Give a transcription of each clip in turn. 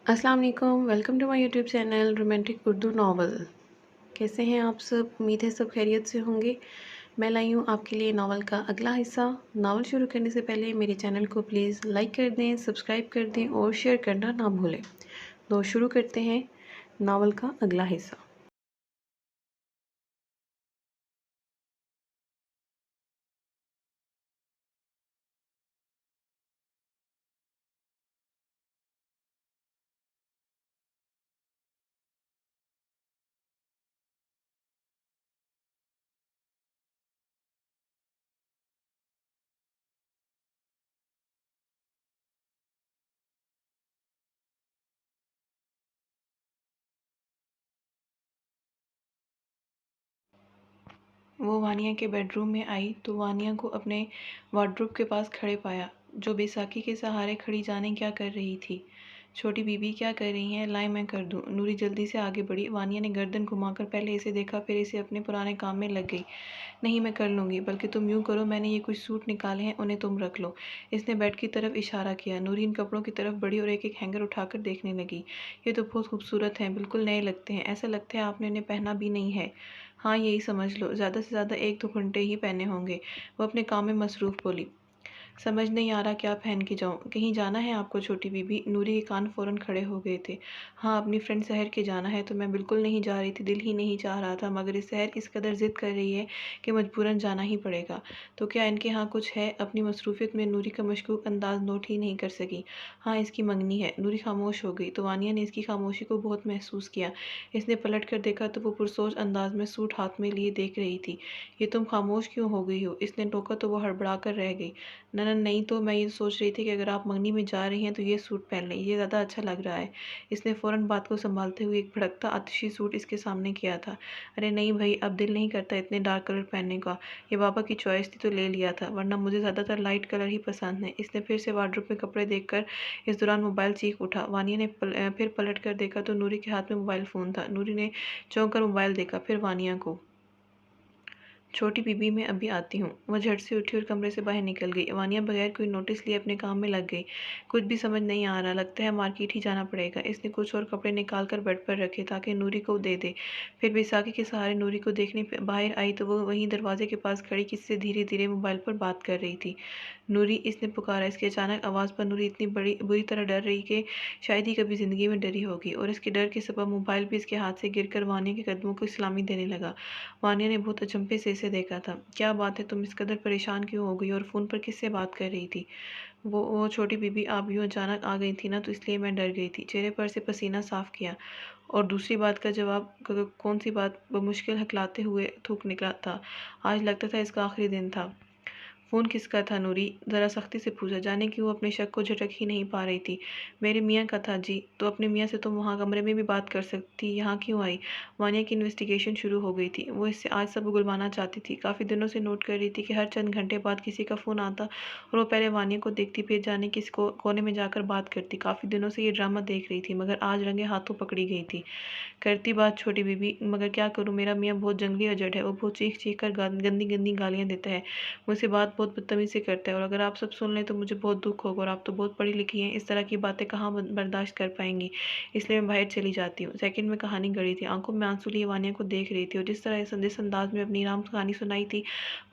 अस्सलाम वालेकुम, welcome to my YouTube channel romantic Urdu novel. कैसे हैं आप सब? उम्मीद है सब खैरियत से होंगे। मैं लाई हूँ आपके लिए नावल का अगला हिस्सा। नावल शुरू करने से पहले मेरे चैनल को प्लीज़ लाइक कर दें, सब्सक्राइब कर दें और शेयर करना ना भूलें। तो शुरू करते हैं नावल का अगला हिस्सा। वो वानिया के बेडरूम में आई तो वानिया को अपने वार्डरोब के पास खड़े पाया, जो बैसाखी के सहारे खड़ी जाने क्या कर रही थी। छोटी बीबी क्या कर रही हैं? लाए मैं कर दूं। नूरी जल्दी से आगे बढ़ी। वानिया ने गर्दन घुमाकर पहले इसे देखा, फिर इसे अपने पुराने काम में लग गई। नहीं, मैं कर लूँगी, बल्कि तुम यूँ करो, मैंने ये कुछ सूट निकाले हैं, उन्हें तुम रख लो। इसने बेड की तरफ इशारा किया। नूरी इन कपड़ों की तरफ बढ़ी और एक एक हैंगर उठाकर देखने लगी। ये तो बहुत खूबसूरत हैं, बिल्कुल नए लगते हैं, ऐसा लगता है आपने इन्हें पहना भी नहीं है। हाँ, यही समझ लो, ज़्यादा से ज़्यादा 1-2 घंटे ही पहने होंगे। वो अपने काम में मसरूफ़ बोली। समझ नहीं आ रहा क्या पहन के जाऊँ। कहीं जाना है आपको छोटी बीबी? नूरी के कान फ़ौरन खड़े हो गए थे। हाँ, अपनी फ्रेंड सहर के जाना है। तो मैं बिल्कुल नहीं जा रही थी, दिल ही नहीं चाह रहा था, मगर इस सहर इस कदर ज़िद कर रही है कि मजबूरन जाना ही पड़ेगा। तो क्या इनके यहाँ कुछ है? अपनी मसरूफ़ियत में नूरी का मशकूक अंदाज़ नोट ही नहीं कर सकी। हाँ, इसकी मंगनी है। नूरी खामोश हो गई तो वानिया ने इसकी खामोशी को बहुत महसूस किया। इसने पलट कर देखा तो वो पुरसोच अंदाज में सूट हाथ में लिए देख रही थी। ये तुम खामोश क्यों हो गई हो? इसने टोका तो वो हड़बड़ा कर रह गई। ननन नहीं, तो मैं ये सोच रही थी कि अगर आप मंगनी में जा रही हैं तो ये सूट पहन लें, ये ज़्यादा अच्छा लग रहा है। इसने फ़ौरन बात को संभालते हुए एक भड़कता आतिशी सूट इसके सामने किया था। अरे नहीं भाई, अब दिल नहीं करता इतने डार्क कलर पहनने का। ये बाबा की चॉइस थी तो ले लिया था, वरना मुझे ज़्यादातर लाइट कलर ही पसंद है। इसने फिर से वार्डरोब में कपड़े देखकर इस दौरान मोबाइल चीख उठा। वानिया ने फिर पलट कर देखा तो नूरी के हाथ में मोबाइल फ़ोन था। नूरी ने चौंक कर मोबाइल देखा, फिर वानिया को। छोटी बीबी, मैं अभी आती हूँ। वह झट से उठी और कमरे से बाहर निकल गई। वानिया बगैर कोई नोटिस लिए अपने काम में लग गई। कुछ भी समझ नहीं आ रहा, लगता है मार्केट ही जाना पड़ेगा। इसने कुछ और कपड़े निकाल कर बेड पर रखे ताकि नूरी को दे दे। फिर बैसाखी के सहारे नूरी को देखने बाहर आई तो वो वहीं दरवाजे के पास खड़ी किसी से धीरे धीरे मोबाइल पर बात कर रही थी। नूरी, इसने पुकारा। इसकी अचानक आवाज़ पर नूरी इतनी बड़ी बुरी तरह डर रही कि शायद ही कभी ज़िंदगी में डरी होगी, और इसके डर के सबब मोबाइल भी इसके हाथ से गिरकर वानिया के कदमों को सलामी देने लगा। वानिया ने बहुत अचंभे से इसे देखा था। क्या बात है, तुम इस कदर परेशान क्यों हो गई, और फ़ोन पर किससे बात कर रही थी? वो छोटी बीबी, आप यूँ अचानक आ गई थी ना, तो इसलिए मैं डर गई थी। चेहरे पर से पसीना साफ किया। और दूसरी बात का जवाब कौन सी बात? बमुश्किल हकलाते हुए थूक निकला था। आज लगता था इसका आखिरी दिन था। फ़ोन किसका था? नूरी ज़रा सख्ती से पूछा, जाने कि वो अपने शक को झटक ही नहीं पा रही थी। मेरे मियाँ का था जी। तो अपने मियाँ से तुम वहाँ कमरे में भी बात कर सकती, यहाँ क्यों आई? वानिया की इन्वेस्टिगेशन शुरू हो गई थी। वो इससे आज सब उगलवाना चाहती थी। काफ़ी दिनों से नोट कर रही थी कि हर चंद घंटे बाद किसी का फ़ोन आता और वो पहले वानिया को देखती, फिर जाने किस कोने में जाकर बात करती। काफ़ी दिनों से ये ड्रामा देख रही थी, मगर आज रंगे हाथों पकड़ी गई थी। करती बात छोटी बीबी, मगर क्या करूँ, मेरा मियाँ बहुत जंगली अजट है। वो बहुत चीख चीख कर गंदी गंदी गालियाँ देता है, मुझसे बात बहुत बदतमीज़ी से करता है, और अगर आप सब सुन लें तो मुझे बहुत दुख होगा। और आप तो बहुत पढ़ी लिखी हैं, इस तरह की बातें कहाँ बर्दाश्त कर पाएंगी। इसलिए मैं बाहर चली जाती हूँ। सेकंड में कहानी गढ़ी थी। आंखों में आंसू लिए वानिया को देख रही थी, और जिस तरह जिस अंदाज में अपनी राम कहानी सुनाई थी,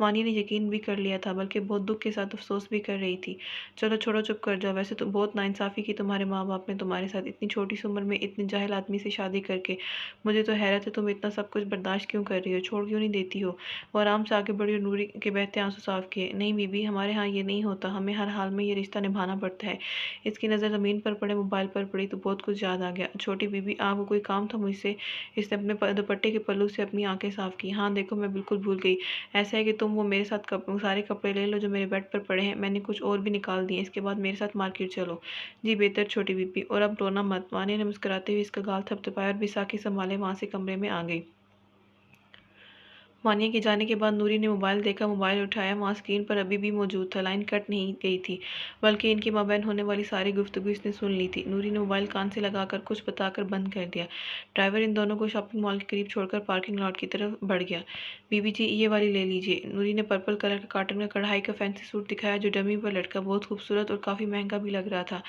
वानिया ने यकीन भी कर लिया था, बल्कि बहुत दुख के साथ अफसोस भी कर रही थी। चलो छोड़ो, चुप कर जाओ। वैसे तो बहुत नाइंसाफ़ी की तुम्हारे माँ बाप ने तुम्हारे साथ, इतनी छोटी सी उम्र में इतने जाहिल आदमी से शादी करके। मुझे तो हैरत है, तुम इतना सब कुछ बर्दाश्त क्यों कर रही हो, छोड़ क्यों नहीं देती हो? वो आराम से आगे बढ़ी और नूरी के बहते आंसू साफ किए। नहीं बीबी, हमारे यहाँ ये नहीं होता, हमें हर हाल में ये रिश्ता निभाना पड़ता है। इसकी नज़र ज़मीन पर पड़े मोबाइल पर पड़ी तो बहुत कुछ याद आ गया। छोटी बीबी, आपको कोई काम था मुझसे? इसने अपने दुपट्टे के पल्लू से अपनी आंखें साफ की। हाँ देखो, मैं बिल्कुल भूल गई। ऐसा है कि तुम वो मेरे साथ सारे कपड़े ले लो जो मेरे बेड पर पड़े हैं, मैंने कुछ और भी निकाल दिए। इसके बाद मेरे साथ मार्केट चलो। जी बेहतर छोटी बीबी, और अब रोना मत। वानी ने मुस्कुराते हुए इसका गाल थपथपाया और बैसाखी संभाले वहाँ से कमरे में आ गई। वानिया के जाने के बाद नूरी ने मोबाइल देखा, मोबाइल उठाया, वहाँ स्क्रीन पर अभी भी मौजूद था। लाइन कट नहीं गई थी, बल्कि इनके माबैन होने वाली सारी गुफ्तगू इसने सुन ली थी। नूरी ने मोबाइल कान से लगाकर कुछ बताकर बंद कर दिया। ड्राइवर इन दोनों को शॉपिंग मॉल के करीब छोड़कर पार्किंग लॉट की तरफ बढ़ गया। बीबी जी, ये वाली ले लीजिए। नूरी ने पर्पल कलर का कॉटन का कढ़ाई का फैंसी सूट दिखाया, जो डमी पर लटका बहुत खूबसूरत और काफ़ी महंगा भी लग रहा था।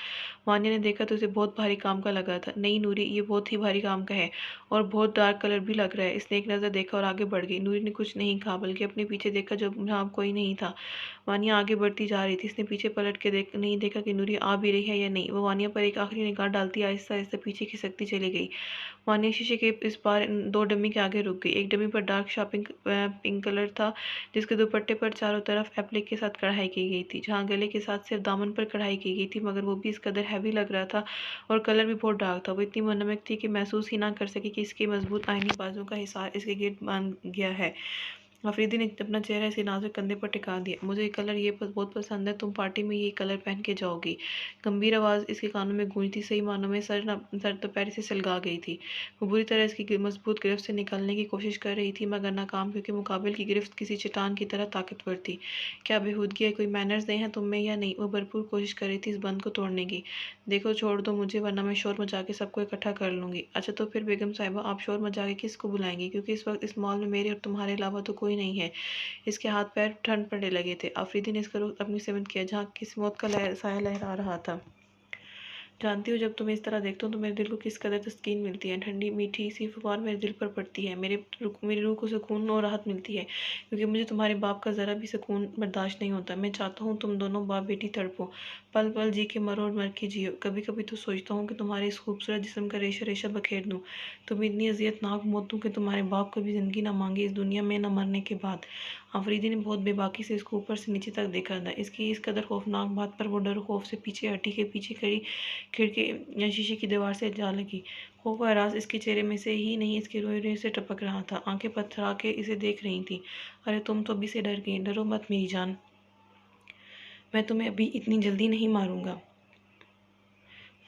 वानिया ने देखा तो उसे बहुत भारी काम का लगा था। नहीं नूरी, ये बहुत ही भारी काम का है और बहुत डार्क कलर भी लग रहा है। इसने एक नज़र देखा और आगे बढ़ गई। नूरी ने कुछ नहीं कहा, बल्कि अपने पीछे देखा, जब जहाँ कोई नहीं था। वानिया आगे बढ़ती जा रही थी। इसने पीछे पलट के नहीं देखा कि नूरी आ भी रही है या नहीं। वो वानिया पर एक आखिरी निगाह डालती आहिस्ता आहिस्ता पीछे खिसकती चली गई। वानिया शीशे के इस पार दो डमी के आगे रुक गई। एक डमी पर डार्क शॉपिंग पिंक कलर था, जिसके दुपट्टे पर चारों तरफ एप्लिक के साथ कढ़ाई की गई थी, जहाँ गले के साथ सिर्फ दामन पर कढ़ाई की गई थी, मगर वो भी इस कदर हैवी लग रहा था और कलर भी बहुत डार्क था। वो इतनी मनमक थी कि महसूस ही ना कर सकी कि इसके मजबूत आईनी बाजू का हिसार इसके गिर्द बांध गया है। अफरीदी ने अपना चेहरा इसके नाजुक कंधे पर टिका दिया। मुझे ये कलर बहुत पसंद है, तुम पार्टी में ये कलर पहन के जाओगी। गंभीर आवाज़ इसके कानों में गूंजती सही मानों में सर तो पैर से सलगा गई थी। वो बुरी तरह इसकी मजबूत गिरफ्त से निकलने की कोशिश कर रही थी, मगर नाकाम, क्योंकि मुकाबिल की गिरफ्त किसी चट्टान की तरह ताकतवर थी। क्या बेहूदगी है, कोई मैनर्स नहीं है तुम में या नहीं? वो भरपूर कोशिश कर रही थी इस बंद को तोड़ने की। देखो छोड़ दो मुझे, वरना मैं शोर मचा के सबको इकट्ठा कर लूँगी। अच्छा तो फिर बेगम साहिबा, आप शोर मचा के किसको बुलाएंगी? क्योंकि इस वक्त इस मॉल में मेरे और तुम्हारे अलावा तो कोई नहीं है। इसके हाथ पैर ठंड पड़ने लगे थे। आफरीदी ने इसका रुख अपनी सिमत किया, जहाँ किस मौत का साया लहरा रहा था। जानती हो, जब तुम्हें इस तरह देखता हूँ तो मेरे दिल को किस कदर तस्कीन मिलती है। ठंडी मीठी सी फुहार मेरे दिल पर पड़ती है, मेरी रूह को सुकून और राहत मिलती है, क्योंकि मुझे तुम्हारे बाप का ज़रा भी सुकून बर्दाश्त नहीं होता। मैं चाहता हूँ तुम दोनों बाप बेटी तड़पो, पल पल जी के मरो और मर के जियो। कभी कभी तो सोचता हूँ कि तुम्हारे इस खूबसूरत जिस्म का रेशा रेशा बखेर दूँ, तुम्हें इतनी अजियतनाक मौत दूँ कि तुम्हारे बाप कभी ज़िंदगी ना मांगे इस दुनिया में, न मरने के बाद। आफरीदी ने बहुत बेबाकी से इसको ऊपर से नीचे तक देखा था। इसकी इस कदर खौफनाक बात पर वो डर खौफ से पीछे हटी के पीछे खड़ी खिड़की या शीशे की दीवार से जा लगी। खौफ और हरास इसके चेहरे में से ही नहीं, इसके रोए रोए से टपक रहा था। आंखें पथरा के इसे देख रही थी। अरे तुम तो अभी से डर गई। डरो मत मेरी जान, मैं तुम्हें अभी इतनी जल्दी नहीं मारूंगा।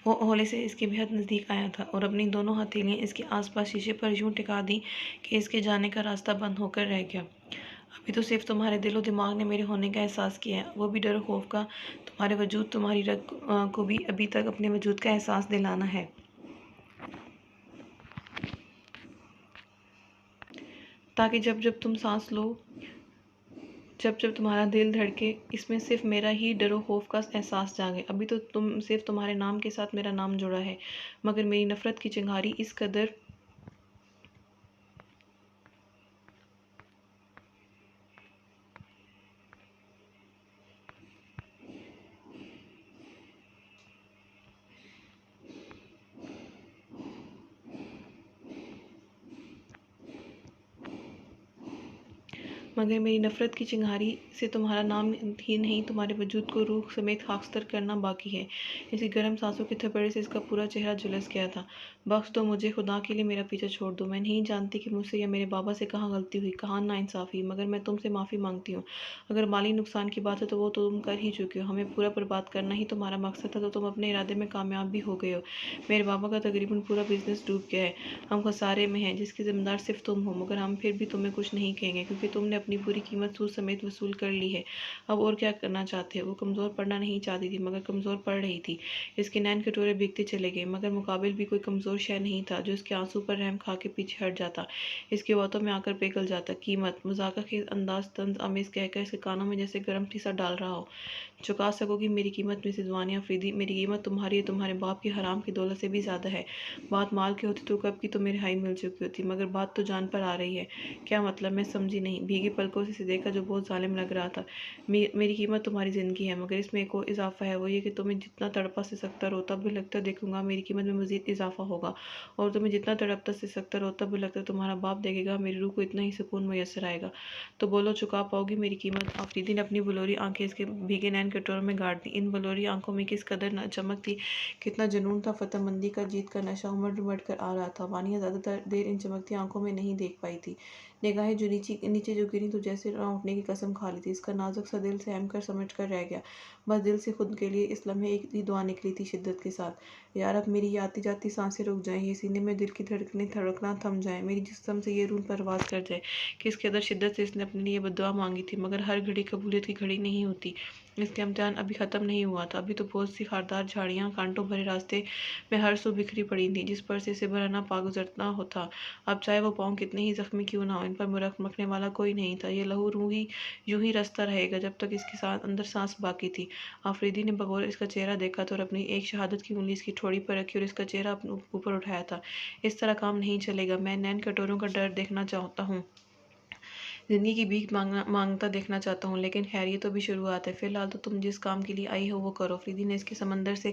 वो हौले से इसके बेहद नज़दीक आया था और अपनी दोनों हथेलियां इसके आसपास शीशे पर यूं टिका दी कि इसके जाने का रास्ता बंद होकर रह गया। अभी तो सिर्फ तुम्हारे दिलो दिमाग ने मेरे होने का एहसास किया है, वो भी डर खौफ का। तुम्हारे वजूद, तुम्हारी रग को भी अभी तक अपने वजूद का एहसास दिलाना है, ताकि जब जब तुम सांस लो, जब जब तुम्हारा दिल धड़के, इसमें सिर्फ मेरा ही डरो खौफ का एहसास जागे। अभी तो सिर्फ तुम्हारे नाम के साथ मेरा नाम जुड़ा है, मगर मेरी नफ़रत की चिंगारी इस कदर मगर मेरी नफ़रत की चिंगारी से तुम्हारा नाम ही नहीं, तुम्हारे वजूद को रूह समेत खाकस्तर करना बाकी है। इसकी गर्म सांसों के थपेड़े से इसका पूरा चेहरा झुलस गया था। बख्श दो मुझे, खुदा के लिए मेरा पीछा छोड़ दो। मैं नहीं जानती कि मुझसे या मेरे बाबा से कहाँ गलती हुई, कहाँ नाइंसाफ़ी, मगर मैं तुमसे माफ़ी मांगती हूँ। अगर माली नुकसान की बात है तो वो तो तुम कर ही चुके हो। हमें पूरा बर्बाद करना ही तुम्हारा मकसद था, तो तुम अपने इरादे में कामयाब भी हो गए हो। मेरे बाबा का तकरीबन पूरा बिजनेस डूब गया है, हम खसारे में हैं, जिसकी जिम्मेदार सिर्फ तुम हो। मगर हम फिर भी तुम्हें कुछ नहीं कहेंगे, क्योंकि तुमने अपनी पूरी कीमत सूद समेत वसूल कर ली है। अब और क्या करना चाहते हो? वो कमज़ोर पड़ना नहीं चाहती थी, मगर कमज़ोर पड़ रही थी। इसके नैन कटोरे बिकते चले गए, मगर मुकाबिल भी कोई कमज़ोर शय नहीं था जो इसके आंसू पर रहम खा के पीछे हट जाता, इसकी बातों में आकर पिघल जाता। कीमत, मजाक के अंदाज तंज आमेज कहकर इसके कानों में जैसे गर्म टीसा डाल रहा हो। चुका सकोगी मेरी कीमत मिसेस वानिया अफरीदी? मेरी कीमत तुम्हारी तुम्हारे बाप की हराम की दौलत से भी ज़्यादा है। बात माल की होती तो कब की तो मेरी हाई मिल चुकी होती, मगर बात तो जान पर आ रही है। क्या मतलब? मैं समझी नहीं। भीगी पलकों से देखा, जो बहुत जालिम लग रहा था। मेरी कीमत तुम्हारी ज़िंदगी है, मगर इसमें एक और इजाफा है, वो ये कि तुम्हें जितना तड़पा से सकता रोता भी लगता देखूंगा, मेरी कीमत में मजीद इजाफा होगा। और तुम्हें जितना तड़पता से सकता रोता भी लगता तुम्हारा बाप देखेगा, मेरी रूह को इतना ही सुकून मैसर आएगा। तो बोलो, चुका पाओगी मेरी कीमत? आफरीदी ने अपनी बुलोरी आंखें इसके भीगे नैन नैन कटोरों में गाड़ दी। इन बलोरी आंखों में किस कदर चमक थी, कितना जुनून था, फतेहमंदी का, जीत का नशा उमड़ उमड़ कर आ रहा था। वानिया ज़्यादा देर इन चमकती आंखों में नहीं देख पाई थी। निगाहें जो नीचे जो गिरी तो जैसे ना उठने की कसम खा ली थी। इसका नाजुक सा दिल सहम कर समझ कर रह गया। बस दिल से खुद के लिए इस लम्हे एक ही दुआ निकली थी शिद्दत के साथ, यार अब मेरी ये आती जाती सांसें रुक जाएं, ये सीने में दिल की धड़कना थम जाए, मेरी जिस्म से ये रूह परवास कर जाए। किस कदर शिद्दत से इसने अपने लिए बद्दुआ मांगी थी, मगर हर घड़ी कबूलियत की घड़ी नहीं होती। इसका इम्तिहान अभी ख़त्म नहीं हुआ था। अभी तो बहुत सी खारदार झाड़ियाँ कांटों भरे रास्ते में हर सू बिखरी पड़ी थी, जिस पर से इसे भरना पा गुजरना होता। अब चाहे वो पाँव कितने ही जख्मी क्यों ना हो, इन पर मरकने वाला कोई नहीं था। ये लहू रूही यूं ही रसता रहेगा जब तक इसके साथ अंदर सांस बाकी थी। आफरीदी ने बगौर इसका चेहरा देखा तो और अपनी एक शहादत की उंगली इसकी ठोड़ी पर रखी और इसका चेहरा अपने ऊपर उठाया था। इस तरह काम नहीं चलेगा। मैं नैन कटोरों का डर देखना चाहता हूँ, जिंदगी की भीख मांगता देखना चाहता हूँ, लेकिन खैर ये तो भी शुरुआत है। फिलहाल तो तुम जिस काम के लिए आई हो वो करो। फरीदी ने इसके समंदर से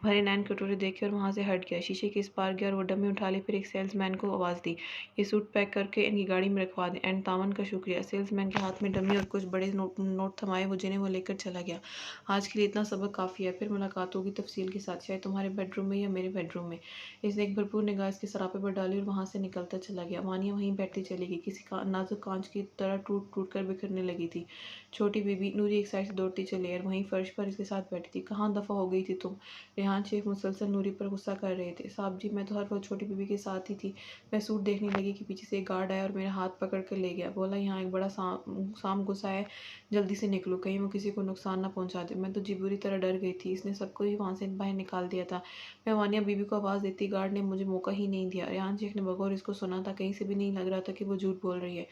भरे नैन कटोरे देखे और वहाँ से हट गया। शीशे के इस पार गया और वो डब्बे उठा ले। फिर एक सेल्समैन को आवाज़ दी, ये सूट पैक करके इनकी गाड़ी में रखवा दें। एंड तावन का शुक्रिया। सेल्समैन के हाथ में डमी और कुछ बड़े नोट थमाए वो जिन्हें वो लेकर चला गया। आज के लिए इतना सबक काफ़ी है, फिर मुलाकात होगी तफसील के साथ, शायद तुम्हारे बेडरूम में या मेरे बेडरूम में। इसने एक भरपूर निगाह इसके सरापे पर डाली और वहाँ से निकलता चला गया। वानिया वहीं बैठती चली गई, किसी नाजुक कांच की तरह टूट टूट कर बिखरने लगी थी। छोटी बीबी नूरी एक साइड से दौड़ती चली और वहीं फर्श पर इसके साथ बैठी थी। कहाँ दफा हो गई थी तुम? रेहान शेख मुसलसल नूरी पर गुस्सा कर रहे थे। साहब जी, मैं तो हर वक्त छोटी बीबी के साथ ही थी। मैं सूट देखने लगी कि पीछे से एक गार्ड आया और मेरा हाथ पकड़ कर ले गया। बोला यहाँ एक बड़ा साम घुसा है, जल्दी से निकलो, कहीं वो किसी को नुकसान ना पहुंचा दे। मैं तो जी बुरी तरह डर गई थी। इसने सबको ही वहाँ से बाहर निकाल दिया था। मैं वानिया बीबी को आवाज़ देती, गार्ड ने मुझे मौका ही नहीं दिया। रेहान शेख ने बगौर इसको सुना था। कहीं से भी नहीं लग रहा था कि वो झूठ बोल रही है।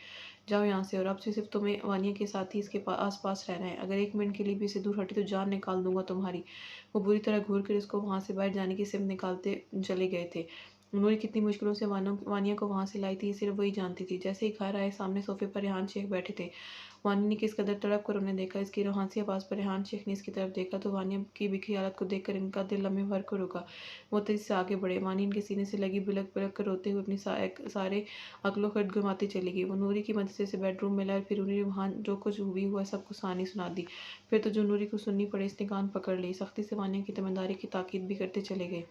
जाओ यहाँ से, और अब से सिर्फ तुम्हें वानिया के साथ ही इसके आस पास रहना है। अगर एक मिनट के लिए भी इसे दूर हटी तो जान निकाल दूंगा तुम्हारी। वो बुरी तरह घूर कर इसको वहाँ से बाहर जाने की सिमत निकालते चले गए थे। उन्होंने कितनी मुश्किलों से वानिया को वहाँ से लाई थी, सिर्फ वही जानती थी। जैसे ही घर आए, सामने सोफे पर रेहान शेख बैठे थे। वानिया ने किस कदर तड़प कर उन्हें देखा। इसकी रोहानसी आवाज़ पर रेहान शेख ने इसकी तरफ देखा तो वानिया की बिखरी हालत को देखकर इनका दिल लम्हे भर कर रुका। वो तेजी से आगे बढ़े। वानिया इनके सीने से लगी बिलक बिलक कर रोते हुए अपनी सारे अक्लो खर्द घुमाती चली गई। वो नूरी की मदद से इसे बेडरूम में लाए, फिर उन्हें वहाँ जो कुछ भी हुआ सब कुछ कहानी सुना दी। फिर तो जो नूरी को सुननी पड़े, इसने कान पकड़ ली। सख्ती से वानिया की ईमानदारी की ताकीद भी करते चले गए।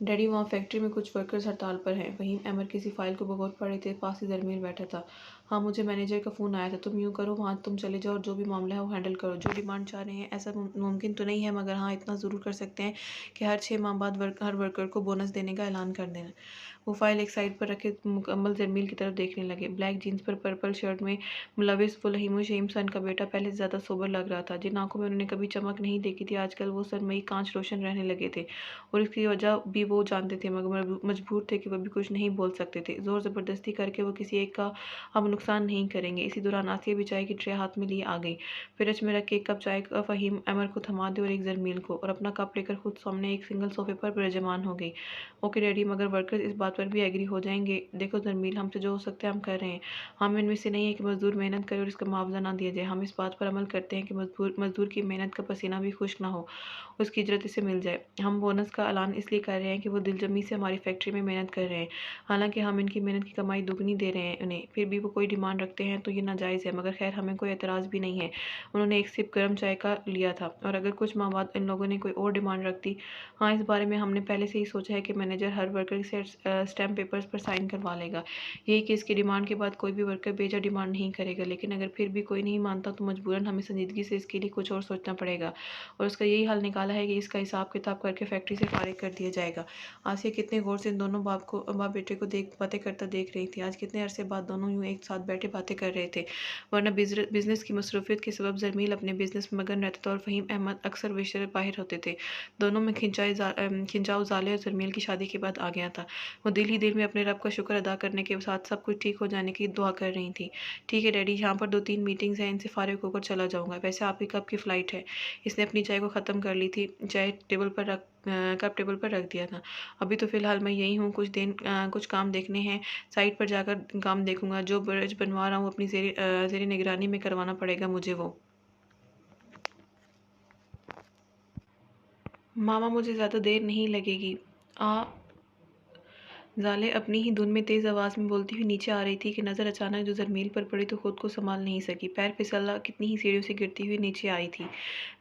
डैडी, वहाँ फैक्ट्री में कुछ वर्कर्स हड़ताल पर हैं। वहीम अहमद किसी फाइल को बगौर पढ़े थे, पास ही जरमील बैठा था। हाँ, मुझे मैनेजर का फ़ोन आया था। तुम यूँ करो, वहाँ तुम चले जाओ और जो भी मामला है वो हैंडल करो। जो डिमांड चाह रहे हैं ऐसा मुमकिन तो नहीं है, मगर हाँ इतना ज़रूर कर सकते हैं कि हर 6 माह बाद हर वर्कर को बोनस देने का ऐलान कर देना। वो फाइल एक साइड पर रखे मुकम्मल जरमील की तरफ देखने लगे। ब्लैक जीन्स पर पर्पल शर्ट में मुलविस फुलहीम शहीम सन का बेटा पहले से ज़्यादा सोबर लग रहा था। जिन आंखों में उन्होंने कभी चमक नहीं देखी थी, आजकल वो सरमई कांच रोशन रहने लगे थे। और इसकी वजह भी वो जानते थे, मगर मजबूर थे कि वह भी कुछ नहीं बोल सकते थे। जोर ज़बरदस्ती करके वो किसी एक का अब नुकसान नहीं करेंगे। इसी दौरान आसिया भी चाय की ट्रे हाथ में लिए आ गई। फ्रिज में रख के एक कप चाय का फ़हीम अमर को थमा दे और एक जरमील को, और अपना कप लेकर खुद सामने एक सिंगल सोफे पर विराजमान हो गई। ओके डैडी, मगर वर्कर्स इस बात पर भी एग्री हो जाएंगे? देखो जरमील, हमसे जो हो सकता है हम कर रहे हैं। हम इनमें से नहीं है कि मजदूर मेहनत करे और इसका मुआवजा ना दिया जाए। हम इस बात पर अमल करते हैं कि मजदूर की मेहनत का पसीना भी खुश्क ना हो, उसकी इजरत इसे मिल जाए। हम बोनस का ऐलान इसलिए कर रहे हैं कि वो दिलजमी से हमारी फैक्ट्री में मेहनत कर रहे हैं। हालांकि हम इनकी मेहनत की कमाई दुगनी दे रहे हैं उन्हें, फिर भी वो कोई डिमांड रखते हैं तो ये नाजायज़ है, मगर खैर हमें कोई एतराज़ भी नहीं है। उन्होंने एक सिप गर्म चाय का लिया था। और अगर कुछ माह बाद इन लोगों ने कोई और डिमांड रख दी, हाँ इस बारे में हमने पहले से ही सोचा है कि मैनेजर हर वर्कर से स्टैम्प पेपर्स पर साइन करवा लेगा। यही कि इसकी डिमांड के बाद कोई भी वर्कर बेजा डिमांड नहीं करेगा। लेकिन अगर फिर भी कोई नहीं मानता तो मजबूरन हमें संजीदगी से इसके लिए कुछ और सोचना पड़ेगा। और उसका यही हल निकाला है कि इसका हिसाब किताब करके फैक्ट्री से फारिग कर दिया जाएगा। आसिया कितने गौर से इन दोनों बाप बेटे को बातें करता देख रही थी। आज कितने अरसे बाद दोनों यूँ एक साथ बैठे बातें कर रहे थे, वरना बिजनेस की मसरूफियत के सबब जरमील अपने बिजनेस में मगन रहता था और फ़हीम अहमद अक्सर बेशर बाहर होते थे। दोनों में खिंचाव ज़ाले और जरमील की शादी के बाद आ गया था। वो दिल ही दिल में अपने रब का शुक्र अदा करने के साथ सब कुछ ठीक हो जाने की दुआ कर रही थी। ठीक है डैडी, यहाँ पर 2-3 मीटिंग्स हैं, इनसे फारिग होकर चला जाऊँगा। वैसे आपकी कब की फ़्लाइट है? इसने अपनी चाय को ख़त्म कर ली थी। चाय कप टेबल पर रख दिया था। अभी तो फ़िलहाल मैं यही हूँ, कुछ काम देखने हैं। साइट पर जाकर काम देखूँगा। जो ब्रिज बनवा रहा हूँ अपनी ज़ेरे निगरानी में करवाना पड़ेगा मुझे वो। मामा, मुझे ज़्यादा देर नहीं लगेगी। आ ज़ाले अपनी ही धुन में तेज़ आवाज़ में बोलती हुई नीचे आ रही थी कि नज़र अचानक जो ज़रमील पर पड़ी तो खुद को संभाल नहीं सकी। पैर फिसला कितनी ही सीढ़ियों से गिरती हुई नीचे आई थी।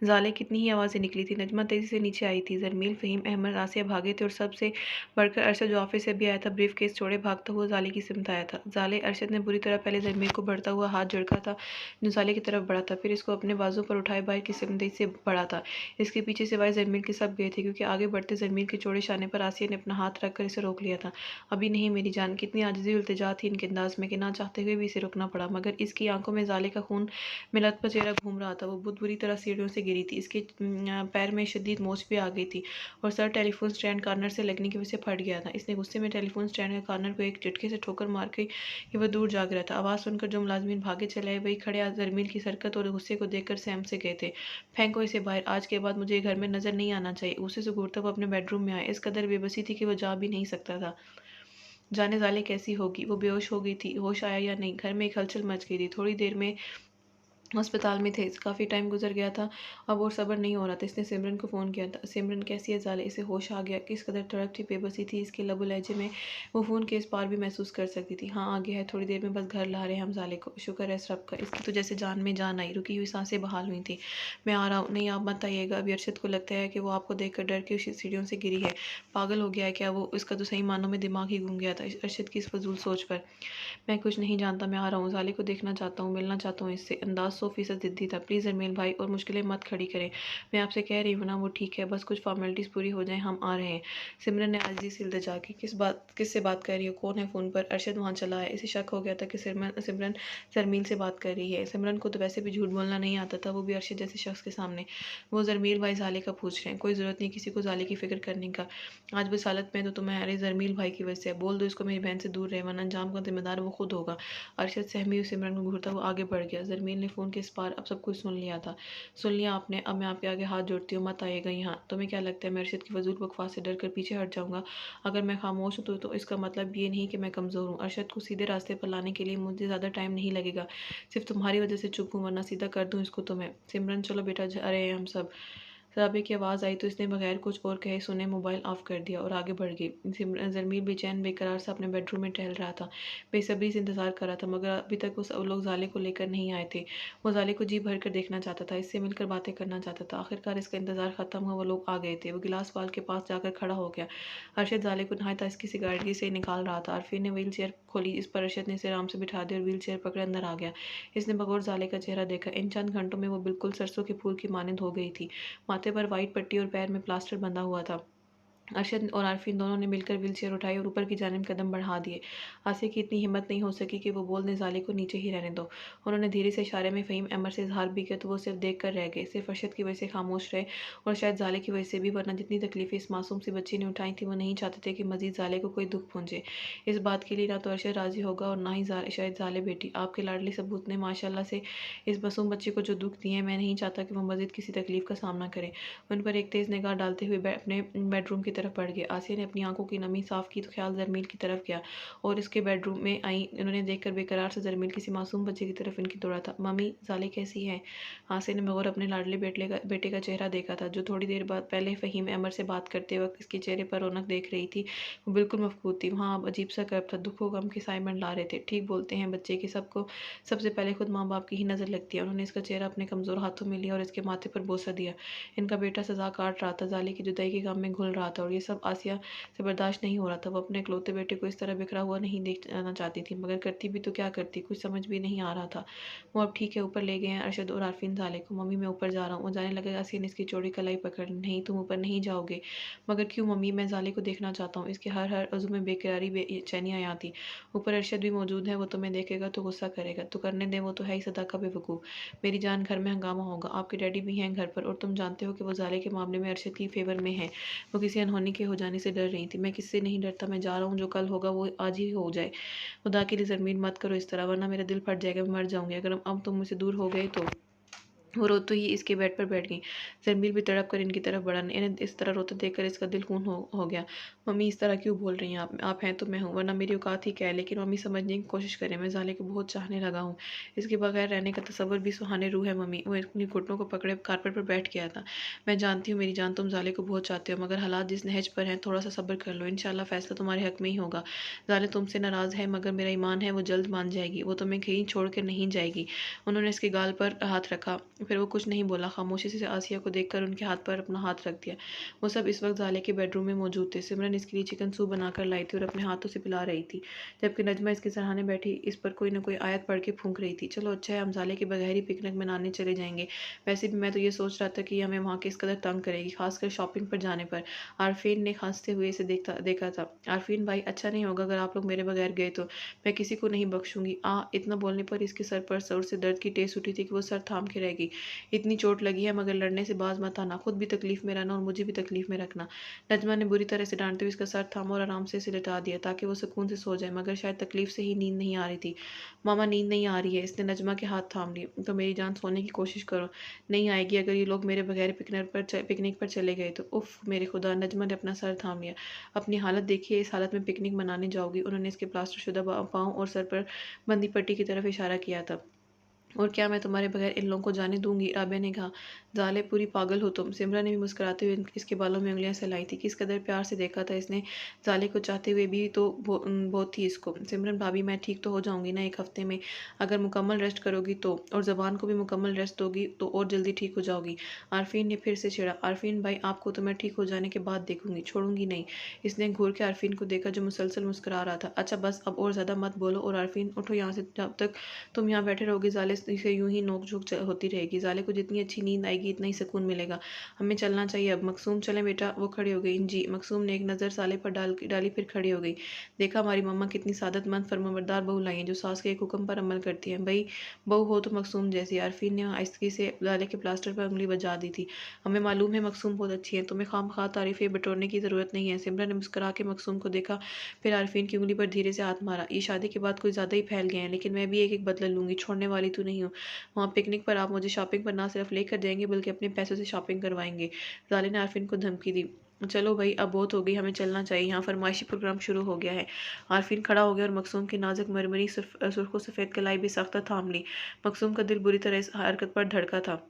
ज़ाले कितनी ही आवाज़ें निकली थी। नजमा तेज़ी से नीचे आई थी। ज़रमील, फ़हीम, अहमद, आसिया भागे थे और सबसे बढ़कर अरशद जो ऑफिस से भी आया था ब्रीफ केस छोड़े भागता हुआ ज़ाले की सिमत आया था। ज़ाले अरशद ने बुरी तरह पहले ज़रमील को बढ़ता हुआ हाथ झड़का था जो ज़ाले की तरफ बढ़ा था, फिर इसको अपने बाजू पर उठाए बाहर की सिमत से बढ़ा था। इसके पीछे सिवाय ज़रमील के सब गए थे क्योंकि आगे बढ़ते ज़रमील के चौड़े शाने पर आसिया ने अपना हाथ रखकर इसे रोक लिया था। अभी नहीं मेरी जान। कितनी आजिज़ी इल्तिजा थी इनके अंदाज में कि ना चाहते हुए भी इसे रुकना पड़ा, मगर इसकी आंखों में ज़ाले का खून में लथपथ चेहरा घूम रहा था। वो बहुत बुरी तरह सीढ़ियों से गिरी थी। इसके पैर में शदीद मोच भी आ गई थी और सर टेलीफोन स्टैंड कॉर्नर से लगने की वजह से फट गया था। इसने गुस्से में टेलीफोन स्टैंड के कॉर्नर को एक झटके से ठोकर मार के कि वह दूर जाग रहा था। आवाज़ सुनकर जो मुलाजमीन भागे चले आए वही खड़े ज़रमील की सरकत और गुस्से को देखकर सहम से गए थे। फेंको इसे बाहर, आज के बाद मुझे घर में नजर नहीं आना चाहिए। गुस्से से घूरता हुआ अपने बेडरूम में आया। इस कदर बेबसी थी कि वो जा भी नहीं सकता था। जाने ज़ाले कैसी होगी। वो बेहोश हो गई थी, होश आया या नहीं। घर में एक हलचल मच गई थी। थोड़ी देर में अस्पताल में थे। काफ़ी टाइम गुजर गया था, अब और सब्र नहीं हो रहा था। इसने सिमरन को फ़ोन किया था। सिमरन कैसी है ज़ाले? इसे होश आ गया। किस कदर तड़प थी, बेबसी थी इसके लबो लहजे में। वो फ़ोन के इस पार भी महसूस कर सकती थी। हाँ आ गया है, थोड़ी देर में बस घर ला रहे हैं हम ज़ाले को। शुक्र है रब का। इसकी तो जैसे जान में जान आई। रुकी हुई सांसें बहाल हुई थी। मैं आ रहा हूँ। नहीं आप मत आइएगा। अभी अरशद को लगता है कि वो आपको देख कर डर के सीढ़ियों से गिरी है। पागल हो गया है क्या वो? इसका तो सही मानों में दिमाग ही घूम गया था अरशद की इस फजूल सोच पर। मैं कुछ नहीं जानता, मैं आ रहा हूँ। ज़ाले को देखना चाहता हूँ, मिलना चाहता हूँ इससे। अंदाज 100% ज़िद्दी था। प्लीज़ ज़रमील भाई और मुश्किलें मत खड़ी करें। मैं आपसे कह रही हूँ ना, वो ठीक है, बस कुछ फॉर्मेलिटीज़ पूरी हो जाएं, हम आ रहे हैं। सिमरन ने आजिज़ी से इल्तिजा की। किससे बात कर रही हो? कौन है फ़ोन पर? अरशद वहाँ चला है। इसे शक हो गया था कि सिमरन ज़रमील से बात कर रही है। सिमरन को तो वैसे भी झूठ बोलना नहीं आता था, वो भी अरशद जैसे शख्स के सामने। वो ज़रमील भाई ज़ाले का पूछ रहे हैं। कोई ज़रूरत नहीं किसी को ज़ाले की फ़िक्र करने का। आज बस हालत में तो तुम्हारे ज़रमील भाई की वजह से। बोल दो इसको मेरी बहन से दूर रहे, वरना अंजाम का जिम्मेदार वो खुद होगा। अरशद सहमी हुई सिमरन को घूरता हुआ आगे बढ़ गया। ज़रमील ने फ़ोन के इस पार अब सब कुछ सुन लिया था। सुन लिया आपने? अब मैं आपके आगे हाथ जोड़ती हूँ, मत आइएगा यहाँ। तुम्हें क्या लगता है मैं अरशद की फजूल बकवास से डर कर पीछे हट जाऊँगा? अगर मैं खामोश हूँ तो इसका मतलब ये नहीं कि मैं कमज़ोर हूँ। अरशद को सीधे रास्ते पर लाने के लिए मुझे ज़्यादा टाइम नहीं लगेगा। सिर्फ तुम्हारी वजह से चुप हूँ, वरना सीधा कर दूँ इसको तुम्हें। सिमरन चलो बेटा, जा रहे हैं हम सब। राबे की आवाज़ आई तो इसने बगैर कुछ और कहे सुने मोबाइल ऑफ कर दिया और आगे बढ़ गई। ज़रमील बेचैन बेकरार से अपने बेडरूम में टहल रहा था, बेसब्री से इंतजार कर रहा था, मगर अभी तक वो सब लोग ज़ाले को लेकर नहीं आए थे। वो ज़ाले को जी भर कर देखना चाहता था, इससे मिलकर बातें करना चाहता था। आखिरकार इसका इंतजार खत्म हुआ, वो लोग आ गए थे। वो गिलास वाल के पास जाकर खड़ा हो गया। अरशद ज़ाले को नहायता इसकी सिगारेट से निकाल रहा था। अरफीन ने व्हील चेयर खोली, इस पर अरशद ने इसे आराम से बिठा दिया और व्हील चेयर पकड़े अंदर आ गया। इसने बगौर ज़ाले का चेहरा देखा। इन चंद घंटों में वो बिल्कुल सरसों के फूल की मानंद हो गई थी। माथे पर वाइट पट्टी और पैर में प्लास्टर बंधा हुआ था। अरशद और आरफीन दोनों ने मिलकर व्हीलचेयर उठाई और ऊपर की जानिब कदम बढ़ा दिए। आसिया की इतनी हिम्मत नहीं हो सकी कि वो बोल दें ज़ाले को नीचे ही रहने दो। उन्होंने धीरे से इशारे में फ़हीम अमर से इजहार भी किया तो वो सिर्फ देख कर रह गए। सिर्फ अरशद की वजह से खामोश रहे और शायद ज़ाले की वजह से भी, वरना जितनी तकलीफ़ें इस मासूम सी बच्ची ने उठाई थी वो नहीं चाहते थे कि मज़ीद ज़ाले को कोई दुख पहुँचे। इस बात के लिए ना तो अरशद राज़ी होगा और ना ही शायद ज़ाले बेटी। आपके लाडले सबूत ने माशाल्लाह से इस मासूम बच्चे को जो दुख दिए हैं, मैं नहीं चाहता कि वो मज़ीद किसी तकलीफ़ का सामना करे। उन पर एक तेज़ निगाह डालते हुए अपने बेडरूम की तरफ बढ़ गए। आसिया ने अपनी आंखों की नमी साफ की तो ख्याल ज़रमील की तरफ गया और इसके बेडरूम में आई। इन्होंने देखकर बेकरार से ज़रमील किसी मासूम बच्चे की तरफ इनकी दौड़ा था। मम्मी ज़ाले कैसी है? आसिया ने मगर अपने लाडले बेटे का चेहरा देखा था जो थोड़ी देर बाद पहले फ़हीम अमर से बात करते वक्त इसके चेहरे पर रौनक देख रही थी। वो बिल्कुल मफकूद थी। वहाँ अब अजीब सा कर्ब था, दुख व गम के साए मंडला रहे थे। ठीक बोलते हैं बच्चे की सबको सबसे पहले खुद माँ बाप की ही नज़र लगती है। उन्होंने इसका चेहरा अपने कमज़ोर हाथों में लिया और इसके माथे पर बोसा दिया। इनका बेटा सजा काट रहा था, ज़ाले की जुदाई के गम में घुल रहा था और ये सब आसिया से बर्दाश्त नहीं हो रहा था। वो अपने इकलौते बेटे को इस तरह बिखरा हुआ नहीं देखना चाहती थी, मगर करती भी तो क्या करती, कुछ समझ भी नहीं आ रहा था। वो अब ठीक है, ऊपर ले गए हैं अरशद और आरफीन ज़ाले को। मम्मी मैं ऊपर जा रहा हूँ। वो जाने लगा। आसिया ने इसकी चौड़ी कलाई पकड़ ली। नहीं तुम ऊपर नहीं जाओगे। मगर क्यों मम्मी? मैं ज़ाले को देखना चाहता हूँ। इसके हर अज़ू में बेकरारी बेचैनियाँ आती। ऊपर अरशद भी मौजूद है, वो तुम्हें देखेगा तो गुस्सा करेगा। तो करने दे, वो तो है ही सदा का बेवकूफ़। मेरी जान, घर में हंगामा होगा। आपके डैडी भी हैं घर पर और तुम जानते हो कि वो ज़ाले के मामले में अरशद की फेवर में है। वो किसी अनहोनी के हो जाने से डर रही थी। मैं किससे नहीं डरता, मैं जा रहा हूँ। जो कल होगा वो आज ही हो जाए। खुदा के लिए ज़रमील मत करो इस तरह, वरना मेरा दिल फट जाएगा, मैं मर जाऊँगी अगर अब तुम मुझसे दूर हो गए तो। वो रोते ही इसके बेड पर बैठ गई। ज़मीर भी तड़प कर इनकी तरफ बढ़ा। इन्हें इस तरह रोते देखकर इसका दिल खून हो गया। मम्मी इस तरह क्यों बोल रही हैं आप हैं तो मैं हूँ, वरना मेरी औकात ही क्या है। लेकिन मम्मी समझने की कोशिश करें, मैं ज़ाले को बहुत चाहने लगा हूँ। इसके बगैर रहने का तसव्वुर भी सुहाने रूह है मम्मी। वो अपनी घुटनों को पकड़े कारपेट पर बैठ गया था। मैं जानती हूँ मेरी जान, तुम ज़ाले को बहुत चाहते हो, मगर हालात जिस नहज पर हैं, थोड़ा सा सब्र कर लो। इंशाल्लाह फैसला तुम्हारे हक में ही होगा। ज़ाले तुमसे नाराज़ है, मगर मेरा ईमान है वो जल्द मान जाएगी। वो तुम्हें कहीं छोड़ कर नहीं जाएगी। उन्होंने इसके गाल पर हाथ रखा, फिर वो कुछ नहीं बोला। खामोशी से आसिया को देखकर उनके हाथ पर अपना हाथ रख दिया। वो सब इस वक्त ज़ाले के बेडरूम में मौजूद थे। सिमरन इसके लिए चिकन सूप बनाकर लाई थी और अपने हाथों से पिला रही थी, जबकि नजमा इसके सराहने बैठी इस पर कोई न कोई आयत पढ़ के फूंक रही थी। चलो अच्छा है, हम ज़ाले के बगैर ही पिकनिक मनाने चले जाएंगे। वैसे भी मैं तो ये सोच रहा था कि हमें वहाँ किस कदर तंग करेगी, खासकर शॉपिंग पर जाने पर। आरफीन ने हंसते हुए इसे देखा था। आरफीन भाई, अच्छा नहीं होगा अगर आप लोग मेरे बगैर गए तो। मैं किसी को नहीं बख्शूंगी। इतना बोलने पर इसके सर पर जोर से दर्द की टेस उठी थी कि वो सर थाम के रह गई। इतनी चोट लगी है, मगर लड़ने से बाज मत आना। खुद भी तकलीफ में रहना और मुझे भी तकलीफ में रखना। नजमा ने बुरी तरह से डांटते हुए इसका सर थामा और आराम से इसे लिटा दिया ताकि वो सुकून से सो जाए, मगर शायद तकलीफ से ही नींद नहीं आ रही थी। मामा नींद नहीं आ रही है। इसने नजमा के हाथ थाम लिए। तो मेरी जान, सोने की कोशिश करो। नहीं आएगी अगर ये लोग मेरे बगैर पिकनिक पर चले गए तो। उफ मेरे खुदा, नजमा ने अपना सर थाम लिया। अपनी हालत देखिए, इस हालत में पिकनिक मनाने जाओगी। उन्होंने इसके प्लास्टर शुदा पाँव और सर पर बंदी पट्टी की तरफ इशारा किया था। और क्या मैं तुम्हारे बगैर इन लोगों को जाने दूंगी? राबिया ने कहा। ज़ाले पूरी पागल हो तुम। सिमरन ने भी मुस्कुराते हुए इसके बालों में उंगलियां सहलाई थी। किस कदर प्यार से देखा था इसने ज़ाले को, चाहते हुए भी तो बहुत थी इसको। सिमरन भाभी, मैं ठीक तो हो जाऊंगी ना 1 हफ्ते में, अगर मुकम्मल रेस्ट करोगी तो, और ज़बान को भी मुकम्मल रेस्ट दोगी तो और जल्दी ठीक हो जाओगी। आरफीन ने फिर से छेड़ा। आरफीन भाई, आपको तो मैं ठीक हो जाने के बाद देखूंगी, छोड़ूंगी नहीं। इसने घूर के आरफीन को देखा जो मुसलसल मुस्कुरा रहा था। अच्छा बस, अब और ज़्यादा मत बोलो और आरफीन उठो यहाँ से। जब तक तुम यहाँ बैठे रहोगे ज़ाले से यूं ही नोक झोंक होती रहेगी। ज़ाले को जितनी अच्छी नींद आएगी इतना ही सुकून मिलेगा। हमें चलना चाहिए अब। मकसूम चलें बेटा। वो खड़ी हो गई। जी। मकसूम ने एक नज़र ज़ाले पर डाली, फिर खड़ी हो गई। देखा हमारी मम्मा कितनी सादतमंद फर्माबरदार बहू लाई है, जो सास के एक हुक्म पर अमल करती है। भाई बहू हो तो मकसूम जैसी। आरफीन ने आहिस्तगी से ज़ाले के प्लास्टर पर उंगली बजा दी थी। हमें मालूम है मकसूम बहुत अच्छी है, तुम्हें खामखा तारीफें बटोरने की ज़रूरत नहीं है। सिमरन ने मुस्कुरा के मकसूम को देखा, फिर आरफीन की उंगली पर धीरे से हाथ मारा। ये शादी के बाद कोई ज़्यादा ही फैल गए हैं, लेकिन मैं भी एक एक बदला लूंगी, छोड़ने वाली तो नहीं हूँ। वहाँ पिकनिक पर आप मुझे शॉपिंग पर ना सिर्फ लेकर जाएंगे बल्कि अपने पैसों से शॉपिंग करवाएंगे। ज़ाले ने आरफीन को धमकी दी। चलो भाई, अब बहुत हो गई, हमें चलना चाहिए, यहाँ फरमाइशी प्रोग्राम शुरू हो गया है। आरफीन खड़ा हो गया और मकसूम की नाजुक मरमरी सुर्खो सफ़ेद कलाई भी सख्त थाम ली। मकसूम का दिल बुरी तरह इस हरकत पर धड़का था।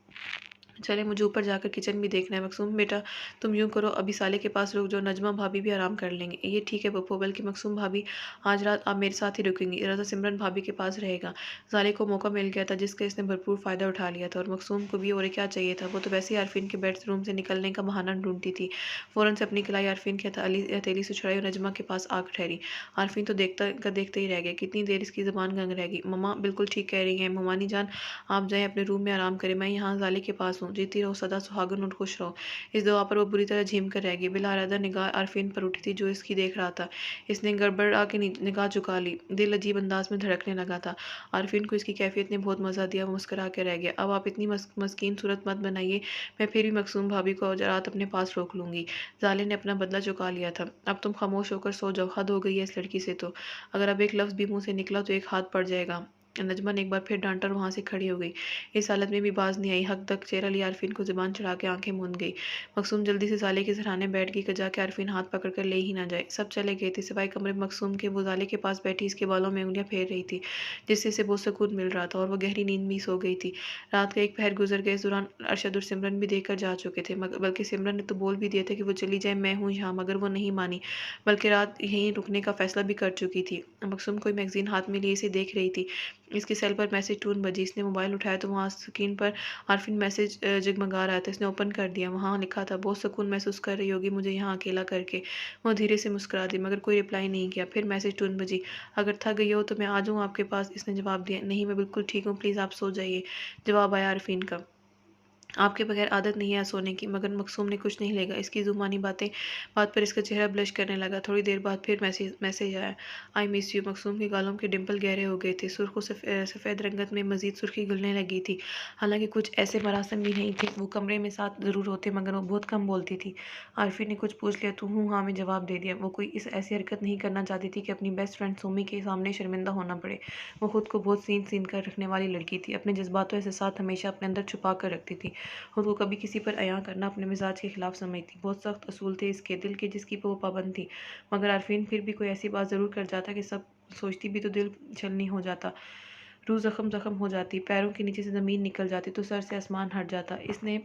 चले, मुझे ऊपर जाकर किचन भी देखना है। मकसूम बेटा, तुम यूं करो, अभी साले के पास रुक जाओ, नजमा भाभी भी आराम कर लेंगे। ये ठीक है पप्पू, बल्कि मकसूम भाभी, आज रात आप मेरे साथ ही रुकेंगी, रजा सिमरन भाभी के पास रहेगा। साले को मौका मिल गया था जिसका इसने भरपूर फ़ायदा उठा लिया था, और मकसूम को भी और क्या चाहिए था। वो तो वैसे ही आरफीन के बेडरूम से निकलने का बहाना ढूंढती थी। फ़ौरन से अपनी कलाई आरफीन की हथेली से छुड़ाई और नजमा के पास आकर ठहरी। आरफीन तो देखते ही रह गया। कितनी देर इसकी ज़बान गंग रहेगी। मम्मा बिल्कुल ठीक कह रही हैं ममानी जान, आप जाएं अपने रूम में आराम करें, मैं यहाँ ज़ाले के पास हूँ। जीती रहो सदा सुहागन और खुश रहो। इस दुआ पर वो बुरी तरह झीम कर रह गई। बिलारदा निगाह आरफीन पर उठी थी जो इसकी देख रहा था। इसने गड़बड़ा के निगाह झुका ली। दिल अजीब अंदाज में धड़कने लगा था। आरफीन को इसकी कैफियत ने बहुत मज़ा दिया। वो मुस्कुरा के रह गया। अब आप इतनी मस्कीन सूरत मत बनाइए, मैं फिर भी मकसूम भाभी को रात अपने पास रोक लूंगी। ज़ाले ने अपना बदला चुका लिया था। अब तुम खामोश होकर सो जाओ, हद हो गई है इस लड़की से तो। अगर अब एक लफ्ज़ भी मुंह से निकला तो एक हाथ पड़ जाएगा। नजमा ने एक बार फिर डांटा और वहां से खड़ी हो गई। इस हालत में भी बाज नहीं आई। हक तक चेहरा लिया आरफीन को जुबान चढ़ा के आंखें मूंद गई। मकसूम जल्दी से ज़ाले के सराहने बैठ गई कि जाके आरफीन हाथ पकड़ कर ले ही ना जाए। सब चले गए थे सिवाय कमरे में मकसूम के। वो ज़ाले के पास बैठी इसके बालों में उंगलियां फेर रही थी, जिससे इसे बहुत सुकून मिल रहा था, और वह गहरी नींद में सो गई थी। रात का एक पहर गुजर गया। इस दौरान अरशद और सिमरन भी देखकर जा चुके थे, बल्कि सिमरन ने तो बोल भी दिया था कि वो चली जाए, मैं हूँ यहाँ, मगर वो नहीं मानी, बल्कि रात यहीं रुकने का फैसला भी कर चुकी थी। मकसूम कोई मैगजीन हाथ में लिए इसे देख रही थी। इसके सेल पर मैसेज टून बजी। इसने मोबाइल उठाया तो वहाँ स्क्रीन पर आरफीन मैसेज जगमगा रहा था। इसने ओपन कर दिया। वहाँ लिखा था, बहुत सुकून महसूस कर रही होगी मुझे यहाँ अकेला करके। वो धीरे से मुस्कुरा दी, मगर कोई रिप्लाई नहीं किया। फिर मैसेज टून बजी। अगर थक गई हो तो मैं आ जाऊँ आपके पास। इसने जवाब दिया, नहीं मैं बिल्कुल ठीक हूँ, प्लीज़ आप सो जाइए। जवाब आया आरफीन का। आपके बगैर आदत नहीं है सोने की। मगर मकसूम ने कुछ नहीं लेगा। इसकी जुबानी बात पर इसका चेहरा ब्लश करने लगा। थोड़ी देर बाद फिर मैसेज आया, आई मिस यू। मकसूम के गालों के डिंपल गहरे हो गए थे। सुर्ख सफ़ेद रंगत में मजीद सुर्खी घुलने लगी थी। हालांकि कुछ ऐसे मरासम भी नहीं थे। वो कमरे में साथ ज़रूर होते मगर वो बहुत कम बोलती थी। आरफी ने कुछ पूछ लिया तो हूँ हाँ में जवाब दे दिया। वो कोई ऐसी हरकत नहीं करना चाहती थी कि अपनी बेस्ट फ्रेंड सोमी के सामने शर्मिंदा होना पड़े। वो खुद को बहुत सीन सीन कर रखने वाली लड़की थी। अपने जज्बातों से साथ हमेशा अपने अंदर छुपा कर रखती थी। खुद को कभी किसी पर अयां करना अपने मिजाज के खिलाफ समझती। बहुत सख्त असूल थे इसके दिल के जिसकी वो पाबंद थी। मगर आरफीन फिर भी कोई ऐसी बात ज़रूर कर जाता कि सब सोचती भी तो दिल छलनी हो जाता। रूह जख्म जख्म हो जाती, पैरों के नीचे से ज़मीन निकल जाती तो सर से आसमान हट जाता। इसने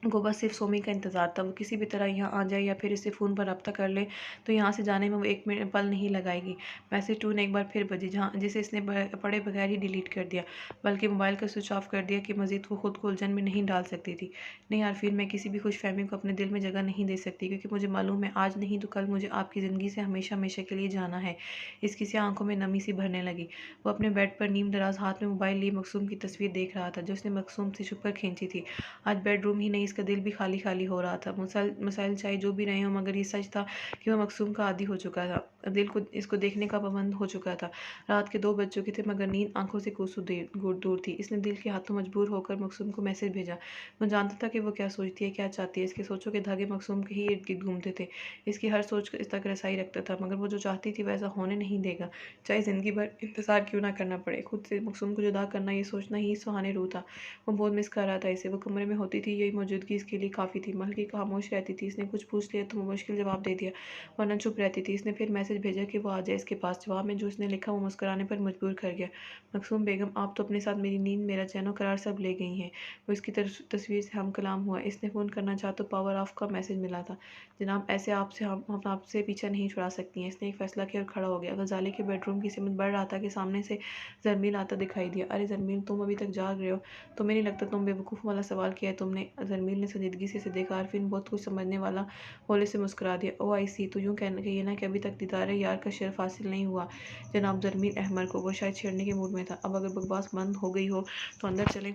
को बस सिर्फ सोमी का इंतज़ार था। वो किसी भी तरह यहाँ आ जाए या फिर इससे फ़ोन पर रब्ता कर ले तो यहाँ से जाने में वो एक मिनट पल नहीं लगाएगी। मैसेज टू ने एक बार फिर बजी, जहाँ जिसे इसने पढ़े बगैर ही डिलीट कर दिया, बल्कि मोबाइल का स्विच ऑफ कर दिया कि मज़ीद वो खुद को उलझन में नहीं डाल सकती थी। नहीं आरफीन, मैं किसी भी खुशफहमी को अपने दिल में जगह नहीं दे सकती, क्योंकि मुझे मालूम है आज नहीं तो कल मुझे आपकी ज़िंदगी से हमेशा हमेशा के लिए जाना है। इसकी सी आंखों में नमी सी भरने लगी। वो अपने बेड पर नीम दराज हाथ में मोबाइल लिए मकसूम की तस्वीर देख रहा था जो उसने मकसूम से छुप कर खींची थी। आज बेडरूम ही नहीं, इसका दिल भी खाली खाली हो रहा था। मसाइल चाहे जो भी रहे हों, मगर ये सच था कि वह मकसूम का आदी हो चुका था। दिल को इसको देखने का पाबंद हो चुका था। रात के 2 बज चुके थे मगर नींद आंखों से कोसों दूर थी। इसने दिल के हाथों मजबूर होकर मकसूम को मैसेज भेजा। वो जानता था कि वो क्या सोचती है, क्या चाहती है। इसके सोचों के धागे मकसूम के ही इर्द गिर्द घूमते थे। इसकी हर सोच इस तक रसाई रखता था, मगर वो जो चाहती थी वैसा होने नहीं देगा, चाहे ज़िंदगी भर इंतज़ार क्यों ना करना पड़े। खुद से मकसूम को जुदा करना, ये सोचना ही सुहाने रूह था। वो बहुत मिस कर रहा था इसे। वो कमरे में होती थी, यही मौजूदगी इसके लिए काफ़ी थी। बल्कि खामोश रहती थी। इसने कुछ पूछ लिया तो वो मुश्किल जवाब दे दिया, वरना चुप रहती थी। इसने फिर मैसेज भेजा कि वो आ जाए इसके पास। जवाब में जो इसने लिखा वो मुस्कुराने पर मजबूर कर गया। मकसूम बेगम, आप तो अपने साथ मेरी नींद, मेरा चैनो करार सब ले गई हैं। वो इसकी तस्वीर से हम कलाम हुआ। इसने फ़ोन करना चाहा तो पावर ऑफ का मैसेज मिला था, जनाब ऐसे आपसे हम आपसे पीछा नहीं छुड़ा सकती हैं। इसने एक फैसला किया और खड़ा हो गया। गजाले के बेडरूम की सिमत बढ़ रहा था कि सामने से जरमील आता दिखाई दिया। अरे जरमील, तुम अभी तक जाग रहे हो? तुम्हें नहीं लगता तुम बेवकूफ़ वाला सवाल किया है तुमने? जरमील ने संजीदगी से देखा। आरफीन बहुत कुछ समझने वाला होले से मुस्कुरा दिया। ओ आई सी, तो यूँ कहिए ना कि अभी तक दीदार यार का शर्फ हासिल नहीं हुआ जनाब जरमील अहमद को। वो शायद छेड़ने के मूड में था। अब अगर बकवास बंद हो गई हो तो अंदर चले।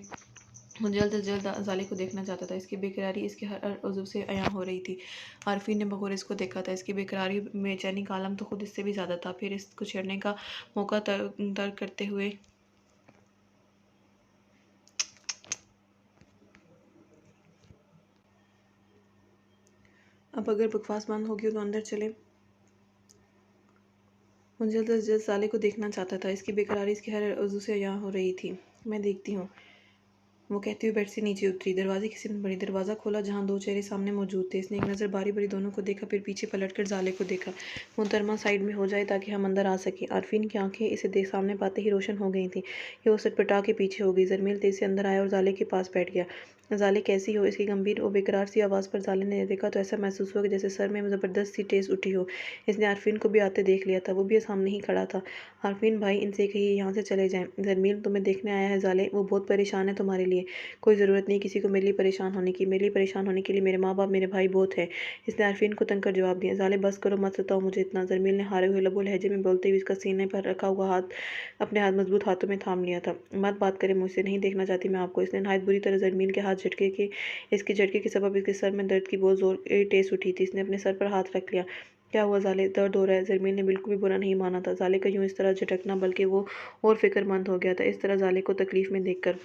वो जल्द से जल्द जाले को देखना चाहता था। इसकी बेकरारी इसके हर उज़्व से अयां हो रही थी। आरफीन ने बगौर इसको देखा था। इसकी बेकरारी बेचैनी का आलम तो खुद इससे भी ज़्यादा था। फिर इसको छेड़ने का मौका तर्क करते हुए अब अगर बकवास बंद होगी तो अंदर चले। वो जल्द से जल्द साले को देखना चाहता था। इसकी बेकरारी इसके हर उज़्व से अयां हो रही थी। मैं देखती हूँ, वो कहती हुई बेड से नीचे उतरी। दरवाजे की सिमत बढ़ी। दरवाज़ा खोला, जहाँ 2 चेहरे सामने मौजूद थे। इसने एक नज़र बारी बारी दोनों को देखा, फिर पीछे पलटकर जाले को देखा। मोहतरमा साइड में हो जाए ताकि हम अंदर आ सकें। आरफीन की आंखें इसे देख सामने पाते ही रोशन हो गई थीं कि वो सटपटा के पीछे हो गई। जरमील तेज से अंदर आया और जाले के पास बैठ गया। जाले, कैसी हो? इसकी गंभीर और बेकरार सी आवाज़ पर जाले ने देखा तो ऐसा महसूस हुआ कि जैसे सर में ज़बरदस्त सी ठेस उठी हो। इसने आरफीन को भी आते देख लिया था। वो भी सामने ही खड़ा था। आरफीन भाई, इनसे कहिए यहाँ से चले जाएं। जरमील, तुम्हें देखने आया है जाले, वो बहुत परेशान है तुम्हारे लिए। कोई ज़रूरत नहीं किसी को मेरे लिए परेशान होने की। मेरे लिए परेशान होने के लिए मेरे माँ बाप, मेरे भाई बहुत है। इसने आरफीन को तंग कर जवाब दिया। जाले, बस करो, मत सताओ मुझे इतना। जरमील ने हारे हुए लबो लहजे में बोलते हुए इसका सीने पर रखा हुआ हाथ अपने हाथ मजबूत हाथों में थाम लिया था। मत बात करें मुझसे, नहीं देखना चाहती मैं आपको। इसने नहायत बुरी तरह जरमील के हाथ झटके के इसके झटके के सबब इसके सर में दर्द की बहुत जोर टेस उठी थी। इसने अपने सर पर हाथ रख लिया। क्या हुआ जाले, दर्द हो रहा है? जरमील ने बिल्कुल भी बुरा नहीं माना था जाले का यूँ इस तरह झटकना, बल्कि वो और फिक्रमंद हो गया था इस तरह जाले को तकलीफ में देखकर।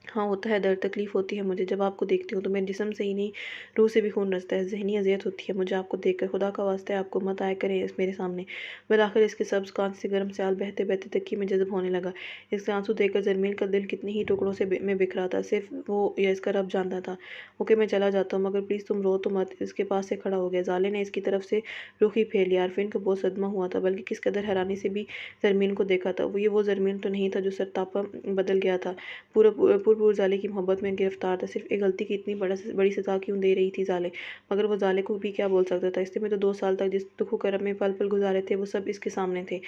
हाँ, होता है दर्द, तकलीफ़ होती है मुझे। जब आपको देखती हूँ तो मेरे जिस्म से ही नहीं, रूह से भी खून रसता है। ज़हनी अज़ियत होती है मुझे आपको देखकर। खुदा का वास्ता है आपको मत आया करें इस मेरे सामने। बलाखिर इसके सब्ज़ कान से गर्म स्याल बहते बहते तकिए में जज़्ब होने लगा। इसके आंसू देखकर ज़रमील का दिल कितने ही टुकड़ों से में बिखरा था, सिर्फ वो या इसका रब जानता था। ओके, मैं चला जाता हूँ, मगर प्लीज़ तुम रो तो मत। इसके पास से खड़ा हो गया। जाले ने इसकी तरफ से रुख ही फेर लिया। आरफीन को बहुत सदमा हुआ था, बल्कि किस कदर हैरानी से भी ज़रमील को देखा था। वो ज़रमील तो नहीं था जो सरतापा बदल गया था। पूरे जाले की मोहब्बत में गिरफ्तार था। सिर्फ एक गलती की इतनी बड़ी सज़ा क्यों दे रही थी जाले? मगर वो जाले को भी क्या बोल सकता था? इसने में तो 2 साल तक जिस दुख करब में पल पल गुजारे थे वो सब इसके सामने थे।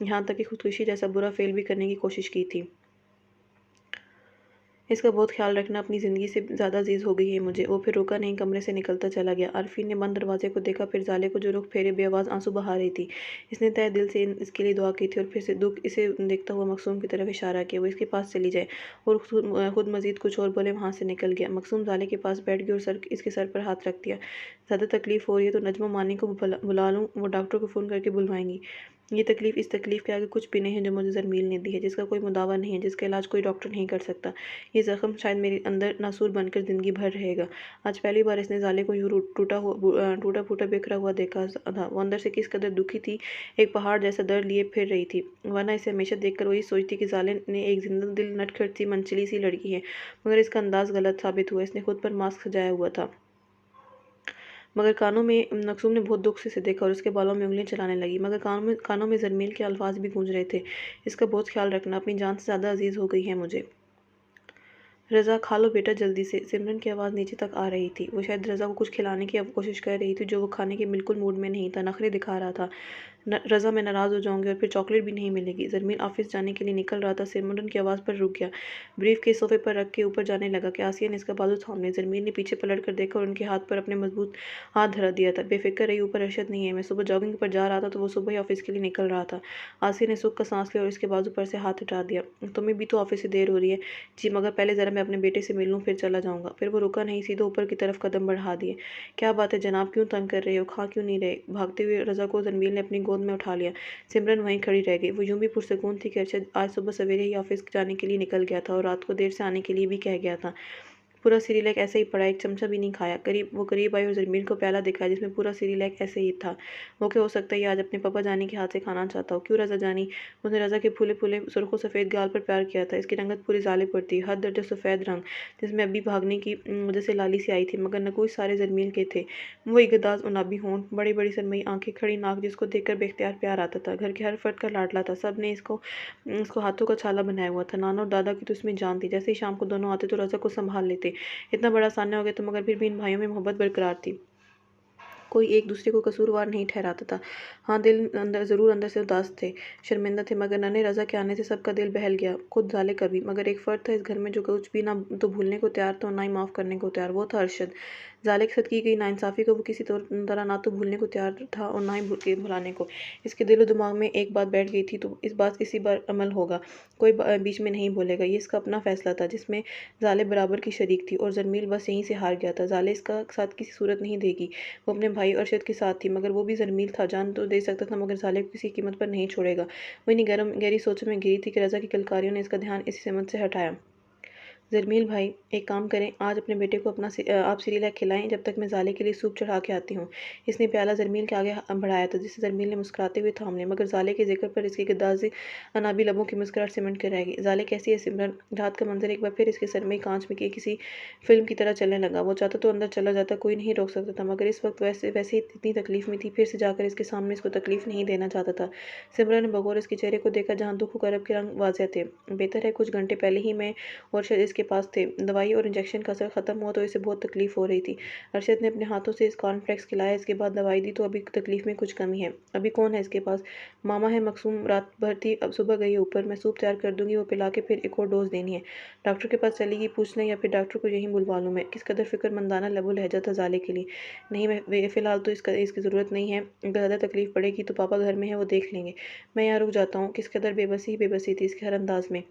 यहाँ तक कि खुदकुशी जैसा बुरा फेल भी करने की कोशिश की थी। इसका बहुत ख्याल रखना अपनी ज़िंदगी से ज़्यादा अजीज़ हो गई है मुझे। वो फिर रुका नहीं, कमरे से निकलता चला गया। आरफीन ने बंद दरवाजे को देखा, फिर ज़ाले को जो रुख फेरे बेआवाज़ आंसू बहा रही थी। इसने तहे दिल से इसके लिए दुआ की थी और फिर से दुख इसे देखता हुआ मकसूम की तरफ इशारा किया वो इसके पास चली जाए, और खुद मजीद कुछ और बोले वहाँ से निकल गया। मकसूम ज़ाले के पास बैठ गई और इसके सर पर हाथ रख दिया। ज़्यादा तकलीफ़ हो रही है तो नजमा मानी को बुला लूँ, वो डॉक्टर को फ़ोन करके बुलवाएंगी। ये तकलीफ़ इस तकलीफ़ के आगे कुछ भी नहीं है जो मुझे ज़रमील ने दी है, जिसका कोई मुदावा नहीं है, जिसका इलाज कोई डॉक्टर नहीं कर सकता। ये ज़ख्म शायद मेरे अंदर नासूर बनकर ज़िंदगी भर रहेगा। आज पहली बार इसने ज़ाले को यूँ टूटा फूटा बिखरा हुआ देखा था। वो अंदर से किस कदर दुखी थी, एक पहाड़ जैसा दर्द लिए फिर रही थी। वरना इसे हमेशा देखकर वही सोचती कि ज़ाले ने एक जिंदा दिल नटखट सी मनचली सी लड़की है, मगर इसका अंदाज़ गलत साबित हुआ। इसने खुद पर मास्क सजाया हुआ था। मगर कानों में मकसूम ने बहुत दुख से इसे देखा और उसके बालों में उंगलियां चलाने लगी, मगर कानों में ज़रमील के अल्फाज भी गूंज रहे थे। इसका बहुत ख्याल रखना, अपनी जान से ज़्यादा अजीज़ हो गई है मुझे। रज़ा, खा लो बेटा जल्दी से। सिमरन की आवाज़ नीचे तक आ रही थी। वो शायद रज़ा को कुछ खिलाने की अब कोशिश कर रही थी, जो वो खाने के बिल्कुल मूड में नहीं था, नखरे दिखा रहा था। रज़ा, मैं नाराज़ हो जाऊंगी और फिर चॉकलेट भी नहीं मिलेगी। ज़रमील ऑफिस जाने के लिए निकल रहा था। सिमरन की आवाज़ पर रुक गया। ब्रीफ के सोफे पर रख के ऊपर जाने लगा कि आसिया ने इसका बाजू थाम लिया। ज़रमील ने पीछे पलट कर देखा और उनके हाथ पर अपने मजबूत हाथ धरा दिया था। बेफिक्र रही, ऊपर अरशद नहीं है। मैं सुबह जॉगिंग पर जा रहा था तो वो सुबह ही ऑफिस के लिए निकल रहा था। आसिया ने सुख का सांस लिया और इसके बाजू पर से हाथ हटा दिया। तुम्हें भी तो ऑफिस से देर हो रही है। जी, मगर पहले ज़रा मैं अपने बेटे से मिल लूँ, फिर चला जाऊँगा। फिर वो रुका नहीं, सीधे ऊपर की तरफ कदम बढ़ा दिए। क्या बात है जनाब, क्यों तंग कर रहे हो, खा क्यों नहीं रहे? भागते हुए रज़ा को ज़रमील ने अपनी गोद में उठा लिया। सिमरन वहीं खड़ी रह गई। वो यूं भी पुरसकून थी कि अरशद आज सुबह सवेरे ही ऑफिस जाने के लिए निकल गया था और रात को देर से आने के लिए भी कह गया था। पूरा सीरियलैक ऐसे ही पड़ा, एक चमचा भी नहीं खाया। करीब आई और ज़रमील को प्याला दिखाया जिसमें पूरा सीरियलैक ऐसे ही था। वो क्या हो सकता है ये आज अपने पापा जानी के हाथ से खाना चाहता हो? क्यों रज़ा जानी? उसने रज़ा के फूले फूले सुर्खों सफ़ेद गाल पर प्यार किया था। इसकी रंगत पूरी ज़ाले पर थी, हद दर्जे सफ़ेद रंग, जिसमें अभी भागने की वजह से लाली सी आई थी, मगर नकुच सारे ज़रमील के थे। वो एक गदाज उनाबी होंठ, बड़ी बड़ी सरमई आंखें, खड़ी नाक, जिसको देखकर बेख्तियार प्यार आता था। घर के हर फर्द का लाडला था। सब ने इसको हाथों का छाला बनाया हुआ था। नाना और दादा की तो इसमें जान थी। जैसे ही शाम को दोनों आते तो रज़ा को संभाल लेते। इतना बड़ा सान्या हो गया तो मगर फिर भी इन भाइयों में मोहब्बत बरकरार थी। कोई एक दूसरे को कसूरवार नहीं ठहराता था। हाँ, दिल अंदर से उदास थे, शर्मिंदा थे, मगर नन्हे रज़ा के आने से सबका दिल बहल गया, खुद ज़ाले का भी। मगर एक फ़र्द था इस घर में जो कुछ भी ना तो भूलने को तैयार था और ना ही माफ़ करने को तैयार, वो था अरशद। ज़ाले के साथ की गई नाइंसाफ़ी को वो किसी तरह ना तो भूलने को तैयार था और ना ही भुलाने को। इसके दिलो दिमाग में एक बात बैठ गई थी तो इसी बार अमल होगा। कोई बीच में नहीं बोलेगा। ये इसका अपना फ़ैसला था जिसमें ज़ाले बराबर की शरीक थी और ज़रमील बस यहीं से हार गया था। ज़ाले इसका साथ किसी सूरत नहीं देगी। वो अपने भाई अरशद के साथ थी, मगर वो भी ज़रमील था। जान तो दे सकता था मगर ज़ाले को किसी कीमत पर नहीं छोड़ेगा। वो इन्हीं गहरी सोचों में घिरी थी कि रज़ा की किलकारियों ने इसका ध्यान इसी समझ से हटाया। ज़रमील भाई, एक काम करें, आज अपने बेटे को आप सीरियलैक खिलाएं जब तक मैं ज़ाले के लिए सूप चढ़ा के आती हूँ। इसने प्याला ज़रमील के आगे बढ़ाया था, जिसे ज़रमील ने मुस्कुराते हुए थाम लिया, मगर ज़ाले के जिक्र पर इसकी गद्दाज़ी अनाबी लबों की मुस्कुराहट सिमट कर रह गई। ज़ाले कैसी है सिमरन? रात का मंजर एक बार फिर इसके सरमई कांच में किसी फिल्म की तरह चलने लगा। वो चाहता तो अंदर चला जाता, कोई नहीं रोक सकता था, मगर इस वक्त वैसे ही इतनी तकलीफ में थी, फिर से जाकर इसके सामने इसको तकलीफ नहीं देना चाहता था। सिमरन ने बगौर इसके चेहरे को देखा जहाँ दुख करब के रंग वाज़ेह थे। बेहतर है कुछ घंटे पहले ही मैं और शायद इसके पास थे। दवाई और इंजेक्शन का असर ख़त्म हुआ तो इसे बहुत तकलीफ हो रही थी। अरशद ने अपने हाथों से इस कॉर्नफ्लेक्स खिलाया, इसके बाद दवाई दी तो अभी तकलीफ में कुछ कमी है। अभी कौन है इसके पास? मामा है, मकसूम रात भर थी, अब सुबह गई ऊपर। मैं सूप तैयार कर दूंगी, वो पिला के फिर एक और डोज देनी है। डॉक्टर के पास चलेगी, पूछ लें या फिर डॉक्टर को यहीं बुलवा लूँ मैं? किस कदर फ़िक्रमंदाना लबो लहजा था ज़ाले के लिए। नहीं, मैं फ़िलहाल तो इसकी ज़रूरत नहीं है। अगर ज़्यादा तकलीफ पड़ेगी तो पापा घर में है, वो देख लेंगे। मैं यहाँ रुक जाता हूँ। किस कदर बेबसी थी इसके हर अंदाज में।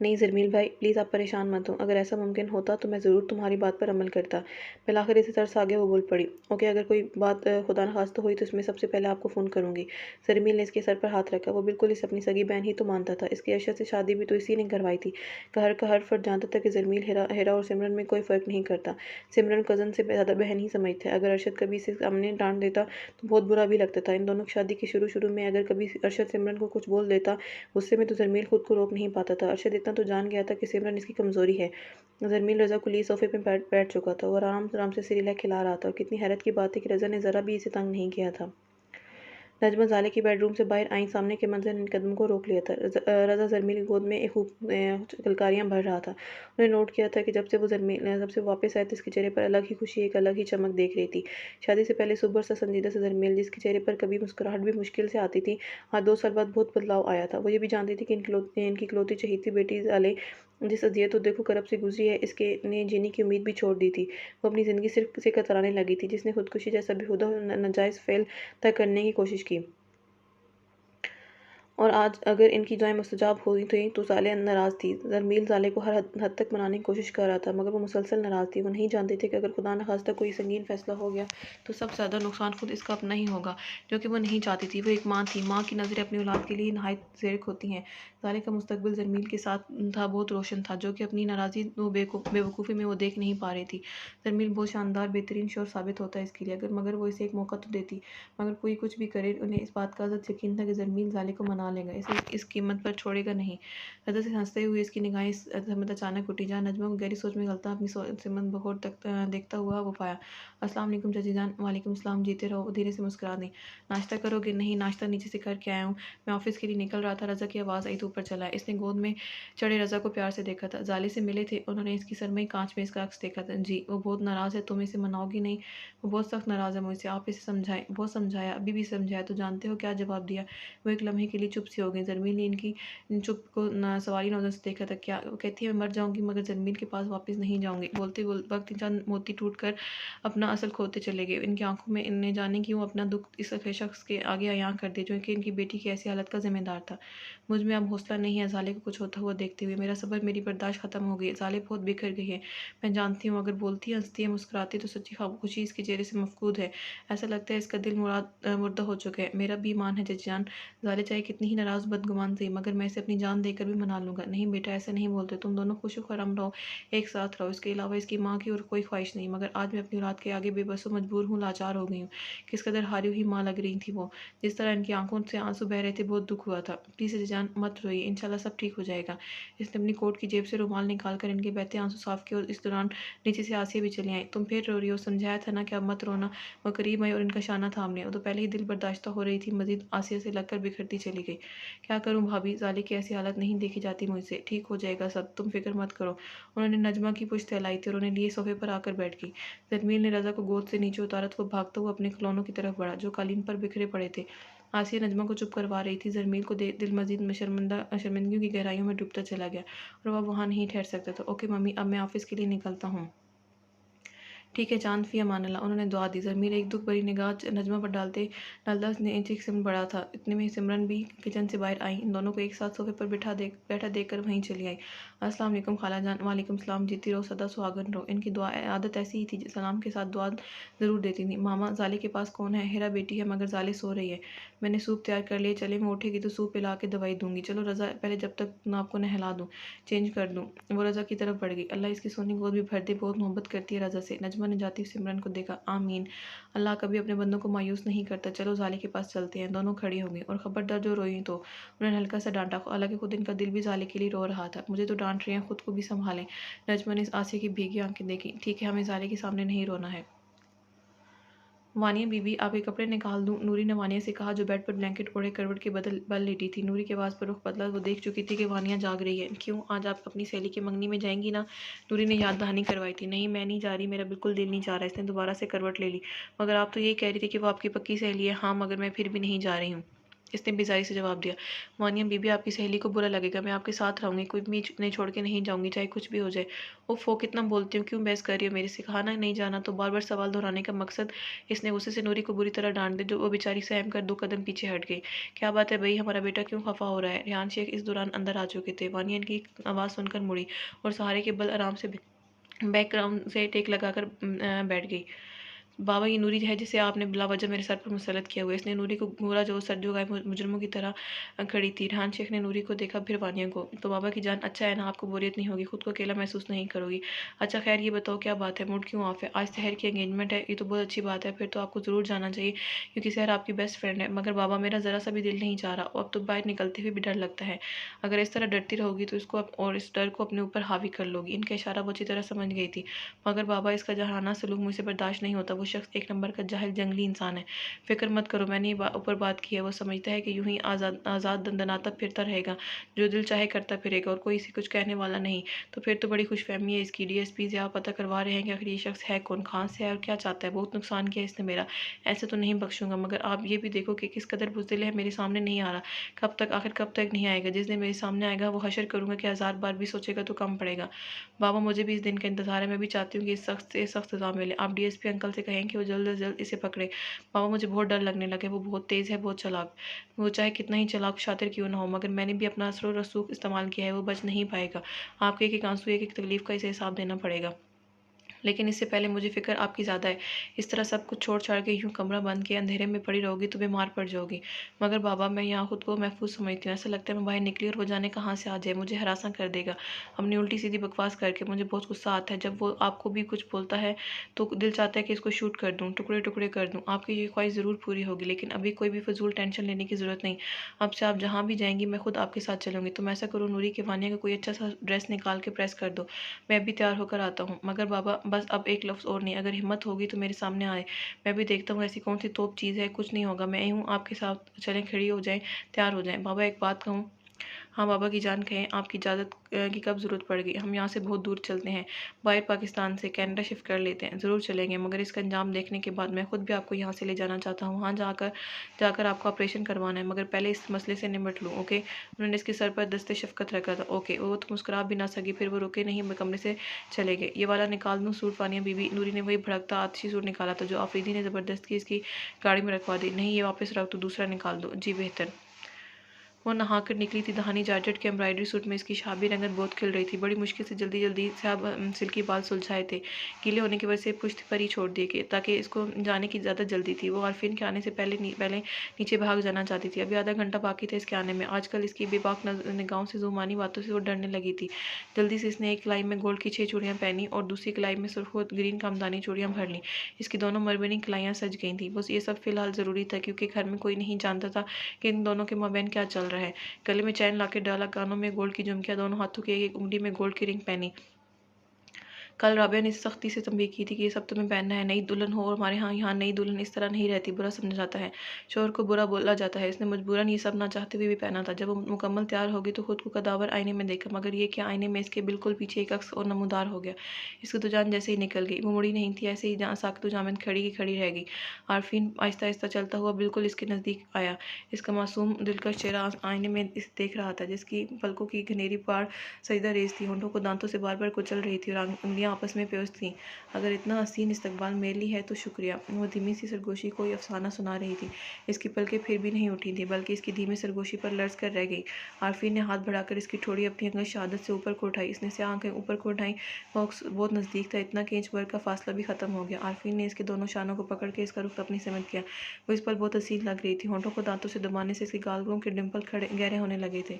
नहीं ज़रमील भाई, प्लीज़ आप परेशान मत हो। अगर ऐसा मुमकिन होता तो मैं ज़रूर तुम्हारी बात पर अमल करता। फिर इसे तरस आ गया, वो बोल पड़ी। ओके, अगर कोई बात खुदा न खास्ता हुई तो इसमें सबसे पहले आपको फ़ोन करूँगी। ज़रमील ने इसके सर पर हाथ रखा। वो बिल्कुल इसे अपनी सगी बहन ही तो मानता था। इसकी अरशद से शादी भी तो इसी ने करवाई थी। घर का हर फर्द जानता था कि ज़रमील हेरा और सिमरन में कोई फ़र्क नहीं करता। सिमरन कज़न से ज़्यादा बहन ही समझते हैं। अगर अरशद कभी इसे सामने डांट देता तो बहुत बुरा भी लगता था। इन दोनों की शादी के शुरू में अगर कभी अरशद सिमरन को कुछ बोल देता गुस्से में तो ज़रमील खुद को रोक नहीं पाता था। अरशद इतना तो जान गया था कि सिमरन इसकी कमज़ोरी है। ज़रमील रज़ा को लिए सोफ़े पे बैठ चुका था और आराम आराम से सिरिलैक खिला रहा था, और कितनी हैरत की बात है कि रज़ा ने ज़रा भी इसे तंग नहीं किया था। नजमा ज़ाले की बेडरूम से बाहर आई, सामने के मंजर ने इन कदम को रोक लिया था। रज़ा ज़रमील की गोद में खूब किलकारियाँ भर रहा था। उन्हें नोट किया था कि जब से वापस आए तो इसके चेहरे पर अलग ही खुशी, एक अलग ही चमक देख रही थी। शादी से पहले सुबर सा संजीदा सा ज़रमील, जिसके चेहरे पर कभी मुस्कुराहट भी मुश्किल से आती थी, आज 2 साल बाद बहुत बदलाव आया था। वो ये भी जानती थी कि इनकी इकलौती चहेती बेटी ज़ाले जिस अजियत तो देखो करब से गुजरी है, इसके ने जीने की उम्मीद भी छोड़ दी थी। वो अपनी ज़िंदगी सिर्फ से कतराने लगी थी, जिसने खुदकुशी जैसा बेहुदा और नाजायज़ फ़ेल तय करने की कोशिश की। और आज अगर इनकी दुआएं मुस्तजाब हुई थी तो ज़ालिया नाराज़ थी। ज़रमील ज़ाले को हर हद तक मनाने की कोशिश कर रहा था, मगर वो मुसलसल नाराज़ थी। वो नहीं जानती थी कि अगर खुदा न खास्ता कोई संगीन फैसला हो गया तो सबसे ज़्यादा नुकसान खुद इसका अपना ही होगा, जो कि वो नहीं चाहती थी। वो एक माँ थी, माँ की नज़रें अपनी औलाद के लिए नहायत ज़ेरिक होती हैं। ज़ाले का मुस्तकबिल ज़रमील के साथ था बहुत रोशन था, जो कि अपनी नाराज़ी व बेवकूफ़ी में वो देख नहीं पा रही थी। ज़रमील बहुत शानदार बेहतरीन शोर साबित होता है इसके लिए, मगर वो इसे एक मौका तो देती। मगर कोई कुछ भी करे, उन्हें इस बात का अज़द यकीन था कि ज़रमील ज़ाले को मना लेगा, इसे इस कीमत पर छोड़ेगा नहीं। रज़ा से हंसते हुए इसकी निगाहें समत अचानक उठी। जहाँ नजमा को गहरी सोच में गलता अपनी सिमत बखौर तक देखता हुआ वो पाया। अस्सलाम वालेकुम चाची जान। वालेकुम सलाम, जीते रहो। धीरे से मुस्कुरा दी। नाश्ता करोगे? नहीं, नाश्ता नीचे से करके आया हूँ, मैं ऑफिस के लिए निकल रहा था। रज़ा की आवाज़ आई तो ऊपर चला। इसने गोद में चढ़े रज़ा को प्यार से देखा था। ज़ाले से मिले थे, उन्होंने इसकी सरमई कांच में इसका अक्स देखा था। जी, वो बहुत नाराज़ है, तुम इसे मनाओगी नहीं? वो बहुत सख्त नाराज़ है मुझसे, आप इसे समझाएं। बहुत समझाया, अभी भी समझाया, तो जानते हो क्या जवाब दिया? वो एक लम्हे के लिए चुप सी हो गई। ज़रमील ने इनकी चुप को सवारी नज़र से देखा था। क्या? वो कहती है मैं मर जाऊंगी, मगर ज़रमील के पास वापस नहीं जाऊंगी। बोलते वक्त चंद मोती टूट कर अपना असल खोते चले गए। इनकी आंखों में इन्हें जाने क्यों अपना दुख इस शख्स के आगे अयां कर दिया, जो कि इनकी बेटी की ऐसी हालत का जिम्मेदार था। मुझ में अब हौसला नहीं है ज़ाले को कुछ होता हुआ देखते हुए। मेरा सब्र, मेरी बर्दाश्त खत्म हो गई है। ज़ाले बहुत बिखर गई है, मैं जानती हूँ। अगर बोलती है, हंसती है, मुस्कुराती, तो सच्ची खुशी इसके चेहरे से मफकूद है। ऐसा लगता है इसका दिल मुर्दा हो चुका है। मेरा भी ईमान है जज जान, ज़ाले चाहे कितनी ही नाराज़ बदगुमान थी, मगर मैं इसे अपनी जान देकर भी मना लूँगा। नहीं बेटा, ऐसा नहीं बोलते। तुम दोनों खुश खुर्रम रहो, एक साथ रहो। इसके अलावा इसकी माँ की और कोई ख्वाहिश नहीं। मगर आज मैं अपनी औलाद के आगे बेबस व मजबूर हूँ, लाचार हो गई हूँ। किस कदर हारी हुई माँ लग रही थी वो। जिस तरह इनकी आंखों से आंसू बह रहे थे, बहुत दुख हुआ था। प्लीज़ जान मत रोइए, इंशाल्लाह सब ठीक हो जाएगा। इसने अपनी कोट की जेब से रुमाल निकाल कर इनके बहते आंसू साफ किए और इस दौरान नीचे से आसिया भी चली आई। तुम फिर रो रही हो? समझाया था ना कि अब मत रोना। वह करीब आई और इनका शाना थाम लिया। वो तो पहले ही दिल बर्दाश्त हो रही थी, मजीद आसिया से लगकर बिखरती चली गई। क्या करूं भाभी, ज़ाले की ऐसी हालत नहीं देखी जाती मुझसे। ठीक हो जाएगा सब, तुम फिक्र मत करो। उन्होंने नजमा की पुश्त फैलाई थी और उन्हें लिए सोफे पर आकर बैठ गई। जरमील ने रज़ा को गोद से नीचे उतारा तो वो भागता हुआ अपने खिलौनों की तरफ बढ़ा, जो कालीन पर बिखरे पड़े थे। आसिया नजमा को चुप करवा रही थी। जरमील को दिल मजीद में शर्मिंदगी की गहराइयों में डूबता चला गया और वह वहाँ नहीं ठहर सकता था। ओके मम्मी, अब मैं ऑफिस के लिए निकलता हूँ। ठीक है चांद, फी अमान अल्लाह। उन्होंने दुआ दी। ज़मीर एक दुख भरी निगाह नजमा पर डालता ने इंच सिमरन बढ़ा था। इतने में सिमरन भी किचन से बाहर आई। इन दोनों को एक साथ सोफे पर बैठा देखकर वहीं चली आई। अस्सलाम वालेकुम खाला जान। वालेकुम सलाम, जीती रहो, सदा सुहागन रहो। इनकी दुआ आदत ऐसी ही थी, सलाम के साथ दुआ ज़रूर देती थी। मामा, ज़ाले के पास कौन है? हेरा बेटी है, मगर ज़ाले सो रही है। मैंने सूप तैयार कर लिया, चले मैं उठेगी तो सूप पिला के दवाई दूंगी। चलो रज़ा, पहले जब तक मैं आपको नहला दूँ, चेंज कर दूँ। वो रज़ा की तरफ बढ़ गई। अल्लाह इसकी सोनी गोद भी भर दे, बहुत मोहब्बत करती है रज़ा से। नजमा ने जाती सिमरन को देखा। आमीन, अल्लाह कभी अपने बंदों को मायूस नहीं करता। चलो ज़ाले के पास चलते हैं। दोनों खड़ी हो गई और खबरदार जो रोई तो। उन्होंने हल्का सा डांटा, हालांकि खुद इनका दिल भी ज़ाले के लिए रो रहा था। मुझे तो डांट रही हैं, खुद को भी संभालें। नजमा ने आसिया की भीगी आंखें देखी। ठीक है, हमें ज़ाले के सामने नहीं रोना है। वानिया बीबी, आपके कपड़े निकाल दूं? नूरी ने वानिया से कहा, जो बेड पर ब्लैंकेट ओढ़े करवट के बल लेटी थी। नूरी के आवाज़ पर रुख बदला। वो देख चुकी थी कि वानिया जाग रही है। क्यों, आज आप अपनी सहेली की मंगनी में जाएंगी ना? नूरी ने याद दहानी करवाई थी। नहीं, मैं नहीं जा रही, मेरा बिल्कुल दिल नहीं जा रहा। इसने दोबारा से करवट ले ली। मगर आप तो यही कह रही थी कि वो आपकी पक्की सहेली है। हाँ, मगर मैं फिर भी नहीं जा रही हूँ, इसने बेजारी से जवाब दिया। वानिया बीबी, आपकी सहेली को बुरा लगेगा, मैं आपके साथ रहूंगी, कोई भी नहीं छोड़ के नहीं जाऊंगी, चाहे कुछ भी हो जाए। उफ़, कितना बोलती हूँ, क्यों बहस कर रही हो मेरे से? कहा ना नहीं जाना, तो बार बार सवाल दोहराने का मकसद। इसने गुस्से से नूरी को बुरी तरह डांट दी, जो वो बेचारी सहम कर 2 कदम पीछे हट गई। क्या बात है भाई, हमारा बेटा क्यों खफा हो रहा है? रेहान शेख इस दौरान अंदर आ चुके थे। वानिया की आवाज़ सुनकर मुड़ी और सहारे के बल आराम से बैकग्राउंड से टेक लगाकर बैठ गई। बाबा, ये नूरी है जिसे आपने बिलावजह मेरे सर पर मुसलत किया हुआ। इसने नूरी को घूरा, जो सर्दियों गाय मुजरमों की तरह खड़ी थी। रेहान शेख ने नूरी को देखा, फिर वानिया को। तो बाबा की जान, अच्छा है ना, आपको बोरियत नहीं होगी, खुद को अकेला महसूस नहीं करोगी। अच्छा खैर, ये बताओ क्या बात है, मूड क्यों ऑफ है? आज सहर की एंगेजमेंट है, ये तो बहुत अच्छी बात है। फिर तो आपको ज़रूर जाना चाहिए, क्योंकि सहर आपकी बेस्ट फ्रेंड है। मगर बाबा, मेरा ज़रा सा भी दिल नहीं चाह रहा, अब तो बाहर निकलते हुए भी डर लगता है। अगर इस तरह डरती रहोगी तो और इस डर को अपने ऊपर हावी कर लोगी। इनका इशारा वो अच्छी तरह समझ गई थी। मगर बाबा, इसका जहाना सलूक मुझसे बर्दाश्त नहीं होता। वो वो शख्स एक नंबर का जाहिल जंगली इंसान है। फिक्र मत करो, मैंने ये ऊपर बात की है। वो समझता है कि यूं ही आज़ाद आज़ाद दंदनाता फिरता रहेगा, जो दिल चाहे करता फिरेगा और कोई इसे कुछ कहने वाला नहीं। तो फिर तो बड़ी खुशफहमी है इसकी। डीएसपी से आप पता करवा रहे हैं कि आखिर ये शख्स है कौन, कहाँ से है और क्या चाहता है। बहुत नुकसान किया इसने मेरा, ऐसे तो नहीं बख्शूंगा। मगर आप ये भी देखो कि किस कदर बुज़दिल है, मेरे सामने नहीं आ रहा। कब तक, आखिर कब तक नहीं आएगा? जिस दिन मेरे सामने आएगा वो हशर करूंगा कि 1000 बार भी सोचेगा तो कम पड़ेगा। बाबा मुझे भी इस दिन का इंतजार है। मैं भी चाहती हूँ कि इस सख्त से सख्त सजा मिले। आप डीएसपी अंकल से कहें कि वो जल्द से जल्द इसे पकड़े। बाबा मुझे बहुत डर लगने लगे। वो बहुत तेज़ है, बहुत चालाक। वो चाहे कितना ही चालाक शातिर क्यों ना हो, मगर मैंने भी अपना असर रसूख इस्तेमाल किया है। वो बच नहीं पाएगा। आपके एक एक आंसू, एक एक तकलीफ का इसे हिसाब देना पड़ेगा। लेकिन इससे पहले मुझे फ़िक्र आपकी ज़्यादा है। इस तरह सब कुछ छोड़ छाड़ के यूँ कमरा बंद के अंधेरे में पड़ी रहोगी तो बीमार पड़ जाओगी। मगर बाबा मैं यहाँ खुद को महफूज समझती हूँ। ऐसा लगता है मैं बाहर निकली और वो जाने कहाँ से आ जाए, मुझे हरासा कर देगा अपनी उल्टी सीधी बकवास करके। मुझे बहुत गुस्सा आता है जब वो आपको भी कुछ बोलता है तो दिल चाहता है कि इसको शूट कर दूँ, टुकड़े टुकड़े कर दूँ। आपकी ये ख्वाहिश ज़रूर पूरी होगी, लेकिन अभी कोई भी फजूल टेंशन लेने की ज़रूरत नहीं। अब से आप जहाँ भी जाएंगी मैं खुद आपके साथ चलूँगी। तुम ऐसा करो नूरी के वानिया का कोई अच्छा सा ड्रेस निकाल के प्रेस कर दो, मैं अभी तैयार होकर आता हूँ। मगर बाबा बस अब एक लफ्ज़ और नहीं, अगर हिम्मत होगी तो मेरे सामने आए। मैं भी देखता हूँ ऐसी कौन सी तोप चीज़ है। कुछ नहीं होगा, मैं ही हूँ, आपके साथ चलें, खड़ी हो जाएं, तैयार हो जाएं। बाबा एक बात कहूँ? हाँ बाबा की जान कहें, आपकी इजाज़त की कब ज़रूरत पड़ गई? हम यहाँ से बहुत दूर चलते हैं, बाहर पाकिस्तान से कनाडा शिफ्ट कर लेते हैं। ज़रूर चलेंगे, मगर इसका अंजाम देखने के बाद मैं खुद भी आपको यहाँ से ले जाना चाहता हूँ। वहाँ जाकर जाकर आपको ऑपरेशन करवाना है, मगर पहले इस मसले से निपट लूँ। ओके? उन्होंने इसके सर पर दस्ते शफ़क़त रखा था। ओके? वो तो मुस्कुरा भी ना सकी, फिर वो रुके नहीं, कमरे से चले गए। ये वाला निकाल दूँ सूट? फानिया बीबी नूरी ने वही भड़कता आतिशी सूट निकाला था जो आफरीदी ने ज़बरदस्ती इसकी गाड़ी में रखवा दी। नहीं, ये वापस रख दो, दूसरा निकाल दो। जी बेहतर। वो नहाकर निकली थी। दहानी जॉर्जेट के एम्ब्रॉयडरी सूट में इसकी शाबी रंगत बहुत खिल रही थी। बड़ी मुश्किल से जल्दी जल्दी से अब सिल्की बाल सुलझाए थे। गीले होने की वजह से पुश्त पर ही छोड़ दिए ताकि इसको जाने की ज़्यादा जल्दी थी। वो आरफीन के आने से पहले नीचे भाग जाना चाहती थी। अभी आधा घंटा बाकी था इसके आने में। आजकल इसकी बेबाक निगाहों से जुबानी बातों से वो डरने लगी थी। जल्दी से इसने एक कलाई में गोल्ड की 6 चूड़ियाँ पहनी और दूसरी कलाई में सुर्ख ग्रीन कामदानी चूड़ियाँ भर लीं। इसकी दोनों मरमरी कलाइयाँ सज गई थीं। बस ये सब फिलहाल ज़रूरी था, क्योंकि घर में कोई नहीं जानता था कि इन दोनों के माबैन क्या चल रहा है। गले में चैन लाके डाला, कानों में गोल्ड की झुमकियां, दोनों हाथों की एक एक उंगली में गोल्ड की रिंग पहनी। कल राबिया ने सख्ती से तंबीह की थी कि ये सब तुम्हें पहनना है, नई दुल्हन हो, और हमारे यहाँ नई दुल्हन इस तरह नहीं रहती, बुरा समझा जाता है, शोहर को बुरा बोला जाता है। इसने मजबूरन ये सब ना चाहते हुए भी पहना था। जब वो मुकम्मल तैयार होगी तो खुद को कदावर आईने में देखा, मगर ये क्या, आईने में इसके बिल्कुल पीछे एक अक्स और नमूदार हो गया। इसकी तो जान जैसे ही निकल गई। वो मुड़ी नहीं थी, ऐसे ही जहाँ साकतु जामिन खड़ी की खड़ी रह गई। आरफीन आहिस्ता आहिस्ता चलता हुआ बिल्कुल इसके नज़दीक आया। इसका मासूम दिलकश चेहरा आईने में इसे देख रहा था, जिसकी पलकों की घनेरी पार सजदा रेज थी, होंठों को दांतों से बार बार कुचल रही थी और उंगलियां आपस में पेवस्त थीं। अगर इतना हसीन इस्तकबाल मेरे लिए है तो शुक्रिया। वो धीमी सी सरगोशी कोई अफसाना सुना रही थी। इसकी पलकें फिर भी नहीं उठी थी, बल्कि इसकी धीमी सरगोशी पर लर्ज कर रह गई। आरफीन ने हाथ बढ़ाकर इसकी ठोड़ी अपनी अंगत शहादत से ऊपर को उठाई। इसने से आंखें ऊपर को उठाई। बॉक्स बहुत नज़दीक था, इतना कि इंच भर का फासला भी खत्म हो गया। आरफीन ने इसके दोनों शानों को पकड़ के इसका रुख अपनी समझ किया। वो इस पर बहुत हसीन लग रही थी। होंठों को दांतों से दबाने से इसके गालों के डिंपल खड़े गहरे होने लगे थे।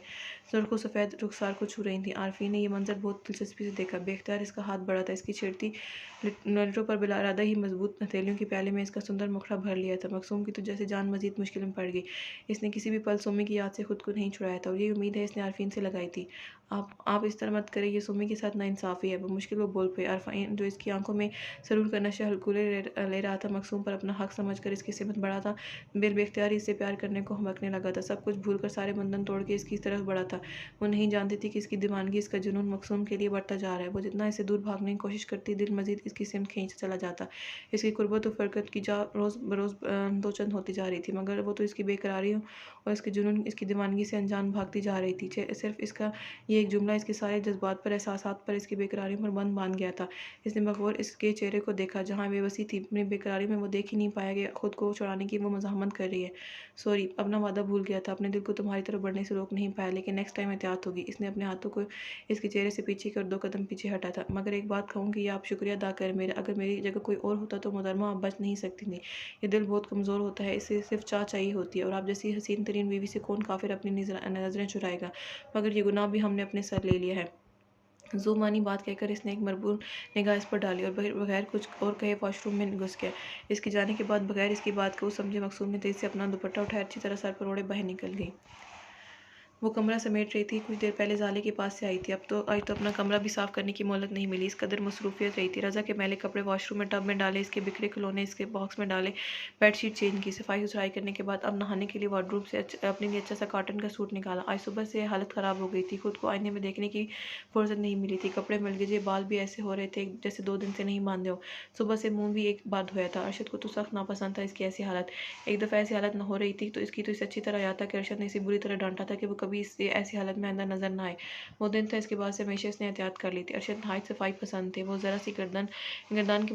सुर्ख सफ़ेद रुखसार को छू रही थी। आरफीन ने यह मंजर बहुत दिलचस्पी से देखा। बेख्तियार इसका हाथ बढ़ा था। इसकी छेड़ती नलटों पर बिला इरादा ही मजबूत हथेलियों के प्याले में इसका सुंदर मुखड़ा भर लिया था। मकसूम की तो जैसे जान मजीद मुश्किल में पड़ गई। इसने किसी भी पल सुम्मी की याद से खुद को नहीं छुड़ाया था, और ये उम्मीद है इसने आरफीन से लगाई थी। आप इस तरह मत करें, ये सुम्मी के साथ नाइंसाफ़ी है। मुश्किल वो बोल पे। आरफीन जो इसकी आंखों में सरूर का नशा हल्कुले ले रहा था, मकसूम पर अपना हक समझकर इसकी सिमत बढ़ा था। बेख्तियार इससे प्यार करने को हमकने लगा था। सब कुछ भूल कर, सारे बंधन तोड़ के इसकी तरफ बढ़ा था। वो नहीं जानती थी कि इसकी दीवानगी, इसका जुनून मकसूम के लिए बढ़ता जा रहा है। वो जितना इसे दूर भागने की कोशिश करती, दिल मजीद इसकी सिमत खींच चला जाता। इसकी कुर्बत और फ़रकत की जा रोज़ बरोज़ दो चंद होती जा रही थी, मगर वो तो इसकी बेकरारी और इसके जुनून, इसकी दीवानगी से अनजान भागती जा रही थी। सिर्फ इसका ये एक जुमला इसके सारे जज्बात पर, एहसासात पर, इसकी बेकरारी पर बंद बांध गया था। इसने बगौर इसके चेहरे को देखा, जहाँ बेबसी थी। अपनी बेकरारी में वो देख ही नहीं पाया कि खुद को छुड़ाने की वो मज़ाहमत कर रही है। सॉरी, अपना वादा भूल गया था। अपने दिल को तुम्हारी तरफ बढ़ने से रोक नहीं पाया, लेकिन नेक्स्ट टाइम एहतियात होगी। इसने अपने हाथों को इसके चेहरे से पीछे कर 2 कदम पीछे हटा था। मगर एक बात कहूँ कि आप शुक्रिया अदा करें मेरा। अगर मेरी जगह कोई और होता तो मोहतरमा आप बच नहीं सकती थी। ये दिल बहुत कमज़ोर होता है, इसे सिर्फ चाह चाहिए होती है, और आप जैसी हसीन तरीन बीवी से कौन काफिर अपनी नज़रें चुराएगा। मगर ये गुनाह भी हमने अपने सर ले लिया है। जुबानी बात कहकर इसने एक मरबूर निगाह इस पर डाली और बगैर कुछ और कहे वॉशरूम में घुस गया। इसके जाने के बाद बगैर इसकी बात को समझे मकसूम ने तेज से अपना दुपट्टा उठाया, अच्छी तरह सर पर ओढ़े बाहर निकल गई। वो कमरा समेट रही थी। कुछ देर पहले जाले के पास से आई थी, अब तो आई तो अपना कमरा भी साफ करने की मोहलत नहीं मिली। इस कदर मसरूफियत रही थी। रज़ा के मैले कपड़े वॉशरूम में टब में डाले, इसके बिखरे खिलौने इसके बॉक्स में डाले, बेडशीट चेंज की, सफाई सुथराई करने के बाद अब नहाने के लिए वार्डरोब से अपने लिए अच्छा सा कॉटन का सूट निकाला। आज सुबह से हालत ख़राब हो गई थी, खुद को आईने में देखने की फुर्सत नहीं मिली थी। कपड़े मिल गए, बाल भी ऐसे हो रहे थे जैसे 2 दिन से नहीं बांधे हो। सुबह से मुंह भी एक बार धोया था। अरशद को तो सख्त नापसंद था इसकी ऐसी हालत। एक दफ़ा ऐसी हालत हो रही थी तो इसकी तो इसे अच्छी तरह याद था कि अरशद ने इसे बुरी तरह डांटा था कि वो कभी इस ऐसी हालत में अंदर नजर ना आए। वो दिन था, इसके बाद से हमेशा इसने एहतियात कर ली थी। अरशद नहायत सफाई पसंद थे। वो ज़रा सी गर्दन के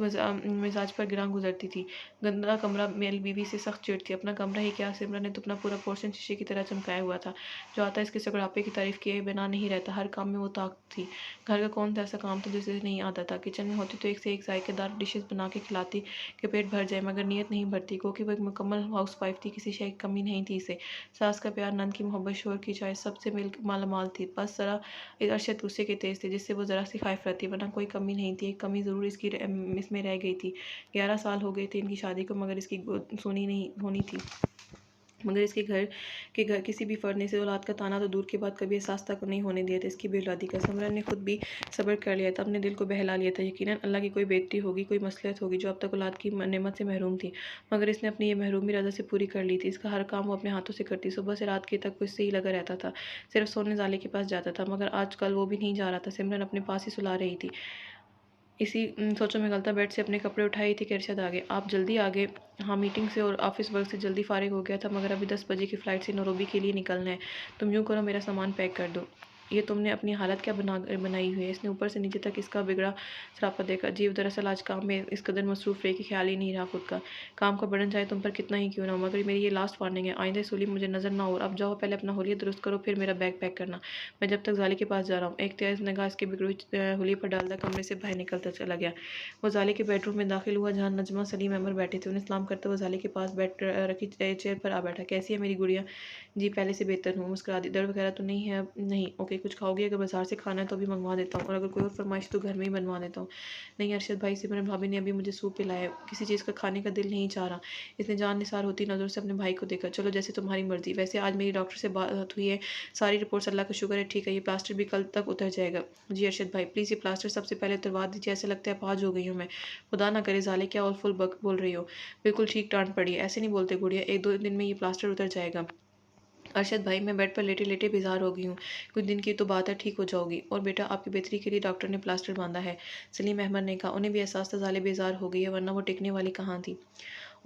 मिजाज पर गिरां गुजरती थी। गंदा कमरा मेल बीवी से सख्त चिढ़ती। अपना कमरा ही क्या, सिमरन ने तो अपना पूरा पोर्शन शीशे की तरह चमकाया हुआ था। जो आता इसके सगड़ापे की तारीफ किए बिना नहीं रहता। हर काम में वो ताक थी। घर का कौन सा ऐसा काम था जिसे नहीं आता था। किचन में होती तो एक से एक जायकेदार डिशेस बना के खिलाती कि पेट भर जाए, मगर नीयत नहीं भरती क्योंकि वो एक मुकम्मल हाउस वाइफ थी। किसी शय की कमी नहीं थी इसे। सास का प्यार, नंद की मोहब्बत, शोहर की चाय, सबसे मिल मालामाल थी। बस ज़रा अरशद गुस्से के तेज थे जिससे वो ज़रा सी खौफ रहती, वरना कोई कमी नहीं थी। एक कमी ज़रूर इसमें रह गई थी। 11 साल हो गए थे इनकी शादी को, मगर इसकी सुनी नहीं होनी थी। मगर इसके घर किसी भी फर्द ने इसे औलाद का ताना तो दूर की बात कभी एहसास तक नहीं होने दिया था इसकी बेऔलादी का। सिमरन ने खुद भी सब्र कर लिया था, अपने दिल को बहला लिया था। यकीनन अल्लाह की कोई बेइज्जती होगी, कोई मसलहत होगी जो अब तक औलाद की नेमत से महरूम थी, मगर इसने अपनी ये महरूमी रज़ा से पूरी कर ली थी। इसका हर काम वो अपने हाथों से करती, सुबह से रात के तक वो इससे ही लगा रहता था। सिर्फ सोने जाले के पास जाता था, मगर आजकल वो भी नहीं जा रहा था। सिमरन अपने पास ही सुला रही थी। इसी सोचों में गलता बेड से अपने कपड़े उठाई थी कि अरशद आ गए। आप जल्दी आ गए? हाँ, मीटिंग से और ऑफिस वर्क से जल्दी फारिग हो गया था, मगर अभी 10 बजे की फ़्लाइट से नैरोबी के लिए निकलना है। तुम यूँ करो, मेरा सामान पैक कर दो। ये तुमने अपनी हालत क्या बनाई हुई है? इसने ऊपर से नीचे तक इसका बिगड़ा सरापा देखा। जी, दरअसल आज काम में इस कदर मसरूफ़ रही कि ख्याल ही नहीं रहा खुद का। काम का बर्डन चाहे तुम पर कितना ही क्यों ना हो, मगर मेरी ये लास्ट वार्निंग है। आइंदा सूली मुझे नज़र ना हो। अब जाओ, पहले अपना हुलिया दुरुस्त करो, फिर मेरा बैग पैक करना। मैं जब तक जाले के पास जा रहा हूँ। एक तेज़ निगाह इसके बिगड़ी हुलिये पर डालता कमरे से बाहर निकलता चला गया। वो जाले के बेडरूम में दाखिल हुआ जहाँ नजमा, सलीम, अमर बैठे थे। उन्हें सलाम करते हुए जाले के पास रखी चेयर पर आ बैठा। कैसी है मेरी गुड़िया? जी, पहले से बेहतर हूँ। मुस्कुरा दी। दर्द वगैरह तो नहीं है? नहीं। ओके, कुछ खाओगी? अगर बाजार से खाना है तो अभी मंगवा देता हूँ, और अगर कोई और फरमाइश तो घर में ही बनवा देता हूँ। नहीं अरशद भाई, सिमरन भाभी ने अभी मुझे सूप पिलाया, किसी चीज़ का खाने का दिल नहीं चाह रहा। इसने जान निसार होती नज़रों से अपने भाई को देखा। चलो, जैसे तुम्हारी मर्जी। वैसे आज मेरी डॉक्टर से बात हुई है, सारी रिपोर्ट्स अल्लाह का शुक्र है ठीक है। ये प्लास्टर भी कल तक उतर जाएगा। जी अरशद भाई, प्लीज़ ये प्लास्टर सबसे पहले उतरवा दीजिए। ऐसा लगता है अपाहिज हो गई हूँ मैं। खुदा ना करे जाले, क्या और फुल बक बोल रही हो? बिल्कुल ठीक डांट पड़ी है। ऐसे नहीं बोलते गुड़िया, 1-2 दिन में ये प्लास्टर उतर जाएगा। अरशद भाई, मैं बेड पर लेटे लेटे बेजार हो गई हूँ। कुछ दिन की तो बात है, ठीक हो जाओगी। और बेटा, आपकी बेहतरी के लिए डॉक्टर ने प्लास्टर बांधा है, सलीम अहमद ने कहा। उन्हें भी एहसास था जाले बेजार हो गई है, वरना वो टिकने वाली कहाँ थी।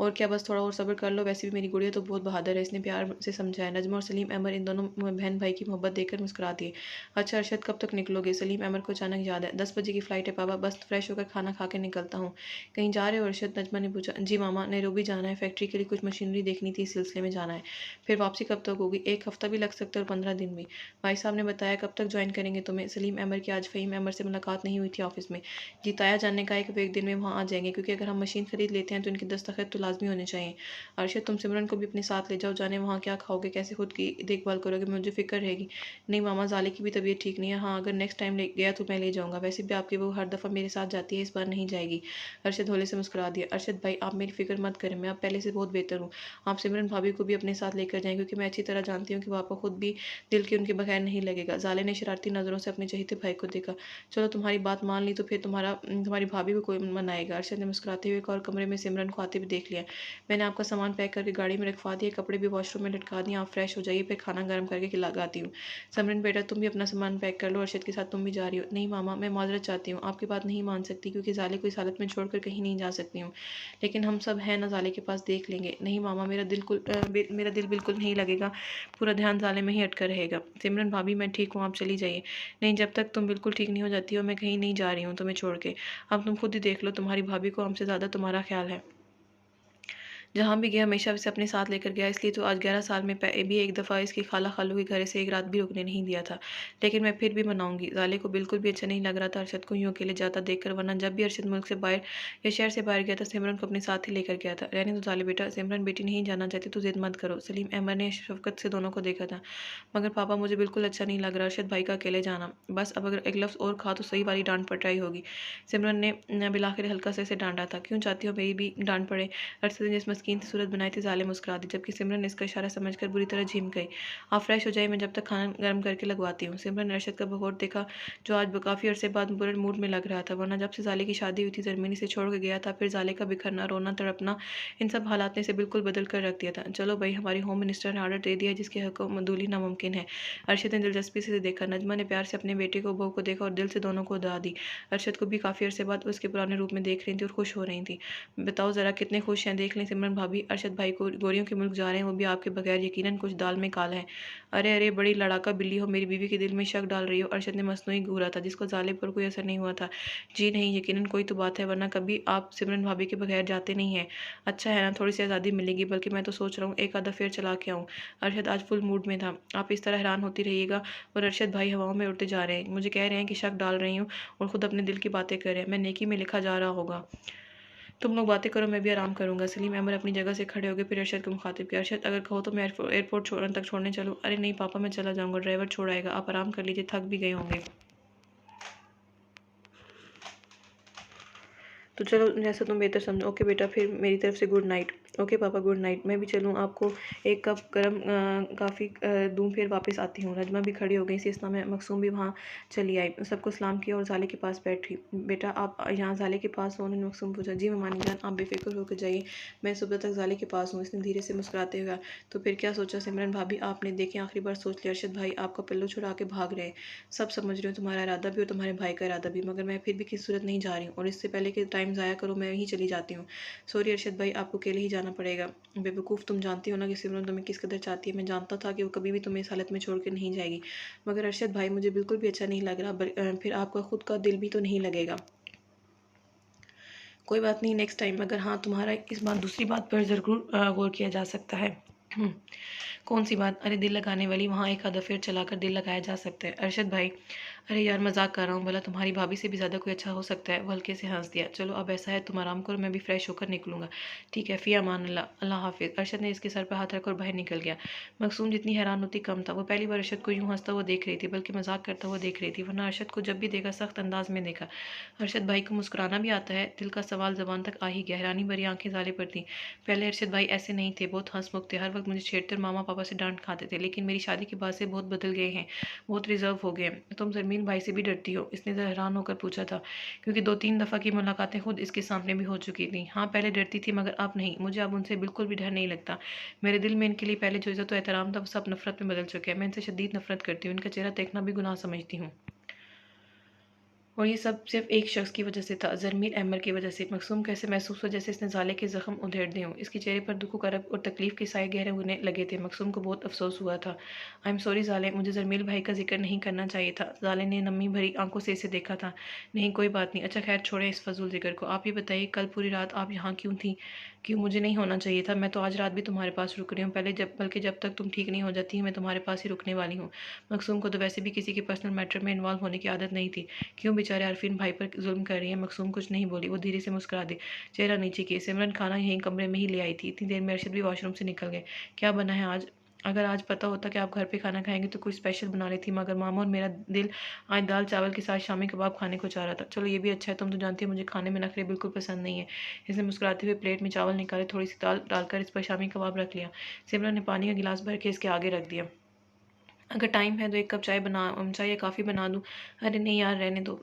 और क्या, बस थोड़ा और सब्र कर लो। वैसे भी मेरी गुड़िया तो बहुत बहादुर है, इसने प्यार से समझाया। नजमा और सलीम अहमद इन दोनों बहन भाई की मोहब्बत देखकर मुस्कुरा दिए। अच्छा अरशद, कब तक निकलोगे? सलीम अहमद को अचानक याद है। 10 बजे की फ़्लाइट है पापा, बस फ्रेश होकर खाना खा के निकलता हूँ। कहीं जा रहे हो अरशद? नजमा ने पूछा। जी मामा, नैरोबी जाना है, फैक्ट्री के लिए कुछ मशीनरी देखनी थी, इस सिलसिले में जाना है। फिर वापसी कब तक होगी? 1 हफ्ता भी लग सकता है और 15 दिन भी। भाई साहब ने बताया, कब तक ज्वाइन करेंगे तुम्हें? सलीम अहमद की आज फ़हीम अहमद से मुलाकात नहीं हुई थी ऑफिस में। जी, ताया जान ने कहा है कि वो 1 दिन में वहाँ आ जाएंगे, क्योंकि अगर हम मशीन खरीद लेते हैं तो इनके दस्तखत तो लाजमी होने चाहिए। अर्शद, तुम सिमरन को भी अपने साथ ले जाओ। जाने वहाँ क्या खाओगे, कैसे खुद की देखभाल करोगे, मुझे फिक्र रहेगी। नहीं मामा, जाले की भी तबीयत ठीक नहीं है। हाँ, अगर नेक्स्ट टाइम ले गया तो मैं ले जाऊँगा। वैसे भी आपकी वो हर दफ़ा मेरे साथ जाती है, इस बार नहीं जाएगी। अर्शद होले से मुस्कुरा दिया। अर्शद भाई, आप मेरी फिक्र मत करें, मैं अब पहले से बहुत बेहतर हूँ। आप सिमरन भाभी को भी अपने साथ लेकर जाएँ, क्योंकि मैं अच्छी तरह जानती हूँ कि वो आपको खुद भी दिल के उनके बगैर नहीं लगेगा। जाले ने शरारती नज़रों से अपने चहेते भाई को देखा। चलो, तुम्हारी बात मान ली तो फिर तुम्हारी भाभी को कोई मनाएगा। अर्शद ने मुस्कुराते हुए एक और कमरे में सिमरन को आते हुए देख लिया। मैंने आपका सामान पैक करके गाड़ी में रखवा दिए, कपड़े भी वॉशरूम में लटका दिए। आप फ्रेश हो जाइए, फिर खाना गर्म करके खिलाती हूँ। सिमरन बेटा, तुम भी अपना सामान पैक कर लो, अरशद के साथ तुम भी जा रही हो? नहीं मामा, मैं माजरत चाहती हूँ, आपकी बात नहीं मान सकती, क्योंकि जाले को इस हालत में छोड़कर कहीं नहीं जा सकती हूँ। लेकिन हम सब हैं ना जाले के पास, देख लेंगे। नहीं मामा, मेरा दिल बिल्कुल नहीं लगेगा, पूरा ध्यान जाले में ही अटका रहेगा। सिमरन भाभी, मैं ठीक हूँ, आप चली जाइए। नहीं, जब तक तुम बिल्कुल ठीक नहीं हो जाती हो मैं कहीं नहीं जा रही हूँ तुम्हें छोड़ के। अब तुम खुद ही देख लो, तुम्हारी भाभी को हमसे ज़्यादा तुम्हारा ख्याल है। जहाँ भी गया हमेशा इसे अपने साथ लेकर गया, इसलिए तो आज 11 साल में भी एक दफ़ा इसकी खाला खालू के घर से एक रात भी रुकने नहीं दिया था। लेकिन मैं फिर भी मनाऊंगी। जाले को बिल्कुल भी अच्छा नहीं लग रहा था अरशद को यूँ अकेले जाता देखकर, वरना जब भी अरशद मुल्क से बाहर या शहर से बाहर गया था सिमरन को अपने साथ ही लेकर गया था। रहने दो जाले बेटा, सिमरन बेटी नहीं जाना चाहती तो जिद मत करो। सलीम अहमद ने शफकत से दोनों को देखा था। मगर पापा, मुझे बिल्कुल अच्छा नहीं लग रहा अरशद भाई का अकेले जाना। बस अब अगर एक लफ्ज़ और खा तो सही वाली डांट पटराई होगी। सिमरन ने बिलाखिर हल्का से इसे डांटा था। क्यों चाहती हो मेरी भी डांट पड़े? अरशद ने जिस मस्कीन सी सूरत बनाई थी, जाले मुस्कुरा दी, जबकि सिमरन ने इसका इशारा समझकर बुरी तरह झिम गई। आप फ्रेश हो जाइए, मैं जब तक खाना गर्म करके लगवाती हूँ। सिमरन ने अरशद का बगौर देखा, जो आज काफ़ी अरसे बाद बुरे मूड में लग रहा था, वरना जब से जाले की शादी हुई थी ज़रमीन इसे छोड़ के गया था, फिर जाले का बिखरना, रोना, तड़पना, इन सब हालात ने इसे बिल्कुल बदल कर रख दिया था। चलो भाई, हमारी होम मिनिस्टर ने ऑर्डर दे दिया जिसकी हुकूमतूली नामुमकिन है। अरशद ने दिलचस्पी से देखा। नजमा ने प्यार से अपने बेटे को, बहू को देखा और दिल से दोनों को उड़ा दी। अरशद को भी काफ़ी अरसे बाद उसके पुराने रूप में देख रही थी और खुश हो रही थी। बताओ ज़रा कितने खुश हैं, देख लें सिमरन भाभी, अरशद भाई को गोरियों के मुल्क जा रहे हैं, वो भी आपके बगैर। यकीनन कुछ दाल में काला है। अरे अरे, बड़ी लड़ाका बिल्ली हो, मेरी बीवी के दिल में शक डाल रही हो। अरशद ने मसनूई घूरा था, जिसको जाले पर कोई असर नहीं हुआ था। जी नहीं, यकीनन कोई तो बात है, वरना कभी आप सिमरन भाभी के बगैर जाते नहीं हैं। अच्छा है ना, थोड़ी सी आज़ादी मिलेगी, बल्कि मैं तो सोच रहा हूँ एक आधा फेर चला के आऊँ। अरशद आज फुल मूड में था। आप इस तरह हैरान होती रहिएगा। और अरशद भाई हवाओं में उड़ते जा रहे हैं, मुझे कह रहे हैं कि शक डाल रही हूँ और खुद अपने दिल की बातें कर रहे हैं। मैं नेकी में लिखा जा रहा होगा। तुम लोग बातें करो, मैं भी आराम करूंगा। सलीम अहमद अपनी जगह से खड़े हो गए, फिर अरशद को मुखातिब किया। अरशद, अगर कहो तो मैं एयरपोर्ट तक छोड़ने चलूँ? अरे नहीं पापा, मैं चला जाऊंगा, ड्राइवर छोड़ आएगा, आप आराम कर लीजिए, थक भी गए होंगे। तो चलो जैसा तुम बेहतर समझो। ओके बेटा, फिर मेरी तरफ से गुड नाइट। ओके पापा, गुड नाइट। मैं भी चलूँ, आपको एक कप गर्म काफ़ी दूँ, फिर वापस आती हूँ। नजमा भी खड़ी हो गई, सिस्ना में मकसूम भी वहाँ चली आई, सबको सलाम किया और जाले के पास बैठी। बेटा आप यहाँ जाले के पास हो? उन्होंने मकसूम पूछा। जी ममानी जान, आप बेफिक्र होकर जाइए, मैं सुबह तक जाले के पास हूँ, इसने धीरे से मुस्कुराते हुए। तो फिर क्या सोचा सिमरन भाभी आपने? देखें आखिरी बार सोच लिया, अरशद भाई आपका पल्लू छुड़ा के भाग रहे। सब समझ रही हूँ, तुम्हारा इरादा भी और तुम्हारे भाई का इरादा भी, मगर मैं फिर भी किसी सूरत नहीं जा रही हूँ, और इससे पहले कि टाइम ज़ाया करो मैं ही चली जाती हूँ। सॉरी अरशद भाई, आपको अकेले ही जाना पड़ेगा। बेवकूफ़, तुम जानती हो ना कि सिमरन तुम्हें किस कदर चाहती है। मैं जानता था कि वो कभी भी तुम्हें इस हालत में छोड़ कर नहीं जाएगी, मगर अरशद भाई मुझे बिल्कुल भी अच्छा नहीं लग रहा। फिर आपका खुद का दिल भी तो नहीं लगेगा। कोई बात नहीं, नेक्स्ट टाइम। अगर हाँ, तुम्हारा इस बार दूसरी बात पर ज़रूर गौर किया जा सकता है। कौन सी बात? अरे दिल लगाने वाली, वहाँ एक आधा फेर चलाकर दिल लगाया जा सकता है। अरशद भाई, अरे यार मजाक कर रहा हूँ, भला तुम्हारी भाभी से भी ज़्यादा कोई अच्छा हो सकता है? वो हल्के से हंस दिया। चलो अब ऐसा है, तुम आराम करो, मैं भी फ्रेश होकर निकलूंगा। ठीक है, फ़ी अमान अल्लाह, अल्लाह हाफिज़। अरशद ने इसके सर पर हाथ रखकर बाहर निकल गया। मकसूम जितनी हैरान होती कम था। वो पहली बार अरशद को यूँ हंसता हुआ देख रही थी, बल्कि मजाक करता हुआ देख रही थी, वरना अरशद को जब भी देखा सख्त अंदाज में देखा। अरशद भाई को मुस्कुराना भी आता है? दिल का सवाल ज़बान तक आ ही गया। हैरानी भरी आंखें जाले पर थीं। पहले अरशद भाई ऐसे नहीं थे, बहुत हंसमुख थे, हर वक्त मुझे छेड़ते और मामा पापा से डांट खाते थे, लेकिन मेरी शादी के बाद से बहुत बदल गए हैं, बहुत रिजर्व हो गए हैं। तुम जरमीन भाई से भी डरती हो? इसने ज़रा हैरान होकर पूछा था, क्योंकि 2-3 दफ़ा की मुलाकातें खुद इसके सामने भी हो चुकी थी। हाँ पहले डरती थी, मगर अब नहीं, मुझे अब उनसे बिल्कुल भी डर नहीं लगता। मेरे दिल में इनके लिए पहले जो इज़्ज़त और एहतराम था वो सब नफरत में बदल चुका है। मैं इनसे शदीद नफरत करती हूँ, इनका चेहरा देखना भी गुनाह समझती हूँ। और ये सब सिर्फ एक शख्स की वजह से था, ज़रमील अहमद की वजह से। मकसूम कैसे महसूस हुआ जैसे इसने जाले के ज़ख्म उधेड़ दिए हों। इसके चेहरे पर दुख, करब और तकलीफ के साए गहरे होने लगे थे। मकसूम को बहुत अफसोस हुआ था। आई एम सॉरी जाले, मुझे ज़रमील भाई का जिक्र नहीं करना चाहिए था। जाले ने नमी भरी आंखों से इसे देखा था। नहीं कोई बात नहीं, अच्छा खैर छोड़ें इस फजूल जिक्र को। आप ये बताइए कल पूरी रात आप यहाँ क्यों थी? क्यों? मुझे नहीं होना चाहिए था, मैं तो आज रात भी तुम्हारे पास रुक रही हूँ, बल्कि जब तक तुम ठीक नहीं हो जाती मैं तुम्हारे पास ही रुकने वाली हूँ। मकसूम को तो वैसे भी किसी के पर्सनल मैटर में इन्वॉल्व होने की आदत नहीं थी। क्यों बेचारे आरफीन भाई पर जुल्म कर रही है? मकसूम कुछ नहीं बोली, वो धीरे से मुस्कुरा दी, चेहरा नीचे किए। सिमरन खाना यहीं कमरे में ही ले आई थी। इतनी देर में अरशद भी वॉशरूम से निकल गए। क्या बना है आज? अगर आज पता होता कि आप घर पे खाना खाएंगे तो कुछ स्पेशल बना ली थी, मगर मामा और मेरा दिल आज दाल चावल के साथ शामी कबाब खाने को चाह रहा था। चलो ये भी अच्छा है, तुम तो जानती हो मुझे खाने में नखरे बिल्कुल पसंद नहीं है। इसने मुस्कुराते हुए प्लेट में चावल निकाले, थोड़ी सी दाल डालकर इस पर शामी कबाब रख लिया। सिमरन ने पानी का गिलास भर के इसके आगे रख दिया। अगर टाइम है तो एक कप चाय या काफ़ी बना दूँ? अरे नहीं यार रहने दो।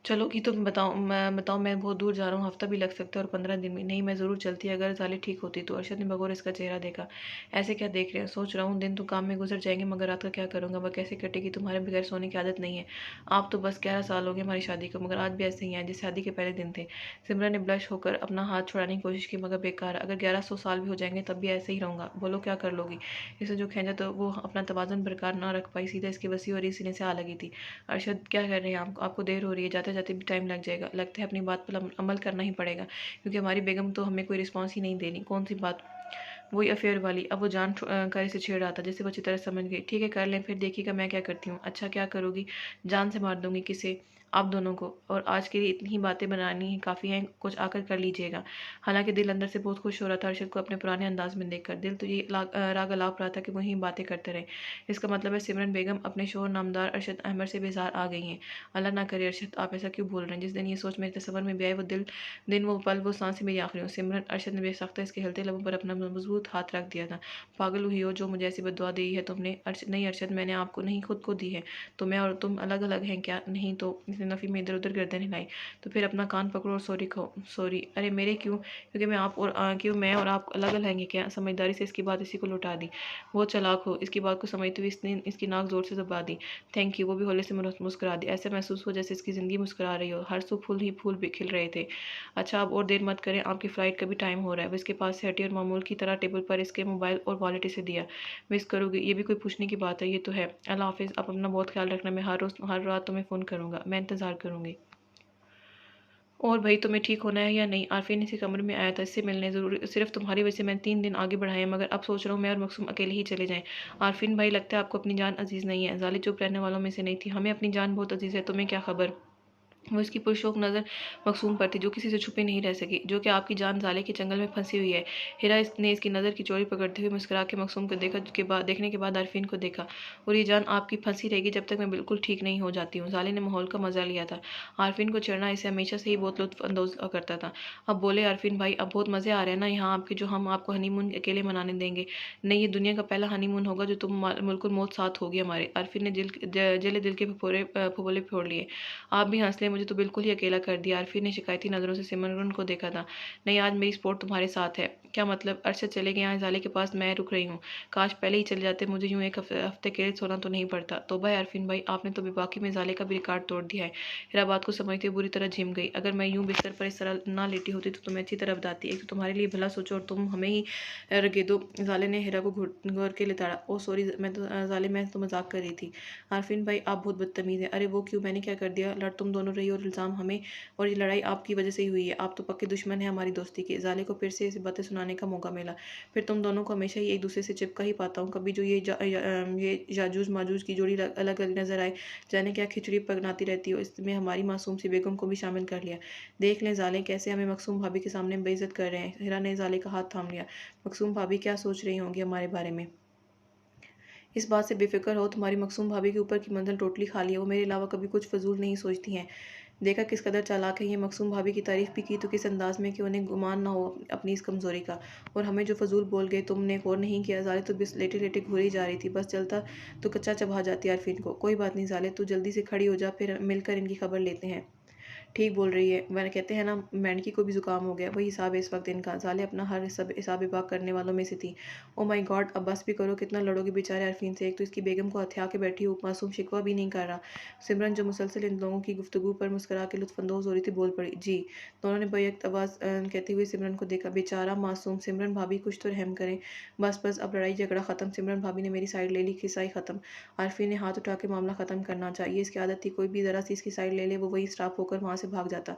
चलो कि तुम बताओ, मैं बहुत दूर जा रहा हूँ, हफ्ता भी लग सकता है और 15 दिन भी नहीं। मैं ज़रूर चलती अगर साले ठीक होती तो। अरशद ने बगौर इसका चेहरा देखा। ऐसे क्या देख रहे हैं? सोच रहा हूँ दिन तो काम में गुजर जाएंगे, मगर रात का क्या करूँगा, वह कैसे कटेगी? तुम्हारे बगैर सोने की आदत नहीं है। आप तो बस 11 साल हो गए हमारी शादी को, मगर आज भी ऐसे ही हैं जैसे शादी के पहले दिन थे। सिमरन ने ब्लश होकर अपना हाथ छुड़ाने की कोशिश की, मगर बेकार। अगर 1100 साल भी हो जाएंगे तब भी ऐसे ही रहूँगा। बोलो क्या कर लोगी? इसे जो खींचा तो वो अपना तवाज़ुन बरकरार ना रख पाई, सीधा इसके वसी और सीने से आ लगी थी। अरशद क्या कर रहे हैं आप? आपको देर हो रही है, जाते जाते भी टाइम लग जाएगा। लगता है अपनी बात पर अमल करना ही पड़ेगा, क्योंकि हमारी बेगम तो हमें कोई रिस्पॉन्स ही नहीं दे रही। कौन सी बात? वही अफेयर वाली। अब वो जान कर इसे छेड़ रहा था, जैसे वो अच्छी तरह समझ गई। ठीक है कर लें, फिर देखिएगा मैं क्या करती हूँ। अच्छा क्या करोगी? जान से मार दूंगी। किसे? आप दोनों को, और आज के लिए इतनी ही बातें बनानी काफ़ी हैं, कुछ आकर कर लीजिएगा। हालांकि दिल अंदर से बहुत खुश हो रहा था अरशद को अपने पुराने अंदाज में देखकर। दिल तो ये राग अलाप रहा था कि वही बातें करते रहे। इसका मतलब है सिमरन बेगम अपने शोहर नामदार अरशद अहमद से बेजार आ गई हैं। अल्लाह ना करे अरशद, आप ऐसा क्यों बोल रहे हैं? जिस दिन ये सोच मेरे तसव्वुर में भी आई, वो दिन, वो पल, वो सांसें मेरी आखिरी हो। सिमरन, अरशद ने बेसख्ता इसके हिलते लबों पर अपना मजबूत हाथ रख दिया था। पागल हुई हो जो मुझे ऐसी बद्दुआ दी है तुमने? अरशद, नहीं अरशद, मैंने आपको नहीं, खुद को दी है। तो मैं और तुम अलग अलग हैं क्या? नहीं तो? इसने नफ़ी में इधर उधर गर्दन हिलाई। तो फिर अपना कान पकड़ो और सॉरी कहो। सॉरी? अरे मेरे क्यों? क्योंकि मैं और आप अलग अलग हैं क्या? समझदारी से इसकी बात इसी को लौटा दी। वो चालाक हो, इसकी बात को समझते हुए इसने इसकी नाक जोर से दबा दी। थैंक यू, वो भी होले से मुस्कुरा दी। ऐसा महसूस हो जैसे इसकी ज़िंदगी मुस्कुरा रही हो। हर सू फूल ही फूल भी खिल रहे थे। अच्छा, अब और देर मत करें, आपकी फ़्लाइट का भी टाइम हो रहा है। वो इसके पास से हटी और मामूल की तरह टेबल पर इसके मोबाइल और वॉलेट इसे दिया। मिस करोगे? ये भी कोई पूछने की बात है? ये तो है। अल्लाह हाफिज़, आप अपना बहुत ख्याल रखना। मैं हर रात तुम्हें फ़ोन करूँगा। मैं इंतज़ार करूँगी। और भाई, तुम्हें ठीक होना है या नहीं? आरफीन इसी कमरे में आया था इससे मिलने, ज़रूरी सिर्फ तुम्हारी वजह से मैंने 3 दिन आगे बढ़ाए, मगर अब सोच रहा हूँ मैं और मकसूम अकेले ही चले जाएं। आरफीन भाई, लगता है आपको अपनी जान अजीज़ नहीं है। जाली चुप रहने वालों में से नहीं थी। हमें अपनी जान बहुत अजीज़ है, तुम्हें क्या खबर? वो इसकी पुरशौक नज़र मकसूम पर थी, जो किसी से छुपी नहीं रह सकी। जो कि आपकी जान जाले के जंगल में फंसी हुई है। हिरा ने इसकी नज़र की चोरी पकड़ते हुए मुस्कुरा के मकसूम को देखने के बाद आरफीन को देखा। और ये जान आपकी फंसी रहेगी जब तक मैं बिल्कुल ठीक नहीं हो जाती हूँ। जाले ने माहौल का मजा लिया था। आरफीन को छेड़ना इसे हमेशा से ही बहुत लुत्फ अंदोज करता था। अब बोले आरफीन भाई, अब बहुत मज़े आ रहे हैं ना यहाँ आपके, जो हम आपको हनीमून अकेले मनाने देंगे? नहीं, ये दुनिया का पहला हनीमून होगा जो तुम मुल्कुल मौत साथ होगी हमारे। आरफीन ने जले दिल के फपोले फोड़ लिए। आप भी हंस ले, मुझे तो बिल्कुल ही अकेला कर दिया। आरफी ने शिकायती नज़रों से सिमरन को देखा था। नहीं, आज मेरी स्पोर्ट तुम्हारे साथ है। क्या मतलब? अरशद चले गए, यहाँ जाले के पास मैं रुक रही हूँ। काश पहले ही चले जाते, मुझे यूँ एक हफ्ते अकेले सोना तो नहीं पड़ता। तौबा है आरफीन भाई, आपने तो बेबाकी में जाले का भी रिकॉर्ड तोड़ दिया है। हिरा बात को समझते हुए बुरी तरह झिम गई। अगर मैं यूँ बिस्तर पर इस तरह ना लेटी होती तो तुम्हें अच्छी तरह बताती। एक तो तुम्हारे लिए भला सोचो और तुम हमें ही रगे दो। जाले ने हिरा को घूर के लिताड़ा। ओ सॉरी, मैं तो मजाक कर रही थी। आरफीन भाई, आप बहुत बदतमीज़ हैं। अरे वो क्यों? मैंने क्या कर दिया? लड़ तुम दोनों रही और इल्ज़ाम हमें, और ये लड़ाई आपकी वजह से ही हुई है। आप तो पक्के दुश्मन हैं हमारी दोस्ती के। जाले को फिर से ऐसी बातें सुनाने का मौका मिला। फिर तुम दोनों को हमेशा ही एक दूसरे से चिपका ही पाता हूँ। कभी जो ये याजूज माजूज की जोड़ी अलग अलग नजर आए, जाने क्या खिचड़ी पकनाती रहती हो। इसमें हमारी मासूम सी बेगम को भी शामिल कर लिया। देख लें जाले कैसे हमें मकसूम भाभी के सामने बेइज्जत कर रहे हैं। हिरा ने जाले का हाथ थाम लिया। मकसूम भाभी क्या सोच रही होंगी हमारे बारे में? इस बात से बेफिक्र हो, तुम्हारी मकसूम भाभी के ऊपर की मंजिल टोटली खाली है। वो मेरे अलावा कभी कुछ फजूल नहीं सोचती हैं। देखा किस कदर चालाक है ये। मकसूम भाभी की तारीफ भी की तो किस अंदाज में कि उन्हें गुमान ना हो अपनी इस कमजोरी का। और हमें जो फजूल बोल गए, तुमने गौर नहीं किया। जाले तो बस लेटे लेटे घूरी जा रही थी। बस चलता तो कच्चा चबा जाती आरफीन को। कोई बात नहीं जाले, तू जल्दी से खड़ी हो जा, फिर मिलकर इनकी खबर लेते हैं। ठीक बोल रही है। वह कहते हैं ना, मेंढकी को भी जुकाम हो गया। वही हिसाब है इस वक्त इनका। जाले अपना हर हिसाब बाक करने वालों में से थी। ओ माय गॉड, अब बस भी करो, कितना लड़ोगे बेचारे अरफीन से। एक तो इसकी बेगम को हथिया के बैठी हो, मासूम शिकवा भी नहीं कर रहा। सिमरन जो मुसलसल इन लोगों की गुफ्तगू पर मुस्कुरा के लुत्फानंदोज हो रही थी, बोल पड़ी। जी। दोनों ने बेयक्त आवाज़ कहते हुए सिमरन को देखा। बेचारा मासूम। सिमरन भाभी, कुछ तो रहम करें। बस बस, अब लड़ाई झगड़ा खत्म। सिमरन भाभी ने मेरी साइड ले ली, खिसाई खत्म। आरफीन ने हाथ उठा के मामला खत्म करना चाहिए। इसकी आदत थी, कोई भी जरा सी इसकी साइड ले ले, वो वही स्टॉप होकर वहां से भाग जाता।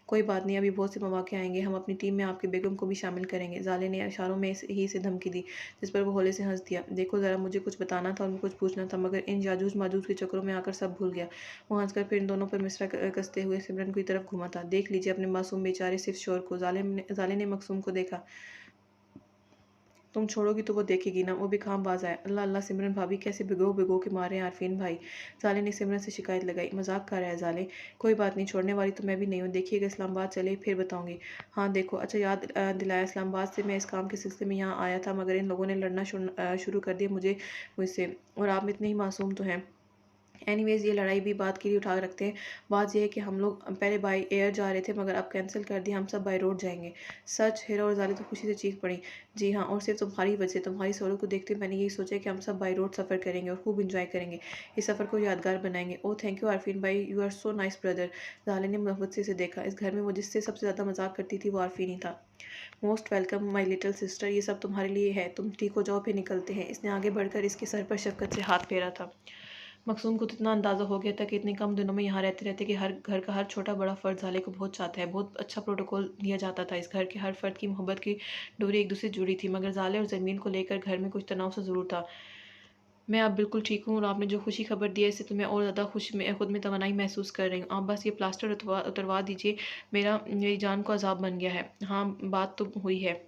कोई बात नहीं, अभी बहुत से मौके आएंगे, हम अपनी टीम में आपकी बेगम को भी शामिल करेंगे। जाले ने इशारों में ही से धमकी दी, जिस पर वो होले से हंस दिया। देखो जरा, मुझे कुछ बताना था और कुछ पूछना था, मगर इन याजूज माजूज के चक्करों में आकर सब भूल गया। वो हंसकर फिर इन दोनों पर मिसरा कसते हुए सिमरन की तरफ घुमा था। देख लीजिए अपने मासूम बेचारे सिर्फ शोर को। जाले ने मकसूम को देखा। तुम छोड़ोगी तो वो देखेगी ना, वो भी काम बाज है। अल्लाह अल्लाह, सिमरन भाभी कैसे भिगो भिगो के मारे हैं आरफीन भाई। जाले ने सिमरन से शिकायत लगाई। मजाक कर रहा है जाले। कोई बात नहीं, छोड़ने वाली तो मैं भी नहीं हूँ। देखिएगा, इस्लामाबाद चले फिर बताऊंगी। हाँ देखो, अच्छा याद दिलाया, इस्लामाबाद से मैं इस काम के सिलसिले में यहाँ आया था, मगर इन लोगों ने लड़ना शुरू कर दिया मुझसे। और आप इतने ही मासूम तो हैं। एनीवेज, ये लड़ाई भी बात के लिए उठा रखते हैं। बात यह है कि हम लोग पहले बाई एयर जा रहे थे, मगर अब कैंसिल कर दिया, हम सब बाई रोड जाएंगे। सच? हिरा और जाली तो खुशी से चीख पड़ी। जी हाँ, और सिर्फ तुम्हारी वजह से, तुम्हारी सहूलत को देखते हुए मैंने यही सोचा कि हम सब बाई रोड सफ़र करेंगे और खूब इंजॉय करेंगे। इस सफ़र को यादगार बनाएंगे। ओह थैंक यू आरफीन भाई, you are so nice brother. जाले ने मोहब्बत से इसे देखा। इस घर में वो जिससे सबसे ज़्यादा मजाक करती थी वो आरफीन ही था। Most welcome my little sister, ये सब तुम्हारे लिए है। तुम ठीक हो जाओ, फिर निकलते हैं। इसने आगे बढ़कर इसके सर पर शफकत से हाथ फेरा था। मकसूम को तो इतना अंदाज़ा हो गया था कि इतने कम दिनों में यहाँ रहते रहते कि हर घर का हर छोटा बड़ा फ़र्द जाले को बहुत चाहता है। बहुत अच्छा प्रोटोकॉल दिया जाता था। इस घर के हर फ़र्द की मोहब्बत की डोरी एक दूसरे से जुड़ी थी, मगर जाले और ज़मीन को लेकर घर में कुछ तनाव सा ज़रूर था। मैं अब बिल्कुल ठीक हूँ और आपने जो खुशी खबर दी है इससे तो मैं और ज़्यादा खुश में खुद में तवानाई महसूस कर रही हूँ। आप बस ये प्लास्टर उतरवा दीजिए, मेरी जान को अज़ाब बन गया है। हाँ, बात तो हुई है।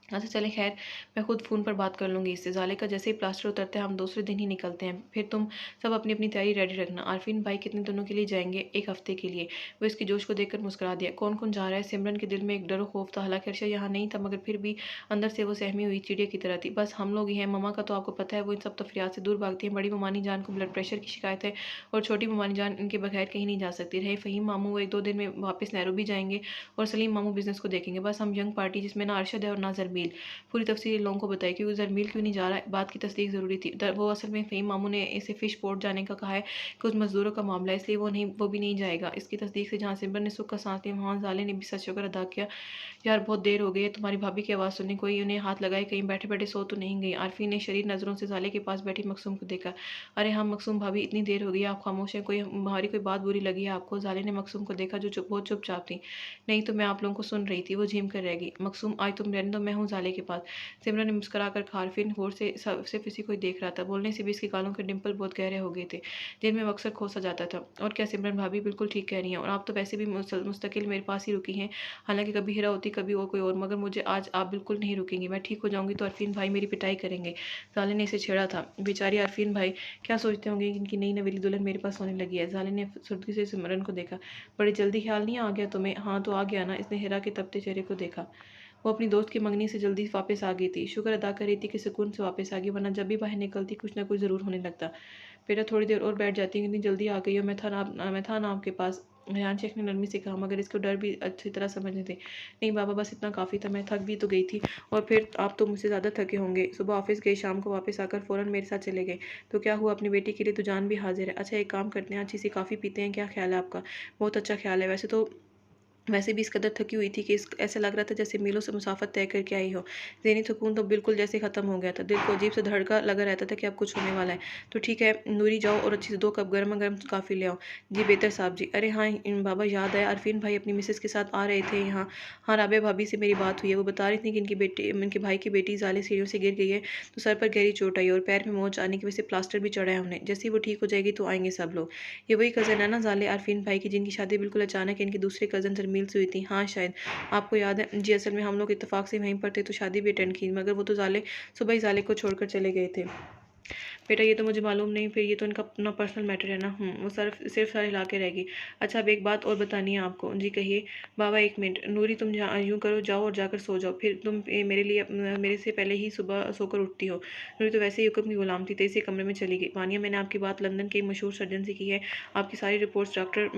अच्छा चले खैर, मैं खुद फ़ोन पर बात कर लूँगी इससे। ज़ाले का जैसे ही प्लास्टर उतरता है हम दूसरे दिन ही निकलते हैं। फिर तुम सब अपनी अपनी तैयारी रेडी रखना। आरफीन भाई कितने दिनों के लिए जाएंगे? 1 हफ्ते के लिए। वो इसकी जोश को देखकर मुस्कुरा दिया। कौन कौन जा रहा है? सिमरन के दिल में एक डर खौफ था। हालांकि अर्शा यहाँ नहीं था, मगर फिर भी अंदर से वो सहमी हुई चिड़िया की तरह थी। बस हम लोग ही हैं। ममा का तो आपको पता है, वो इन सब तफरियात से दूर भागती है। बड़ी ममानी जान को ब्लड प्रेशर की शिकायत है और छोटी ममानी जान इनके बगैर कहीं नहीं जा सकती। रहे फ़हीम मामू, वो 1-2 दिन में वापस नैरोबी जाएंगे और सलीम मामू बिजनेस को देखेंगे। बस हम यंग पार्टी, जिसमें ना अरशद है और ना जरमील। पूरी तफसील लोगों को बताई, क्योंकि जरमील क्यों नहीं जा रहा है, बात की तस्दीक ज़रूरी थी। वो असल में फ़हीम मामू ने इसे फ़िश पोर्ट जाने का कहा है, कुछ मज़दूरों का मामला है, इसलिए वो भी नहीं जाएगा। इसकी तस्दीक से जहाँ सिमरन ने सुख का सांस लिया, वहाँ ज़ाले ने भी सच शुक्र अदा किया। यार बहुत देर हो गई है, तुम्हारी भाभी की आवाज़ सुनी, कोई उन्हें हाथ लगाए, कहीं बैठे बैठे सो तो नहीं गई। आरफी ने शरीर नज़रों से ज़ाले के पास बैठी मकसूम को देखा। अरे हाँ मकसूम भाभी, इतनी देर हो गई, आप खामोश हैं, कोई हमारी कोई बात बुरी लगी है आपको? ज़ाले ने मकसूम को देखा, जो बहुत चुपचाप थी। नहीं तो मैं आप लोगों को सुन रही थी, वो झीम कर रह गई। मकसूम आज तुम रहने दो, मैं हूँ ज़ाले के पास। सिमरन ने मुस्कुरा कर कहा। आरफीन गौर से सिर्फ इसी को देख रहा था। बोलने से भी इसके गालों के डिंपल बहुत गहरे हो गए थे, जिनमें अक्सर खोसा जाता था। और क्या सिमरन भाभी बिल्कुल ठीक कह रही हैं, और आप तो वैसे भी मुस्तकिल मेरे पास ही रुकी हैं। हालांकि कभी हिरा होती, कभी और कोई और, मगर मुझे आज आप बिल्कुल नहीं रुकेंगी। मैं ठीक हो जाऊंगी तो अरफीन भाई मेरी पिटाई करेंगे। जाले ने इसे छेड़ा था। बेचारी अरफीन भाई क्या सोचते होंगे कि इनकी नई नवेली दुल्हन मेरे पास होने लगी है। जाले ने सुर्खी से सिमरन को देखा। बड़ी जल्दी ख्याल नहीं आ गया तुम्हें? हाँ तो आ गया ना। इसने हिरा के तपते चेहरे को देखा। वो अपनी दोस्त की मंगनी से जल्दी वापस आ गई थी। शुक्र अदा कर रही थी कि सुकून से वापस आ गई, वरना जब भी बाहर निकलती कुछ ना कुछ ज़रूर होने लगता। बेटा थोड़ी देर और बैठ जाती, कितनी जल्दी आ गई हो? मैं था ना आपके पास। रेहान शेख ने नरमी से कहा, मगर इसको डर भी अच्छी तरह समझते थे। नहीं बाबा, बस इतना काफ़ी था, मैं थक भी तो गई थी। और फिर आप तो मुझसे ज़्यादा थके होंगे। सुबह ऑफिस गए, शाम को वापस आकर फ़ौरन मेरे साथ चले गए। तो क्या हुआ, अपनी बेटी के लिए तो जान भी हाजिर है। अच्छा एक काम करते हैं, अच्छी सी काफ़ी पीते हैं, क्या ख्याल है आपका? बहुत अच्छा ख्याल है। वैसे भी इस कदर थकी हुई थी कि ऐसा लग रहा था जैसे मीलों से मुसाफत तय करके आई हो। ज़हनी सुकून तो बिल्कुल जैसे ख़त्म हो गया था। दिल को अजीब सा धड़का लगा रहता था कि अब कुछ होने वाला है। तो ठीक है नूरी, जाओ और अच्छी से 2 कप गर्मा गर्म कॉफ़ी ले आओ। जी बेहतर साहब जी। अरे हाँ बाबा, याद आया, अरफीन भाई अपनी मिसेस के साथ आ रहे थे यहाँ। हाँ राबिया भाभी से मेरी बात हुई है, वो बता रही थी कि इनके भाई की बेटी ज़ाले सीढ़ियों से गिर गई है, तो सर पर गहरी चोट आई और पैर में मोच आने की वजह से प्लास्टर भी चढ़ा है उन्हें। जैसे ही वो ठीक हो जाएगी तो आएंगे सब लोग। ये वही कज़न है ना ज़ाले अरफीन भाई की, जिनकी शादी बिल्कुल अचानक इनके दूसरे कज़न जरमील से हुई थी? हाँ शायद आपको याद है जी, असल में हम लोग इत्तेफाक से वहीं पर थे तो शादी भी अटेंड की, मगर वो तो ज़ाले सुबह ही ज़ाले को छोड़कर चले गए थे। बेटा ये तो मुझे मालूम नहीं, फिर ये तो इनका अपना पर्सनल मैटर है ना। वो सिर्फ सारे ला के रहेगी। अच्छा अब एक बात और बतानी है आपको। जी कहिए। बाबा 1 मिनट। नूरी तुम यूँ करो, जाओ और जाकर सो जाओ, फिर तुम मेरे लिए मेरे से पहले ही सुबह सोकर उठती हो। नूरी तो वैसे ही हुक्म की गुलाम थी, तेजी से कमरे में चली गई। वानिया, मैंने आपकी बात लंदन के मशहूर सर्जन से की है। आपकी सारी रिपोर्ट्स डॉक्टर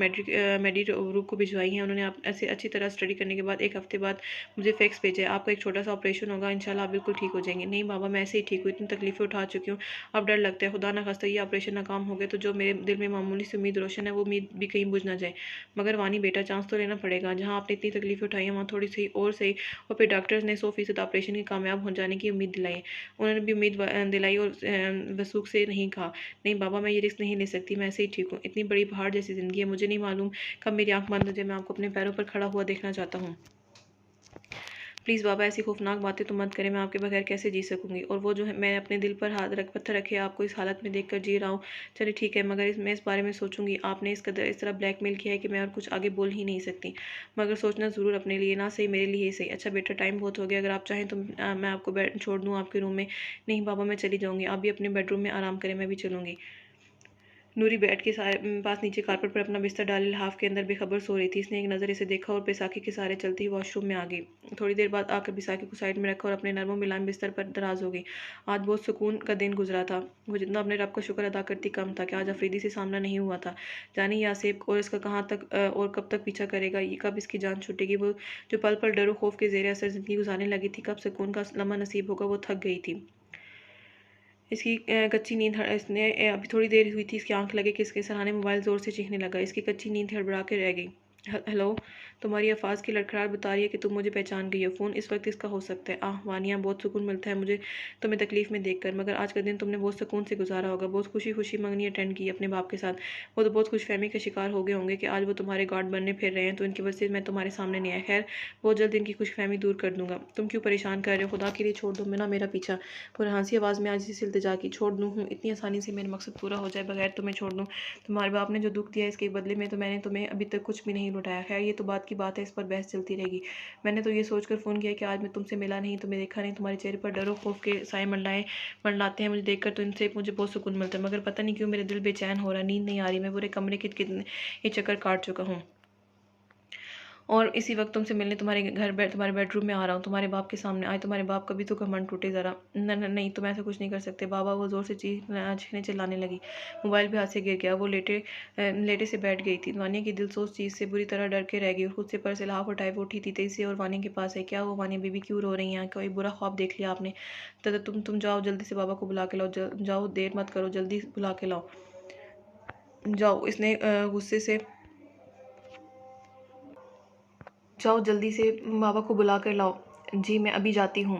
मेडी रूप को भिजवाई हैं। उन्होंने आप ऐसे अच्छी तरह स्टडी करने के बाद 1 हफ्ते बाद मुझे फैक्स भेजा है। आपका एक छोटा सा ऑपरेशन होगा, इंशाल्लाह आप बिल्कुल ठीक हो जाएंगे। नहीं बाबा, मैं ऐसे ही ठीक हूँ, इतनी तकलीफें उठा चुकी हूँ, अब डर लगता है खुदा ना खास्ता ये ऑपरेशन नाकाम हो गया तो जो मेरे दिल में मामूली सी उम्मीद रोशन है, वो उम्मीद भी कहीं बुझ ना जाए। मगर वानी बेटा, चांस तो लेना पड़ेगा। जहाँ आपने इतनी तकलीफें उठाई हैं वहाँ थोड़ी सी और सही। और फिर डॉक्टर्स ने 100% ऑपरेशन के कामयाब हो जाने की उम्मीद दिलाई। उन्होंने भी उम्मीद दिलाई और वसूख से नहीं कहा। नहीं बाबा, मैं ये रिस्क नहीं ले सकती, मैं ऐसे ही ठीक हूँ। इतनी बड़ी पहाड़ जैसी ज़िंदगी है, मुझे नहीं मालूम कब मेरी आंख बंद हो जाए। मैं आपको अपने पैरों पर खड़ा हुआ देखना चाहता हूँ। प्लीज़ बाबा, ऐसी खौफनाक बातें तो मत करें, मैं आपके बगैर कैसे जी सकूंगी? और वो जो है, मैं अपने दिल पर पत्थर रखे आपको इस हालत में देखकर जी रहा हूँ। चलिए ठीक है, मगर मैं इस बारे में सोचूंगी। आपने इस तरह ब्लैकमेल किया है कि मैं और कुछ आगे बोल ही नहीं सकती, मगर सोचना ज़रूर अपने लिए, ना सही मेरे लिए ही सही। अच्छा बेटा, टाइम बहुत हो गया, अगर आप चाहें तो मैं आपको छोड़ दूँ आपके रूम में। नहीं बाबा, मैं चली जाऊँगी, आप भी अपने बेडरूम में आराम करें, मैं भी चलूँगी। नूरी बेड के पास नीचे कारपेट पर अपना बिस्तर डाले लिहाफ के अंदर बेखबर सो रही थी। इसने एक नज़र इसे देखा और बैसाखी के सहारे चलती ही वॉशरूम में आ गई। थोड़ी देर बाद आकर बैसाखी को साइड में रखा और अपने नरमो मुलायम बिस्तर पर दराज हो गई। आज बहुत सुकून का दिन गुजरा था। वो जितना अपने रब का शुक्र अदा करती कम था कि आज अफरीदी से सामना नहीं हुआ था। जानी ये आसेब और इसका कहाँ तक और कब तक पीछा करेगा, ये कब इसकी जान छूटेगी। वो जो पल पल डरो खौफ के जेर असर जिंदगी गुजारने लगी थी, कब सुकून का लम्हा नसीब होगा, वो थक गई थी। इसकी कच्ची नींद इसने अभी थोड़ी देर हुई थी, इसकी आंख लगे कि इसके सराहने मोबाइल ज़ोर से चीखने लगा। इसकी कच्ची नींद हड़बड़ा के रह गई। हेलो तुम्हारी अल्फाज की लड़खड़ाहट बता रही है कि तुम मुझे पहचान गई हो। फ़ोन इस वक्त इसका हो सकता है। आह वानिया, बहुत सुकून मिलता है मुझे तुम्हें तकलीफ में देखकर, मगर आज का दिन तुमने बहुत सुकून से गुजारा होगा, बहुत खुशी खुशी मंगनी अटेंड की अपने बाप के साथ। वो तो बहुत खुशफहमी का शिकार हो गए होंगे कि आज वो तुम्हारे गार्ड बनने फिर रहे हैं, तो इनकी वजह से मैं तुम्हारे सामने नहीं आया। खैर, बहुत जल्द इनकी खुशफहमी दूर कर दूंगा। तुम क्यों परेशान कर रहे हो? खुदा के लिए छोड़ दो ना मेरा पीछा। बुरहान-सी आवाज़ में आज इसी इल्तिजा की। छोड़ दूँ हूँ, इतनी आसानी से मेरा मकसद पूरा हो जाए बगैर तुम्हें छोड़ दूँ? तुम्हारे बाप ने जो दुख दिया इसके बदले में तो मैंने तुम्हें अभी तक कुछ भी नहीं लौटाया। खैर, ये तो बात की बात है, इस पर बहस चलती रहेगी। मैंने तो ये सोचकर फ़ोन किया कि आज मैं तुमसे मिला नहीं, तुम्हें देखा नहीं, तुम्हारे चेहरे पर डर और खौफ के साए मंडलाते हैं मुझे देखकर, तो इनसे मुझे बहुत सुकून मिलता है। मगर पता नहीं क्यों मेरा दिल बेचैन हो रहा, नींद नहीं आ रही। मैं पूरे कमरे के कितने ये चक्कर काट चुका हूँ और इसी वक्त तुमसे मिलने तुम्हारे बेडरूम में आ रहा हूँ, तुम्हारे बाप के सामने आए। तुम्हारे बाप का भी तो घमंड टूटे ज़रा। नहीं, तुम ऐसा कुछ नहीं कर सकते बाबा। वो ज़ोर से चीखने चिल्लाने लगी। मोबाइल भी हाथ से गिर गया। वो लेटे से बैठ गई थी। वानिया की दिल सोच चीज़ से बुरी तरह डर के रह गई और खुद से पर से लाफ उठाए वो उठी थी तेजी से और वानिया के पास है। क्या वो वानिया बीबी क्यों रो रही हैं? कोई बुरा ख्वाब देख लिया आपने? तो तुम जाओ जल्दी से बाबा को बुला के लाओ। जाओ, देर मत करो, जल्दी बुला के लाओ, जाओ। इसने गुस्से से जाओ जल्दी से बाबा को बुला कर लाओ। जी मैं अभी जाती हूँ।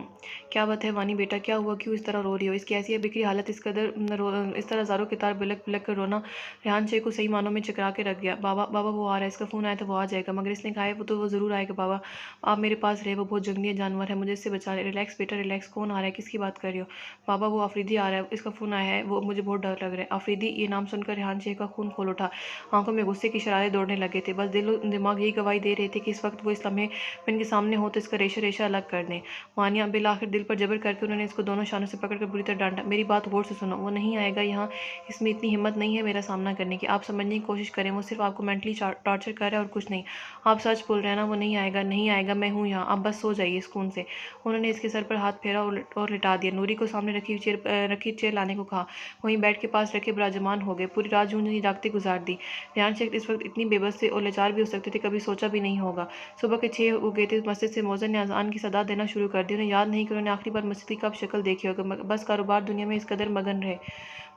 क्या बात है वानी बेटा, क्या हुआ? क्यों इस तरह रो रही हो? इसकी ऐसी बिखरी हालत, इस तरह ज़ारों के तार बिलक बिलक कर रोना रेहान शेख को सही मानों में चकरा के रख गया। बाबा बाबा वो आ रहा है, इसका फ़ोन आया तो वो आ जाएगा। मगर इसने कहा है वो ज़रूर आएगा। बाबा आप मेरे पास रहे, वो बहुत जंगली जानवर है, मुझे इससे बचा ले। रिलैक्स बेटा रिलैक्स। कौन आ रहा है? किसकी बात कर रही हो? बाबा वो आफरीदी आ रहा है, इसका फ़ोन आया है, वो मुझे बहुत डर लग रहा है। आफरीदी, ये नाम सुनकर रेहान शेख का खून खोल उठा। आंखों में गुस्से की शरारे दौड़ने लगे थे। बस दिल दिमाग यही गवाही दे रहे थे कि इस वक्त वो इस लम्हे इनके सामने हो तो इसका रेशा रेशा अलग कर दें। वानिया बिल आखिर दिल पर जबर करके उन्होंने इसको दोनों शानों से पकड़कर बुरी तरह डांटा। मेरी बात गौर से सुनो, वो नहीं आएगा यहाँ, इसमें इतनी हिम्मत नहीं है मेरा सामना करने की। आप समझने की कोशिश करें, वो सिर्फ आपको मेंटली टॉर्चर कर रहा है और कुछ नहीं। आप सच बोल रहे हैं ना? वो नहीं आएगा, नहीं आएगा, मैं हूँ यहाँ, आप बस सो जाइए सुकून से। उन्होंने इसके सर पर हाथ फेरा और लिटा दिया। नूरी को सामने रखी चेयर लाने को कहा। वहीं बेड के पास रखे विराजमान हो गए। पूरी रात जूझ जागती गुजार दी। रेहान शेख इस वक्त इतनी बेबस थे और लाचार भी हो सकते थे, कभी सोचा भी नहीं होगा। सुबह के 6 हो गए थे। मस्जिद से मौज़िन ने अज़ान की सदा देना शुरू कर दी। उन्हें याद नहीं कि उन्होंने आखिरी बार मस्जिद की कब शक्ल देखी होगी। बस कारोबार दुनिया में इस कदर मगन रहे।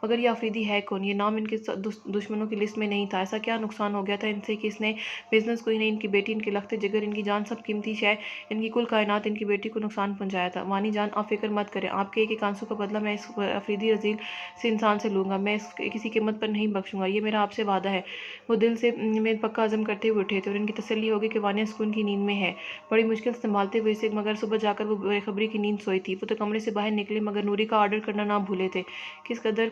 मगर ये आफरीदी है कौन? ये नाम इनके दुश्मनों की लिस्ट में नहीं था। ऐसा क्या नुकसान हो गया था इनसे कि इसने बिजनेस को ही नहीं, इनकी बेटी, इनके लखते जिगर, इनकी जान, सब कीमती शय, इनकी कुल कायनात, इनकी बेटी को नुकसान पहुंचाया था? वानी जान आप फिक्र मत करें, आपके एक आंसू का बदला मैं इस अफरीदी रजील से इंसान से लूँगा। मैं किसी कीमत पर नहीं बख्शूंगा, ये मेरा आपसे वादा है। वो दिल से में पक्का आज़म करते हुए उठे थे और इनकी तसल्ली होगी कि वानिया सुकून की नींद में है। बड़ी मुश्किल से संभालते हुए इसे, मगर सुबह जाकर वो बेखबरी की नींद सोई थी। वो तो कमरे से बाहर निकले मगर नूरी का ऑर्डर करना ना भूले थे, किस कदर,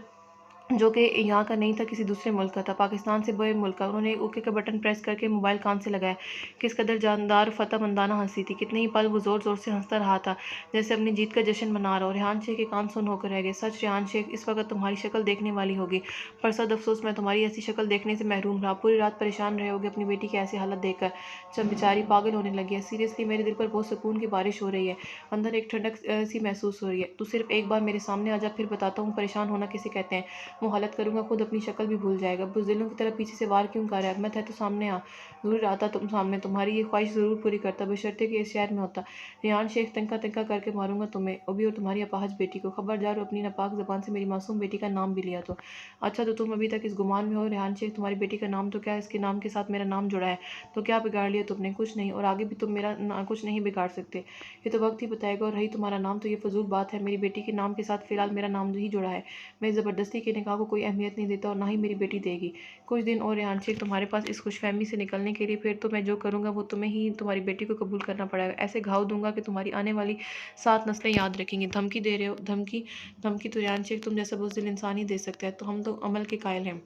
जो कि यहाँ का नहीं था, किसी दूसरे मुल्क का था, पाकिस्तान से बड़े मुल्क का। उन्होंने ओके का बटन प्रेस करके मोबाइल कान से लगाया। किस कदर जानदार फतह मंदाना हंसी थी। कितने ही पल वो ज़ोर ज़ोर से हंसता रहा था, जैसे अपनी जीत का जश्न मना रहा हो। रेहान शेख के कान सुन होकर रह गए। सच रेहान शेख, इस वक्त तुम्हारी शक्ल देखने वाली होगी, पर सद अफसोस मैं तुम्हारी ऐसी शक्ल देखने से महरूम रहा। पूरी रात परेशान रहे होगे अपनी बेटी की ऐसी हालत देखकर, जब बेचारी पागल होने लगी है। सीरियसली मेरे दिल पर बहुत सुकून की बारिश हो रही है, अंदर एक ठंडक सी महसूस हो रही है। तू सिर्फ एक बार मेरे सामने आ जा, फिर बताता हूँ परेशान होना किसे कहते हैं। वो हालत करूँगा खुद अपनी शक्ल भी भूल जाएगा। बुज़दिलों की तरह पीछे से वार क्यों कर रहा है? मैं था तो सामने आ, ज़रूर आता तुम सामने, तुम्हारी ये ख्वाहिश ज़रूर पूरी करता, बशर्ते कि इस शहर में होता। रेहान शेख, तिनका तिनका करके मारूंगा तुम्हें, अभी और तुम्हारी अपाहज बेटी को। खबरदार अपनी नापाक ज़बान से मेरी मासूम बेटी का नाम भी लिया तो। अच्छा, तो तुम अभी तक इस गुमान में हो रेहान शेख, तुम्हारी बेटी का नाम तो क्या है? इसके नाम के साथ मेरा नाम जुड़ा है, तो क्या बिगाड़ लिया तुमने? कुछ नहीं, और आगे भी तुम मेरा कुछ नहीं बिगाड़ सकते। ये तो वक्त ही बताएगा। और रही तुम्हारा नाम, तो ये फजूल बात है। मेरी बेटी के नाम के साथ फिलहाल मेरा नाम ही जुड़ा है। मैं ज़बरदस्ती के निकाह को कोई अहमियत नहीं देता और ना ही मेरी बेटी देगी। कुछ दिन और रेहान शेख तुम्हारे पास इस खुशफहमी से निकलने के लिए, फिर तो मैं जो करूँगा वो तुम्हें ही तुम्हारी बेटी को कबूल करना पड़ेगा। ऐसे घाव दूंगा कि तुम्हारी आने वाली 7 नस्लें याद रखेंगी। धमकी दे रहे हो? धमकी? धमकी तो रेहान शेख तुम जैसा बुज़दिल इंसान ही दे सकता है, तो हम तो अमल के कायल हैं।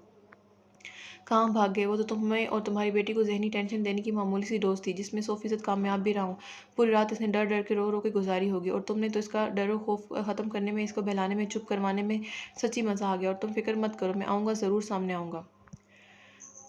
कहाँ भाग गए? वो तो तुम्हें और तुम्हारी बेटी को ज़हनी टेंशन देने की मामूली सी डोज थी, जिसमें 100% कामयाब भी रहा हूँ। पूरी रात इसने डर डर के रो रो के गुजारी होगी, और तुमने तो इसका डर और खौफ ख़त्म करने में, इसको बहलाने में, चुप करवाने में सच्ची मज़ा आ गया। और तुम फिक्र मत करो, मैं आऊँगा, ज़रूर सामने आऊँगा।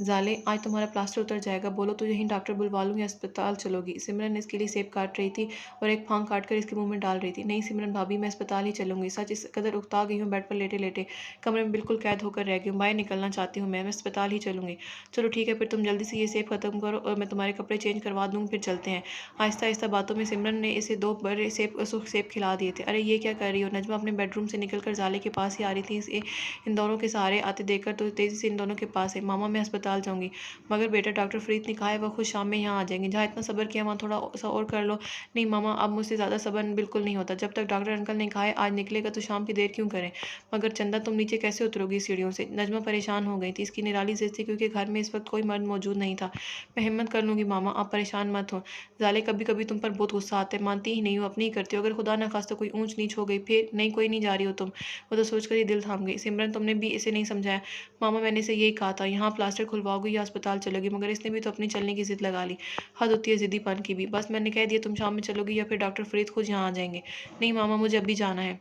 ज़ाले, आज तुम्हारा प्लास्टर उतर जाएगा। बोलो तो यहीं डॉक्टर बुलवा लूँ या अस्पताल चलोगी? सिमरन इसके लिए सेब काट रही थी और एक फांक काट कर इसके मुंह में डाल रही थी। नहीं सिमरन भाभी, मैं अस्पताल ही चलूँगी। सच इस कदर उकता गई हूँ, बेड पर लेटे लेटे कमरे में बिल्कुल कैद होकर रह गई हूँ। बाहर निकलना चाहती हूँ, मैं अस्पताल ही चलूँगी। चलो ठीक है, फिर तुम जल्दी से ये सेब ख़त्म करो और मैं तुम्हारे कपड़े चेंज करवा दूँगी, फिर चलते हैं। आहिस्ता आहिस्ता बातों में सिमरन ने इसे 2 बड़े सुख सेब खिला दिए थे। अरे ये क्या कर रही हो? नजमा अपने बेडरूम से निकल कर ज़ाले के पास ही आ रही थी। इसे इन दोनों के सहारे आते देखकर तो तेज़ी से इन दोनों के पास है। मामा, मैं अस्पताल अस्पताल जाऊँगी। मगर बेटा डॉक्टर फ़रीद ने कहा है वो खुद शाम में यहाँ आ जाएँगे, जहाँ इतना सब्र किया वहाँ थोड़ा सा और कर लो। नहीं मामा, अब मुझसे ज़्यादा सब्र बिल्कुल नहीं होता। जब तक डॉक्टर अंकल ने कहा है आज निकलेगा तो शाम की देर क्यों करें? मगर चंदा तुम नीचे कैसे उतरोगी सीढ़ियों से? नजमा परेशान हो गई थी। इसकी निराली ज़िद थी क्योंकि घर में इस वक्त कोई मर्द मौजूद नहीं था। मैं हिम्मत कर लूँगी मामा, आप परेशान मत हो। ज़ाले कभी कभी तुम पर बहुत गुस्सा आता है, मानती ही नहीं हो, अपनी ही करती हो। अगर खुदा न खास्ता कोई ऊंच नीच हो गई फिर? नहीं, कोई नहीं जा रही हो तुम। वो तो सोचकर ही दिल थाम गई। सिमरन तुमने भी इसे नहीं समझाया? मामा मैंने इसे यही कहा था, यहाँ प्लास्टर खुलवाओगी या अस्पताल चलोगी, मगर इसने भी तो अपनी चलने की जिद लगा ली। हद होती है जिद्दीपन की भी। बस मैंने कह दिया तुम शाम में चलोगी या फिर डॉक्टर फरीद खुद यहाँ आ जाएंगे। नहीं मामा, मुझे अभी जाना है।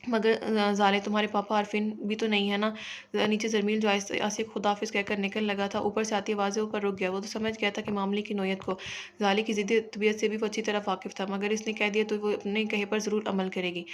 मगर ज़ाले तुम्हारे पापा आरफिन भी तो नहीं है ना? नीचे ज़रमील जो आसिफ खुदाफिज कहकर निकल लगा था, ऊपर से आती आवाज़ें ऊपर रुक गया। वो तो समझ गया था कि मामले की नोयत को। ज़ाले की ज़िद्दी तबीयत से भी वो अच्छी तरह वाकिफ़ था, मगर इसने कह दिया तो वो अपने कहे पर ज़रूर अमल करेगी।